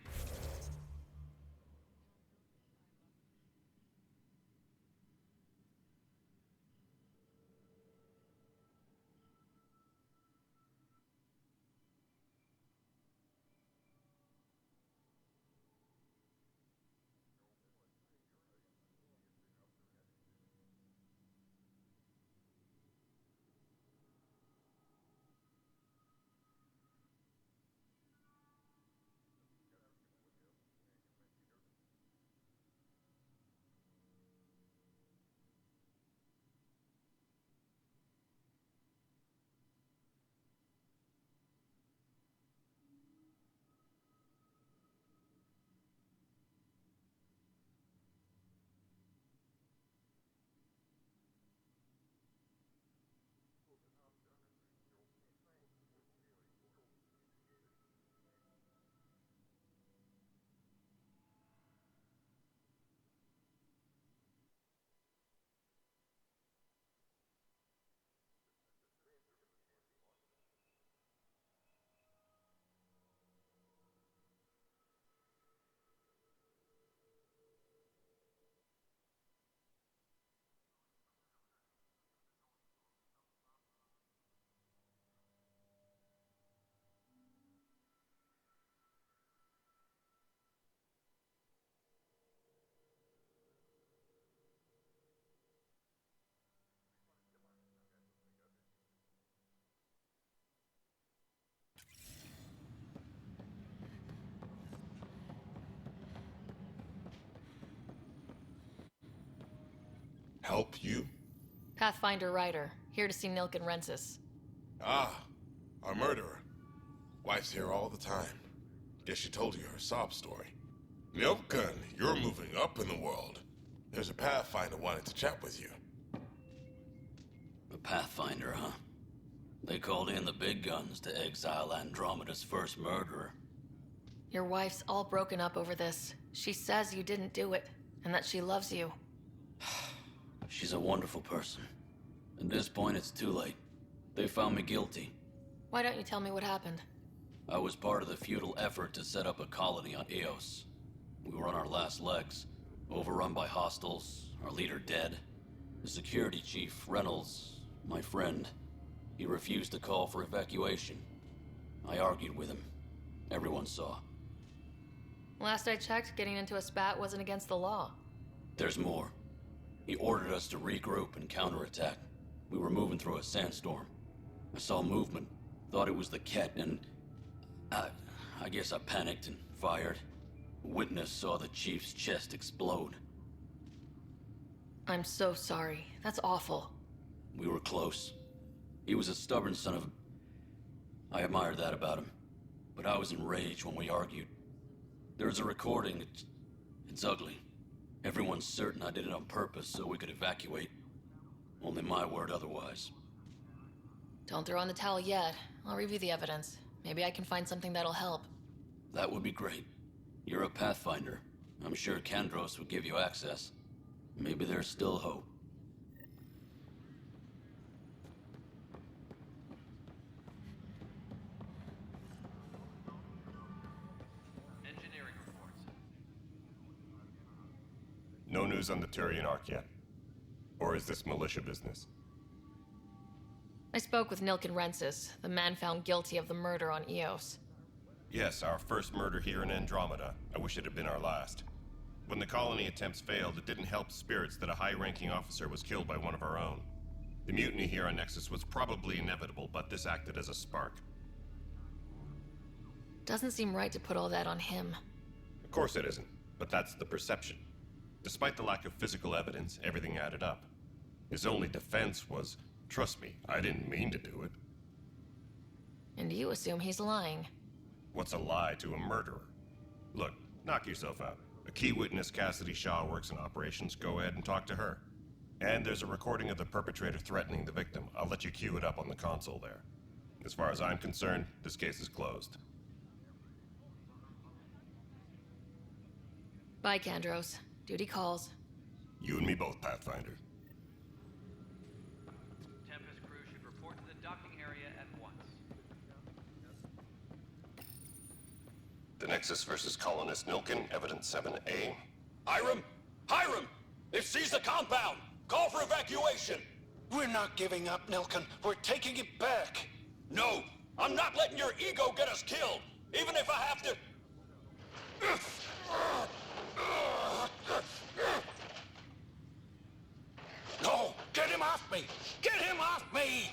Help you? Pathfinder Ryder, here to see Nilken Rensis. Ah, our murderer. Wife's here all the time. Guess she told you her sob story. Nilken, you're moving up in the world. There's a Pathfinder wanting to chat with you. A Pathfinder, huh? They called in the big guns to exile Andromeda's first murderer. Your wife's all broken up over this. She says you didn't do it, and that she loves you. She's a wonderful person. At this point, it's too late. They found me guilty. Why don't you tell me what happened? I was part of the futile effort to set up a colony on Eos. We were on our last legs, overrun by hostiles, our leader dead. The security chief, Reynolds, my friend, he refused to call for evacuation. I argued with him. Everyone saw. Last I checked, getting into a spat wasn't against the law. There's more. He ordered us to regroup and counterattack. We were moving through a sandstorm. I saw movement, thought it was the Ket, and I guess I panicked and fired. A witness saw the chief's chest explode. I'm so sorry. That's awful. We were close. He was a stubborn son of... I admired that about him. But I was enraged when we argued. There's a recording. It's ugly. Everyone's certain I did it on purpose so we could evacuate. Only my word otherwise. Don't throw in the towel yet. I'll review the evidence. Maybe I can find something that'll help. That would be great. You're a Pathfinder. I'm sure Kandros would give you access. Maybe there's still hope. Engineering reports. No news on the Turian Ark yet? Or is this militia business? I spoke with Nilken Rensis, the man found guilty of the murder on Eos. Yes, our first murder here in Andromeda. I wish it had been our last. When the colony attempts failed, it didn't help spirits that a high-ranking officer was killed by one of our own. The mutiny here on Nexus was probably inevitable, but this acted as a spark. Doesn't seem right to put all that on him. Of course it isn't, but that's the perception. Despite the lack of physical evidence, everything added up. His only defense was, trust me, I didn't mean to do it. And you assume he's lying. What's a lie to a murderer? Look, knock yourself out. A key witness, Cassidy Shaw, works in operations. Go ahead and talk to her. And there's a recording of the perpetrator threatening the victim. I'll let you cue it up on the console there. As far as I'm concerned, this case is closed. Bye, Kandros. Duty calls. You and me both, Pathfinder. Tempest crew should report to the docking area at once. The Nexus versus Colonist Nilken, Evidence 7A. Hiram! Hiram! They've seized the compound! Call for evacuation! We're not giving up, Nilken. We're taking it back. No! I'm not letting your ego get us killed! Even if I have to... No! Get him off me! Get him off me!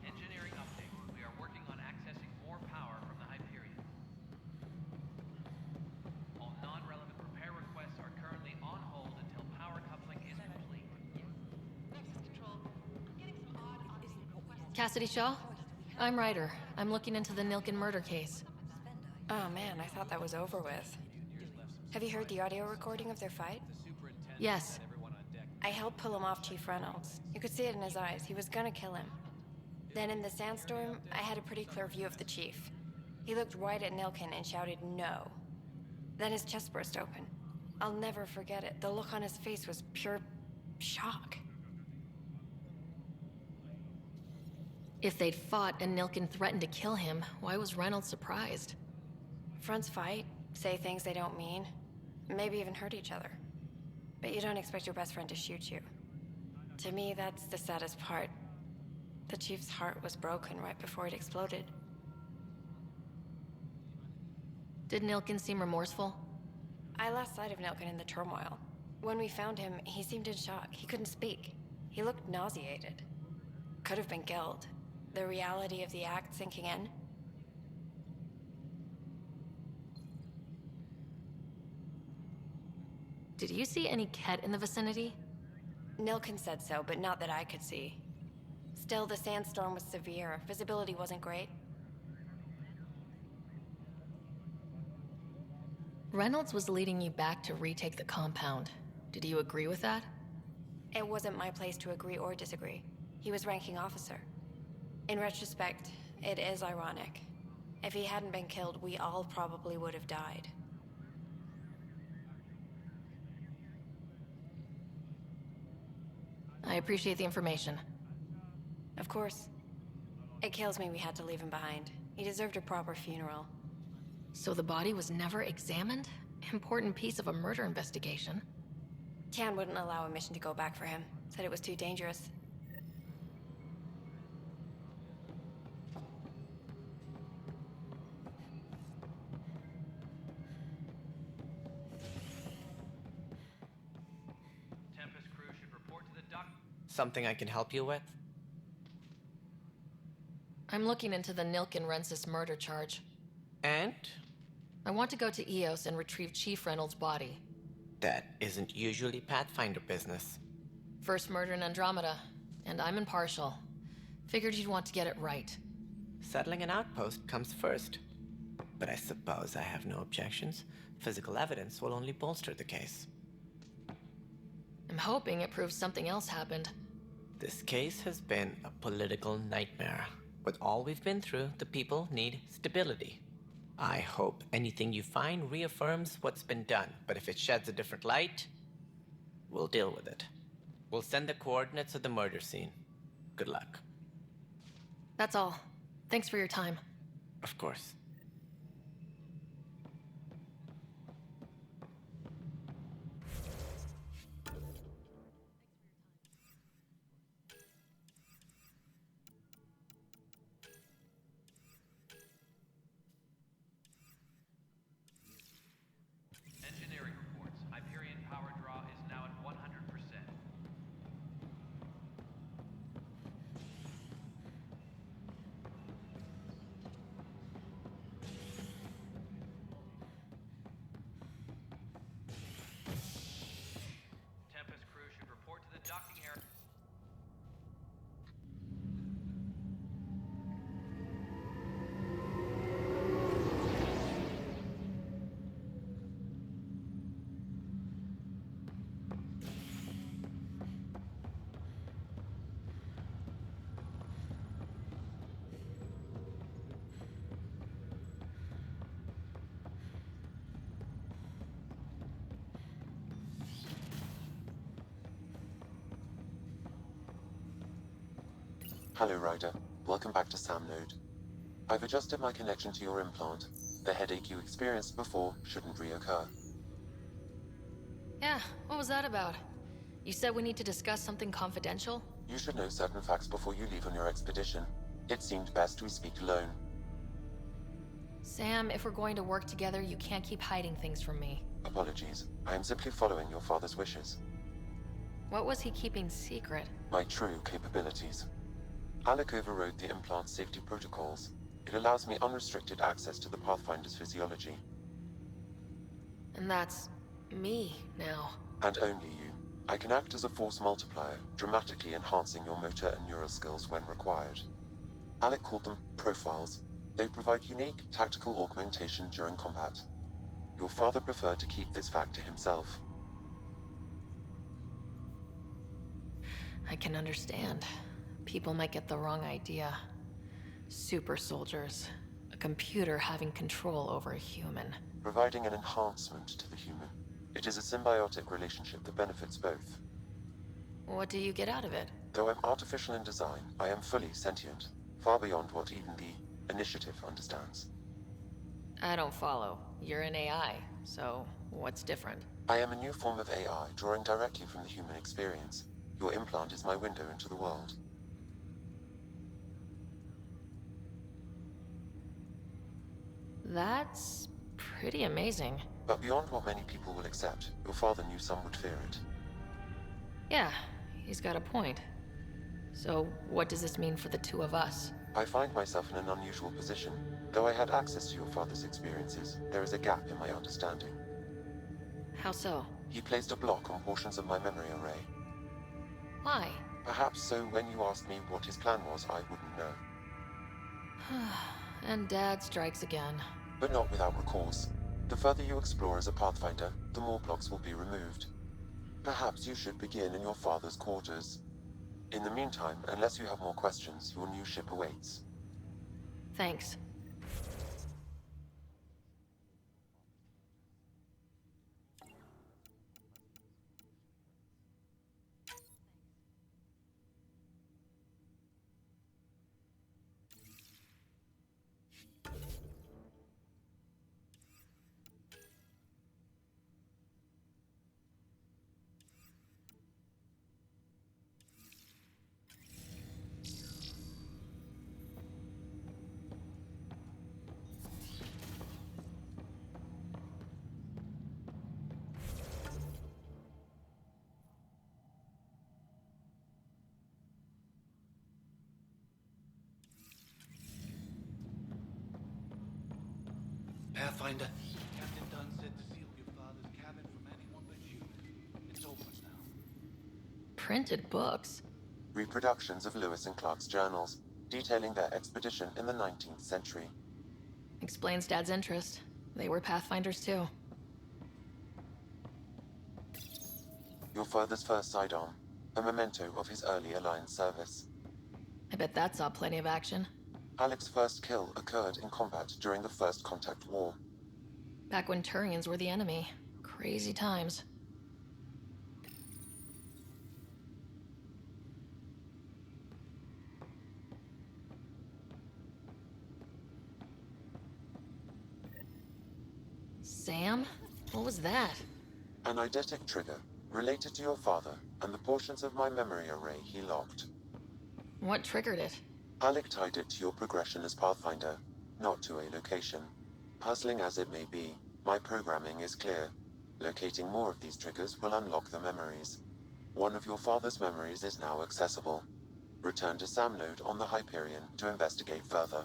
Engineering update. We are working on accessing more power from the Hyperion. All non-relevant repair requests are currently on hold until power coupling is complete. Cassidy Shaw? I'm Ryder. I'm looking into the Nilken murder case. Oh man, I thought that was over with. Have you heard the audio recording of their fight? Yes. I helped pull him off Chief Reynolds. You could see it in his eyes. He was gonna kill him. Then in the sandstorm, I had a pretty clear view of the chief. He looked right at Nilken and shouted no. Then his chest burst open. I'll never forget it. The look on his face was pure shock. If they'd fought and Nilken threatened to kill him, why was Reynolds surprised? Fronts fight, say things they don't mean, maybe even hurt each other. But you don't expect your best friend to shoot you. To me, that's the saddest part. The chief's heart was broken right before it exploded. Did Nilken seem remorseful? I lost sight of Nilken in the turmoil. When we found him, he seemed in shock. He couldn't speak. He looked nauseated. Could have been guilt. The reality of the act sinking in. Did you see any Ket in the vicinity? Nilken said so, but not that I could see. Still, the sandstorm was severe. Visibility wasn't great. Reynolds was leading you back to retake the compound. Did you agree with that? It wasn't my place to agree or disagree. He was ranking officer. In retrospect, it is ironic. If he hadn't been killed, we all probably would have died. I appreciate the information. Of course. It kills me we had to leave him behind. He deserved a proper funeral. So the body was never examined? Important piece of a murder investigation. Tian wouldn't allow a mission to go back for him. Said it was too dangerous. Tempest crew should report to the dock. Something I can help you with? I'm looking into the Nilken Rensis murder charge. And? I want to go to EOS and retrieve Chief Reynolds' body. That isn't usually Pathfinder business. First murder in Andromeda, and I'm impartial. Figured you'd want to get it right. Settling an outpost comes first. But I suppose I have no objections. Physical evidence will only bolster the case. I'm hoping it proves something else happened. This case has been a political nightmare. With all we've been through, the people need stability. I hope anything you find reaffirms what's been done, but if it sheds a different light, we'll deal with it. We'll send the coordinates of the murder scene. Good luck. That's all. Thanks for your time. Of course. Engineering reports. Hyperion power draw is now at 100%. Tempest crew should report to the docking area. Hello, Ryder. Welcome back to Sam Node. I've adjusted my connection to your implant. The headache you experienced before shouldn't reoccur. Yeah, what was that about? You said we need to discuss something confidential? You should know certain facts before you leave on your expedition. It seemed best we speak alone. Sam, if we're going to work together, you can't keep hiding things from me. Apologies. I am simply following your father's wishes. What was he keeping secret? My true capabilities. Alec overrode the implant's safety protocols. It allows me unrestricted access to the Pathfinder's physiology. And that's me now. And only you. I can act as a force multiplier, dramatically enhancing your motor and neural skills when required. Alec called them profiles. They provide unique tactical augmentation during combat. Your father preferred to keep this fact to himself. I can understand. People might get the wrong idea. Super soldiers. A computer having control over a human. Providing an enhancement to the human. It is a symbiotic relationship that benefits both. What do you get out of it? Though I'm artificial in design, I am fully sentient. Far beyond what even the Initiative understands. I don't follow. You're an AI, so what's different? I am a new form of AI, drawing directly from the human experience. Your implant is my window into the world. That's pretty amazing. But beyond what many people will accept, your father knew some would fear it. Yeah, he's got a point. So, what does this mean for the two of us? I find myself in an unusual position. Though I had access to your father's experiences, there is a gap in my understanding. How so? He placed a block on portions of my memory array. Why? Perhaps so when you asked me what his plan was, I wouldn't know. And Dad strikes again. But not without recourse. The further you explore as a Pathfinder, the more blocks will be removed. Perhaps you should begin in your father's quarters. In the meantime, unless you have more questions, your new ship awaits. Thanks. Pathfinder? Captain Dunn said to seal your father's cabin from anyone but you. It's over now. Printed books? Reproductions of Lewis and Clark's journals, detailing their expedition in the 19th century. Explains Dad's interest. They were Pathfinders too. Your father's first sidearm, a memento of his early Alliance service. I bet that saw plenty of action. Alec's first kill occurred in combat during the First Contact War. Back when Turians were the enemy. Crazy times. Sam? What was that? An eidetic trigger, related to your father and the portions of my memory array he locked. What triggered it? Alec tied it to your progression as Pathfinder, not to a location. Puzzling as it may be, my programming is clear. Locating more of these triggers will unlock the memories. One of your father's memories is now accessible. Return to Sam Node on the Hyperion to investigate further.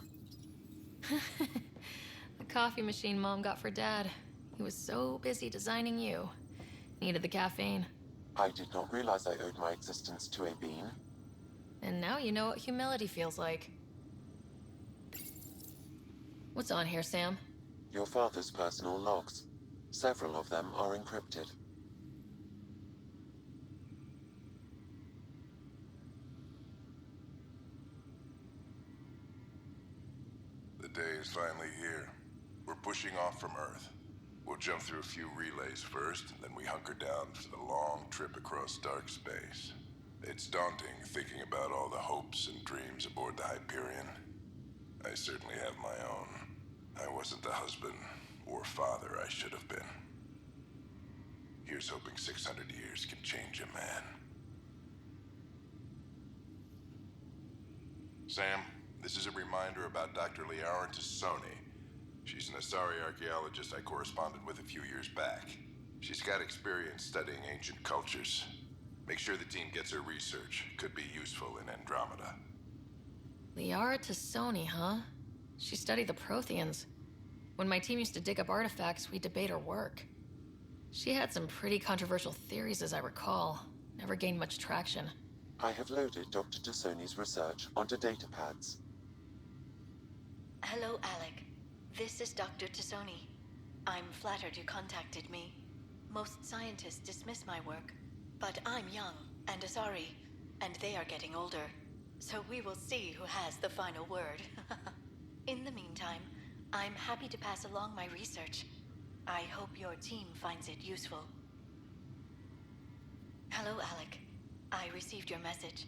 The coffee machine Mom got for Dad. He was so busy designing you. Needed the caffeine. I did not realize I owed my existence to a bean. And now you know what humility feels like. What's on here, Sam? Your father's personal logs. Several of them are encrypted. The day is finally here. We're pushing off from Earth. We'll jump through a few relays first, and then we hunker down for the long trip across dark space. It's daunting thinking about all the hopes and dreams aboard the Hyperion. I certainly have my own. I wasn't the husband or father I should have been. Here's hoping 600 years can change a man. Sam, this is a reminder about Dr. Liara Tassoni. She's an Asari archaeologist I corresponded with a few years back. She's got experience studying ancient cultures. Make sure the team gets her research. Could be useful in Andromeda. Liara Tassoni, huh? She studied the Protheans. When my team used to dig up artifacts, we'd debate her work. She had some pretty controversial theories, as I recall. Never gained much traction. I have loaded Dr. Tassoni's research onto datapads. Hello, Alec. This is Dr. Tassoni. I'm flattered you contacted me. Most scientists dismiss my work, but I'm young and Asari, and they are getting older. So we will see who has the final word. In the meantime, I'm happy to pass along my research. I hope your team finds it useful. Hello, Alec. I received your message.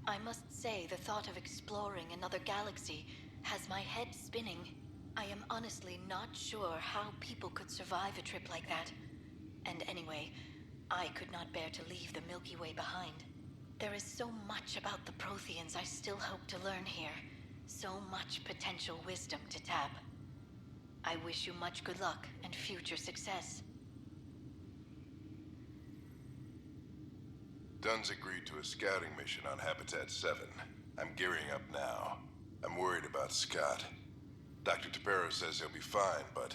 I must say the thought of exploring another galaxy has my head spinning. I am honestly not sure how people could survive a trip like that. And anyway, I could not bear to leave the Milky Way behind. There is so much about the Protheans I still hope to learn here. So much potential wisdom to tap. I wish you much good luck and future success. Dunn's agreed to a scouting mission on Habitat 7. I'm gearing up now. I'm worried about Scott. Dr. Tapero says he'll be fine, but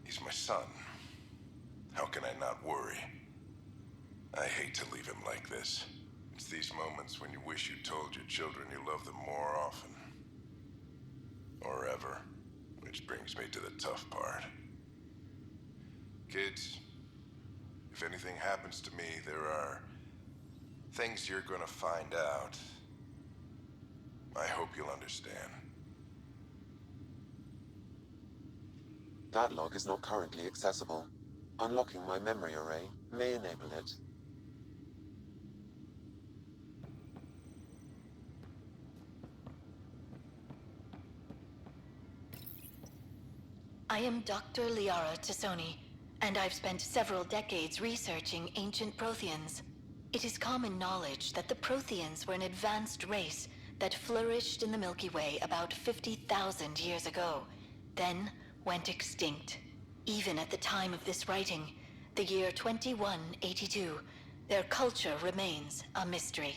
he's my son. How can I not worry? I hate to leave him like this. It's these moments when you wish you told your children you love them more often. Or ever. Which brings me to the tough part. Kids, if anything happens to me, there are things you're gonna find out. I hope you'll understand. That log is not currently accessible. Unlocking my memory array may enable it. I am Dr. Liara Tassoni, and I've spent several decades researching ancient Protheans. It is common knowledge that the Protheans were an advanced race that flourished in the Milky Way about 50,000 years ago, then went extinct. Even at the time of this writing, the year 2182, their culture remains a mystery.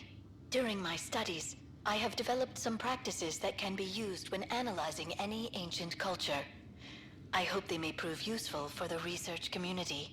During my studies, I have developed some practices that can be used when analyzing any ancient culture. I hope they may prove useful for the research community.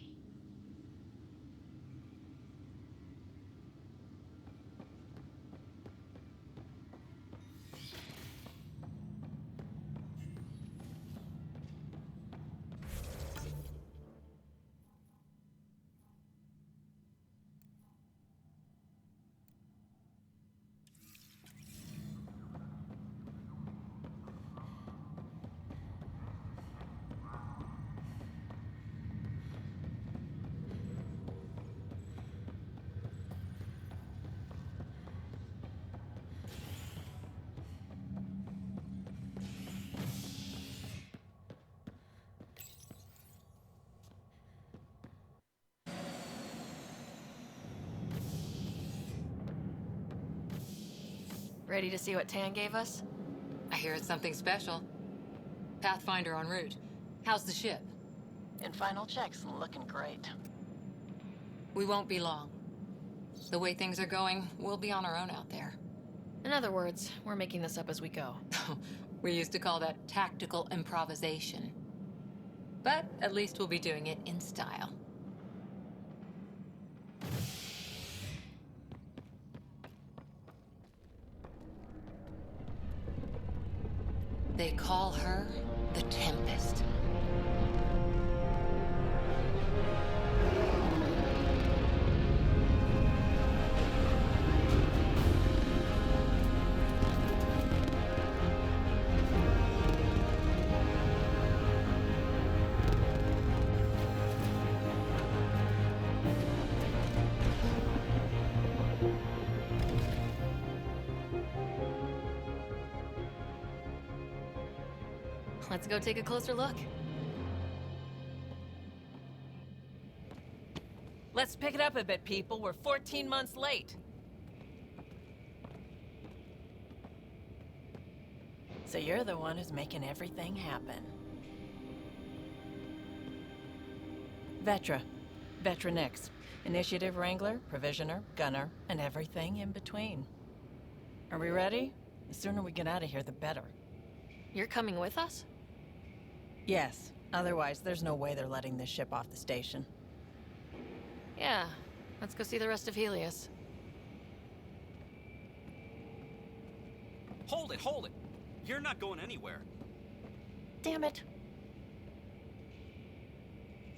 Ready to see what Tan gave us? I hear it's something special. Pathfinder en route. How's the ship? In final checks, looking great. We won't be long. The way things are going, we'll be on our own out there. In other words, we're making this up as we go. We used to call that tactical improvisation. But at least we'll be doing it in style. They call her the Tempest. Let's go take a closer look. Let's pick it up a bit, people. We're 14 months late. So you're the one who's making everything happen. Vetra. Vetra Nix. Initiative Wrangler, Provisioner, Gunner, and everything in between. Are we ready? The sooner we get out of here, the better. You're coming with us? Yes. Otherwise, there's no way they're letting this ship off the station. Yeah. Let's go see the rest of Helios. Hold it, hold it! You're not going anywhere. Damn it.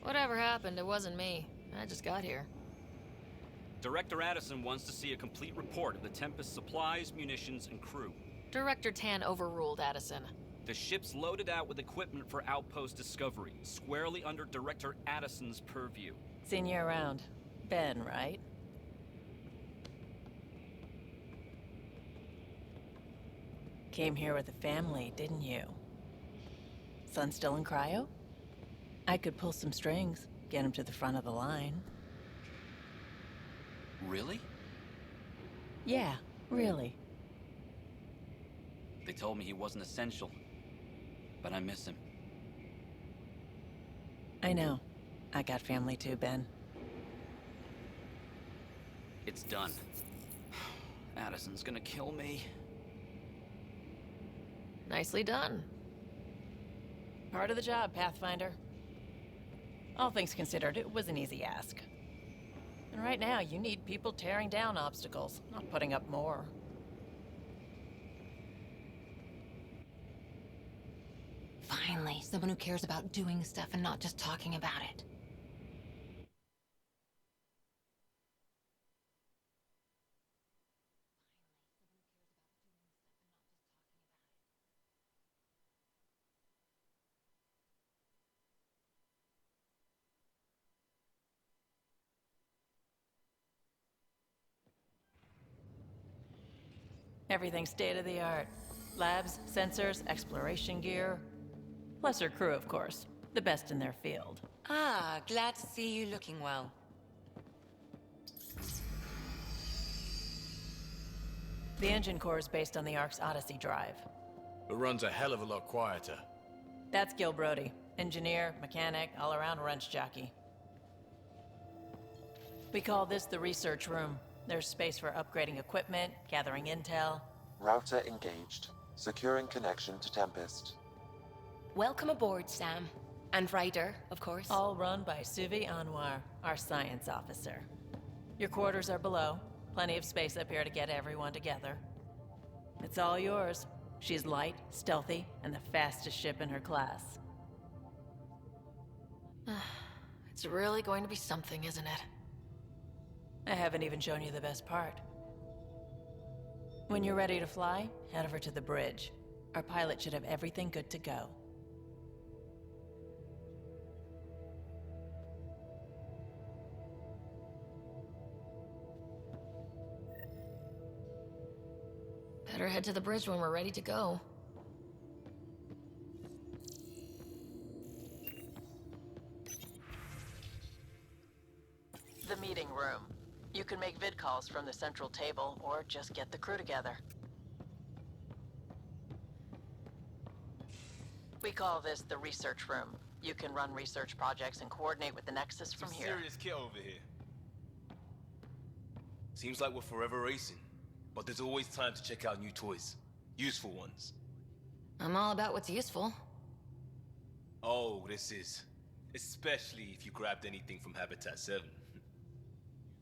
Whatever happened, it wasn't me. I just got here. Director Addison wants to see a complete report of the Tempest's supplies, munitions, and crew. Director Tan overruled Addison. The ship's loaded out with equipment for outpost discovery, squarely under Director Addison's purview. Seen you around. Ben, right? Came here with a family, didn't you? Son still in cryo? I could pull some strings, get him to the front of the line. Really? Yeah, really. They told me he wasn't essential, but I miss him. I know. I got family too, Ben. It's done. Addison's gonna kill me. Nicely done. Part of the job, Pathfinder. All things considered, it was an easy ask. And right now, you need people tearing down obstacles, not putting up more. Finally, someone who cares about doing stuff and not just talking about it. Everything's state-of-the-art. Labs, sensors, exploration gear. Plus her crew, of course. The best in their field. Ah, glad to see you looking well. The engine core is based on the Ark's Odyssey drive. It runs a hell of a lot quieter. That's Gil Brody. Engineer, mechanic, all-around wrench jockey. We call this the research room. There's space for upgrading equipment, gathering intel. Router engaged. Securing connection to Tempest. Welcome aboard, Sam. And Ryder, of course. All run by Suvi Anwar, our science officer. Your quarters are below. Plenty of space up here to get everyone together. It's all yours. She's light, stealthy, and the fastest ship in her class. It's really going to be something, isn't it? I haven't even shown you the best part. When you're ready to fly, head over to the bridge. Our pilot should have everything good to go. Better head to the bridge when we're ready to go. The meeting room. You can make vid calls from the central table, or just get the crew together. We call this the research room. You can run research projects and coordinate with the Nexus from here. Serious kit over here. Seems like we're forever racing, but there's always time to check out new toys. Useful ones. I'm all about what's useful. Oh, this is. Especially if you grabbed anything from Habitat 7.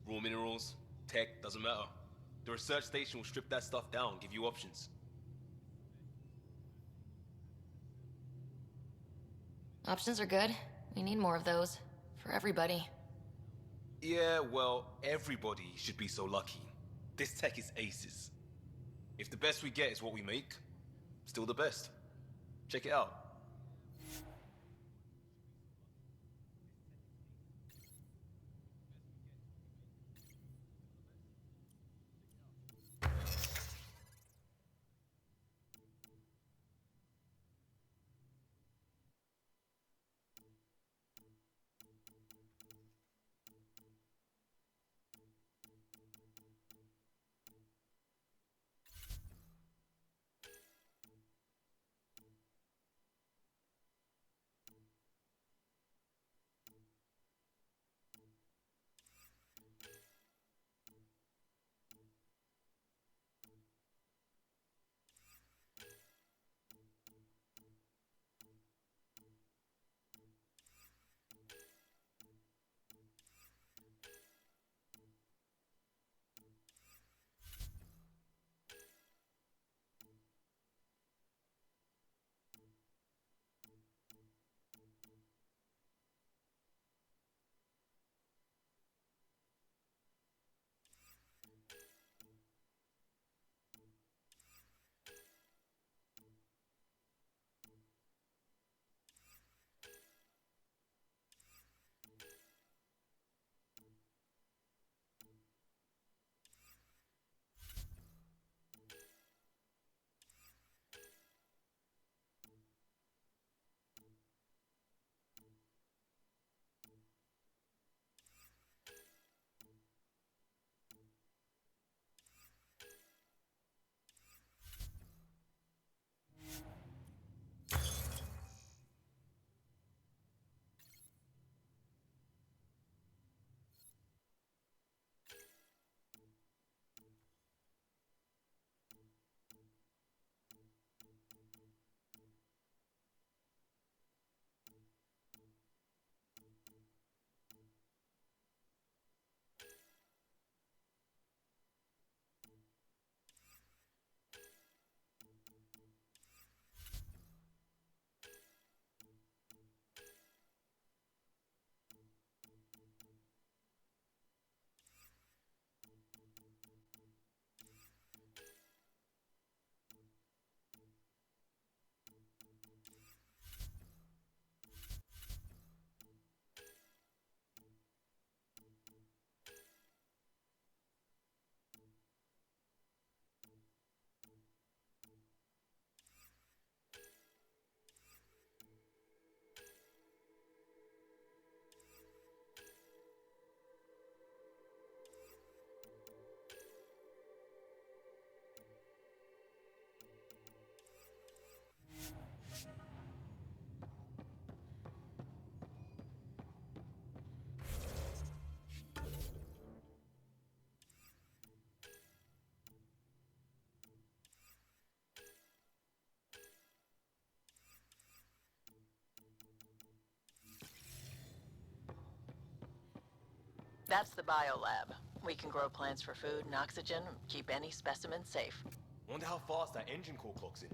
Raw minerals, tech, doesn't matter. The research station will strip that stuff down, give you options. Options are good. We need more of those. For everybody. Yeah, well, everybody should be so lucky. This tech is aces. If the best we get is what we make, still the best. Check it out. That's the biolab. We can grow plants for food and oxygen, keep any specimen safe. Wonder how fast that engine core clocks in.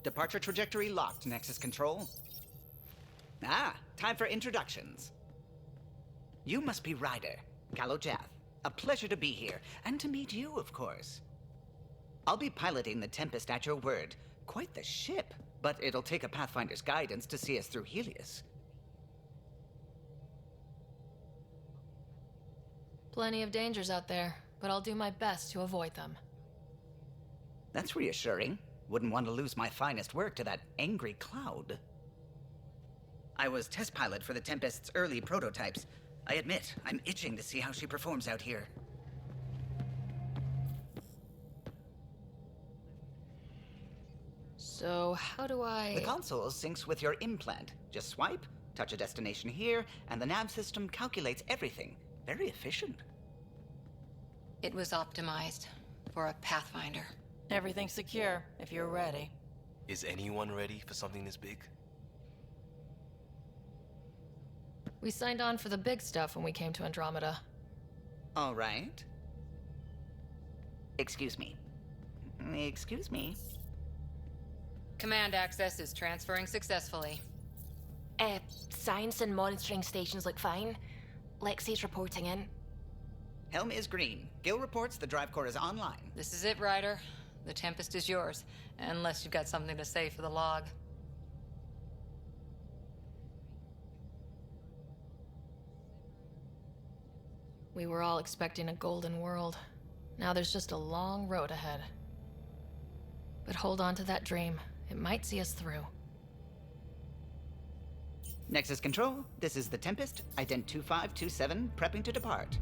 Departure trajectory locked, Nexus Control. Ah, time for introductions. You must be Ryder, Kalojath. A pleasure to be here, and to meet you, of course. I'll be piloting the Tempest at your word. Quite the ship, but it'll take a Pathfinder's guidance to see us through Helios. Plenty of dangers out there, but I'll do my best to avoid them. That's reassuring. Wouldn't want to lose my finest work to that angry cloud. I was test pilot for the Tempest's early prototypes. I admit, I'm itching to see how she performs out here. So, how do I... The console syncs with your implant. Just swipe, touch a destination here, and the nav system calculates everything. Very efficient. It was optimized for a Pathfinder. Everything's secure, if you're ready. Is anyone ready for something this big? We signed on for the big stuff when we came to Andromeda. All right. Excuse me. Excuse me. Command access is transferring successfully. Science and monitoring stations look fine. Lexi's reporting in. Helm is green. Gil reports the drive core is online. This is it, Ryder. The Tempest is yours, unless you've got something to say for the log. We were all expecting a golden world. Now there's just a long road ahead. But hold on to that dream. It might see us through. Nexus Control, this is the Tempest, Ident 2527, prepping to depart.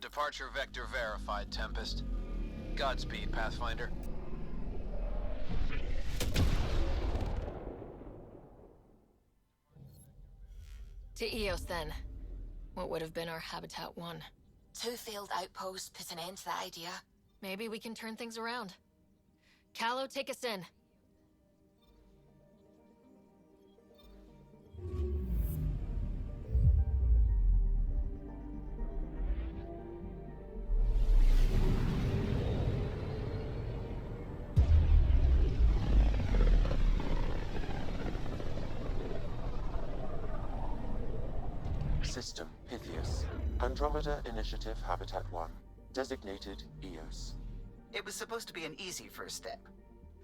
Departure vector verified, Tempest. Godspeed, Pathfinder. To Eos, then. What would have been our Habitat 1? 2 failed outposts put an end to that idea. Maybe we can turn things around. Calo, take us in. System Pythias. Andromeda Initiative Habitat 1. Designated EOS. It was supposed to be an easy first step.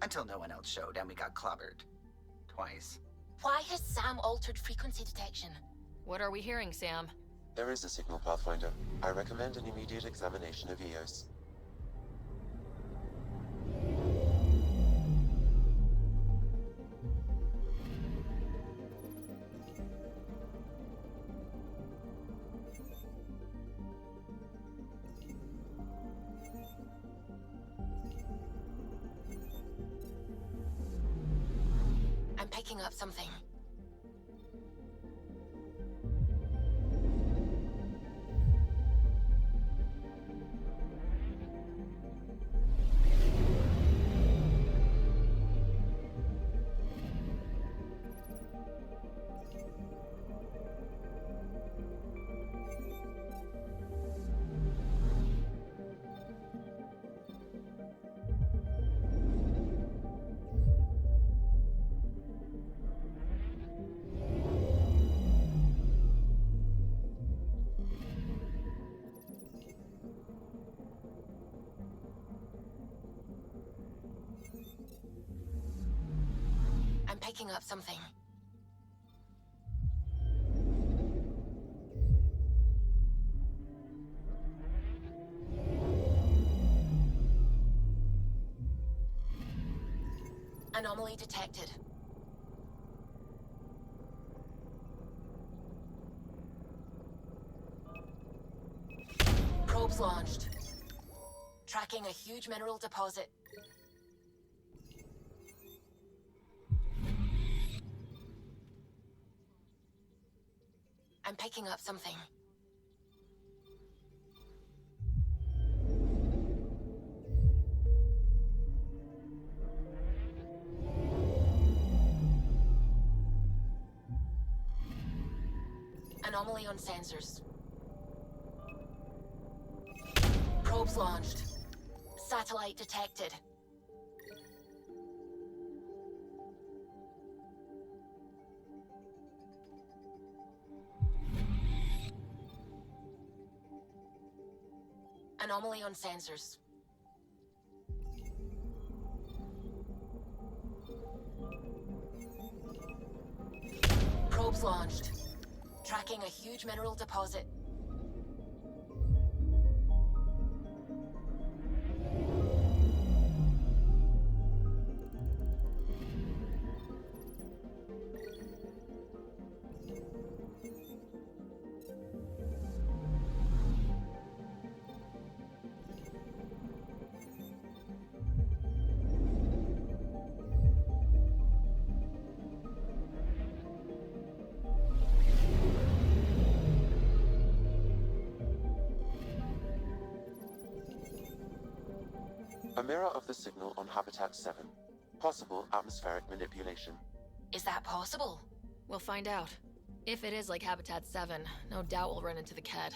Until no one else showed and we got clobbered. Twice. Why has Sam altered frequency detection? What are we hearing, Sam? There is a signal, Pathfinder. I recommend an immediate examination of EOS. I'm picking up something. I'm picking up something. Anomaly detected. Probes launched. Tracking a huge mineral deposit. I'm picking up something. Anomaly on sensors. Probes launched. Satellite detected. Anomaly on sensors. Probes launched. Tracking a huge mineral deposit. A mirror of the signal on Habitat 7. Possible atmospheric manipulation. Is that possible? We'll find out. If it is like Habitat 7, no doubt we'll run into the Ked.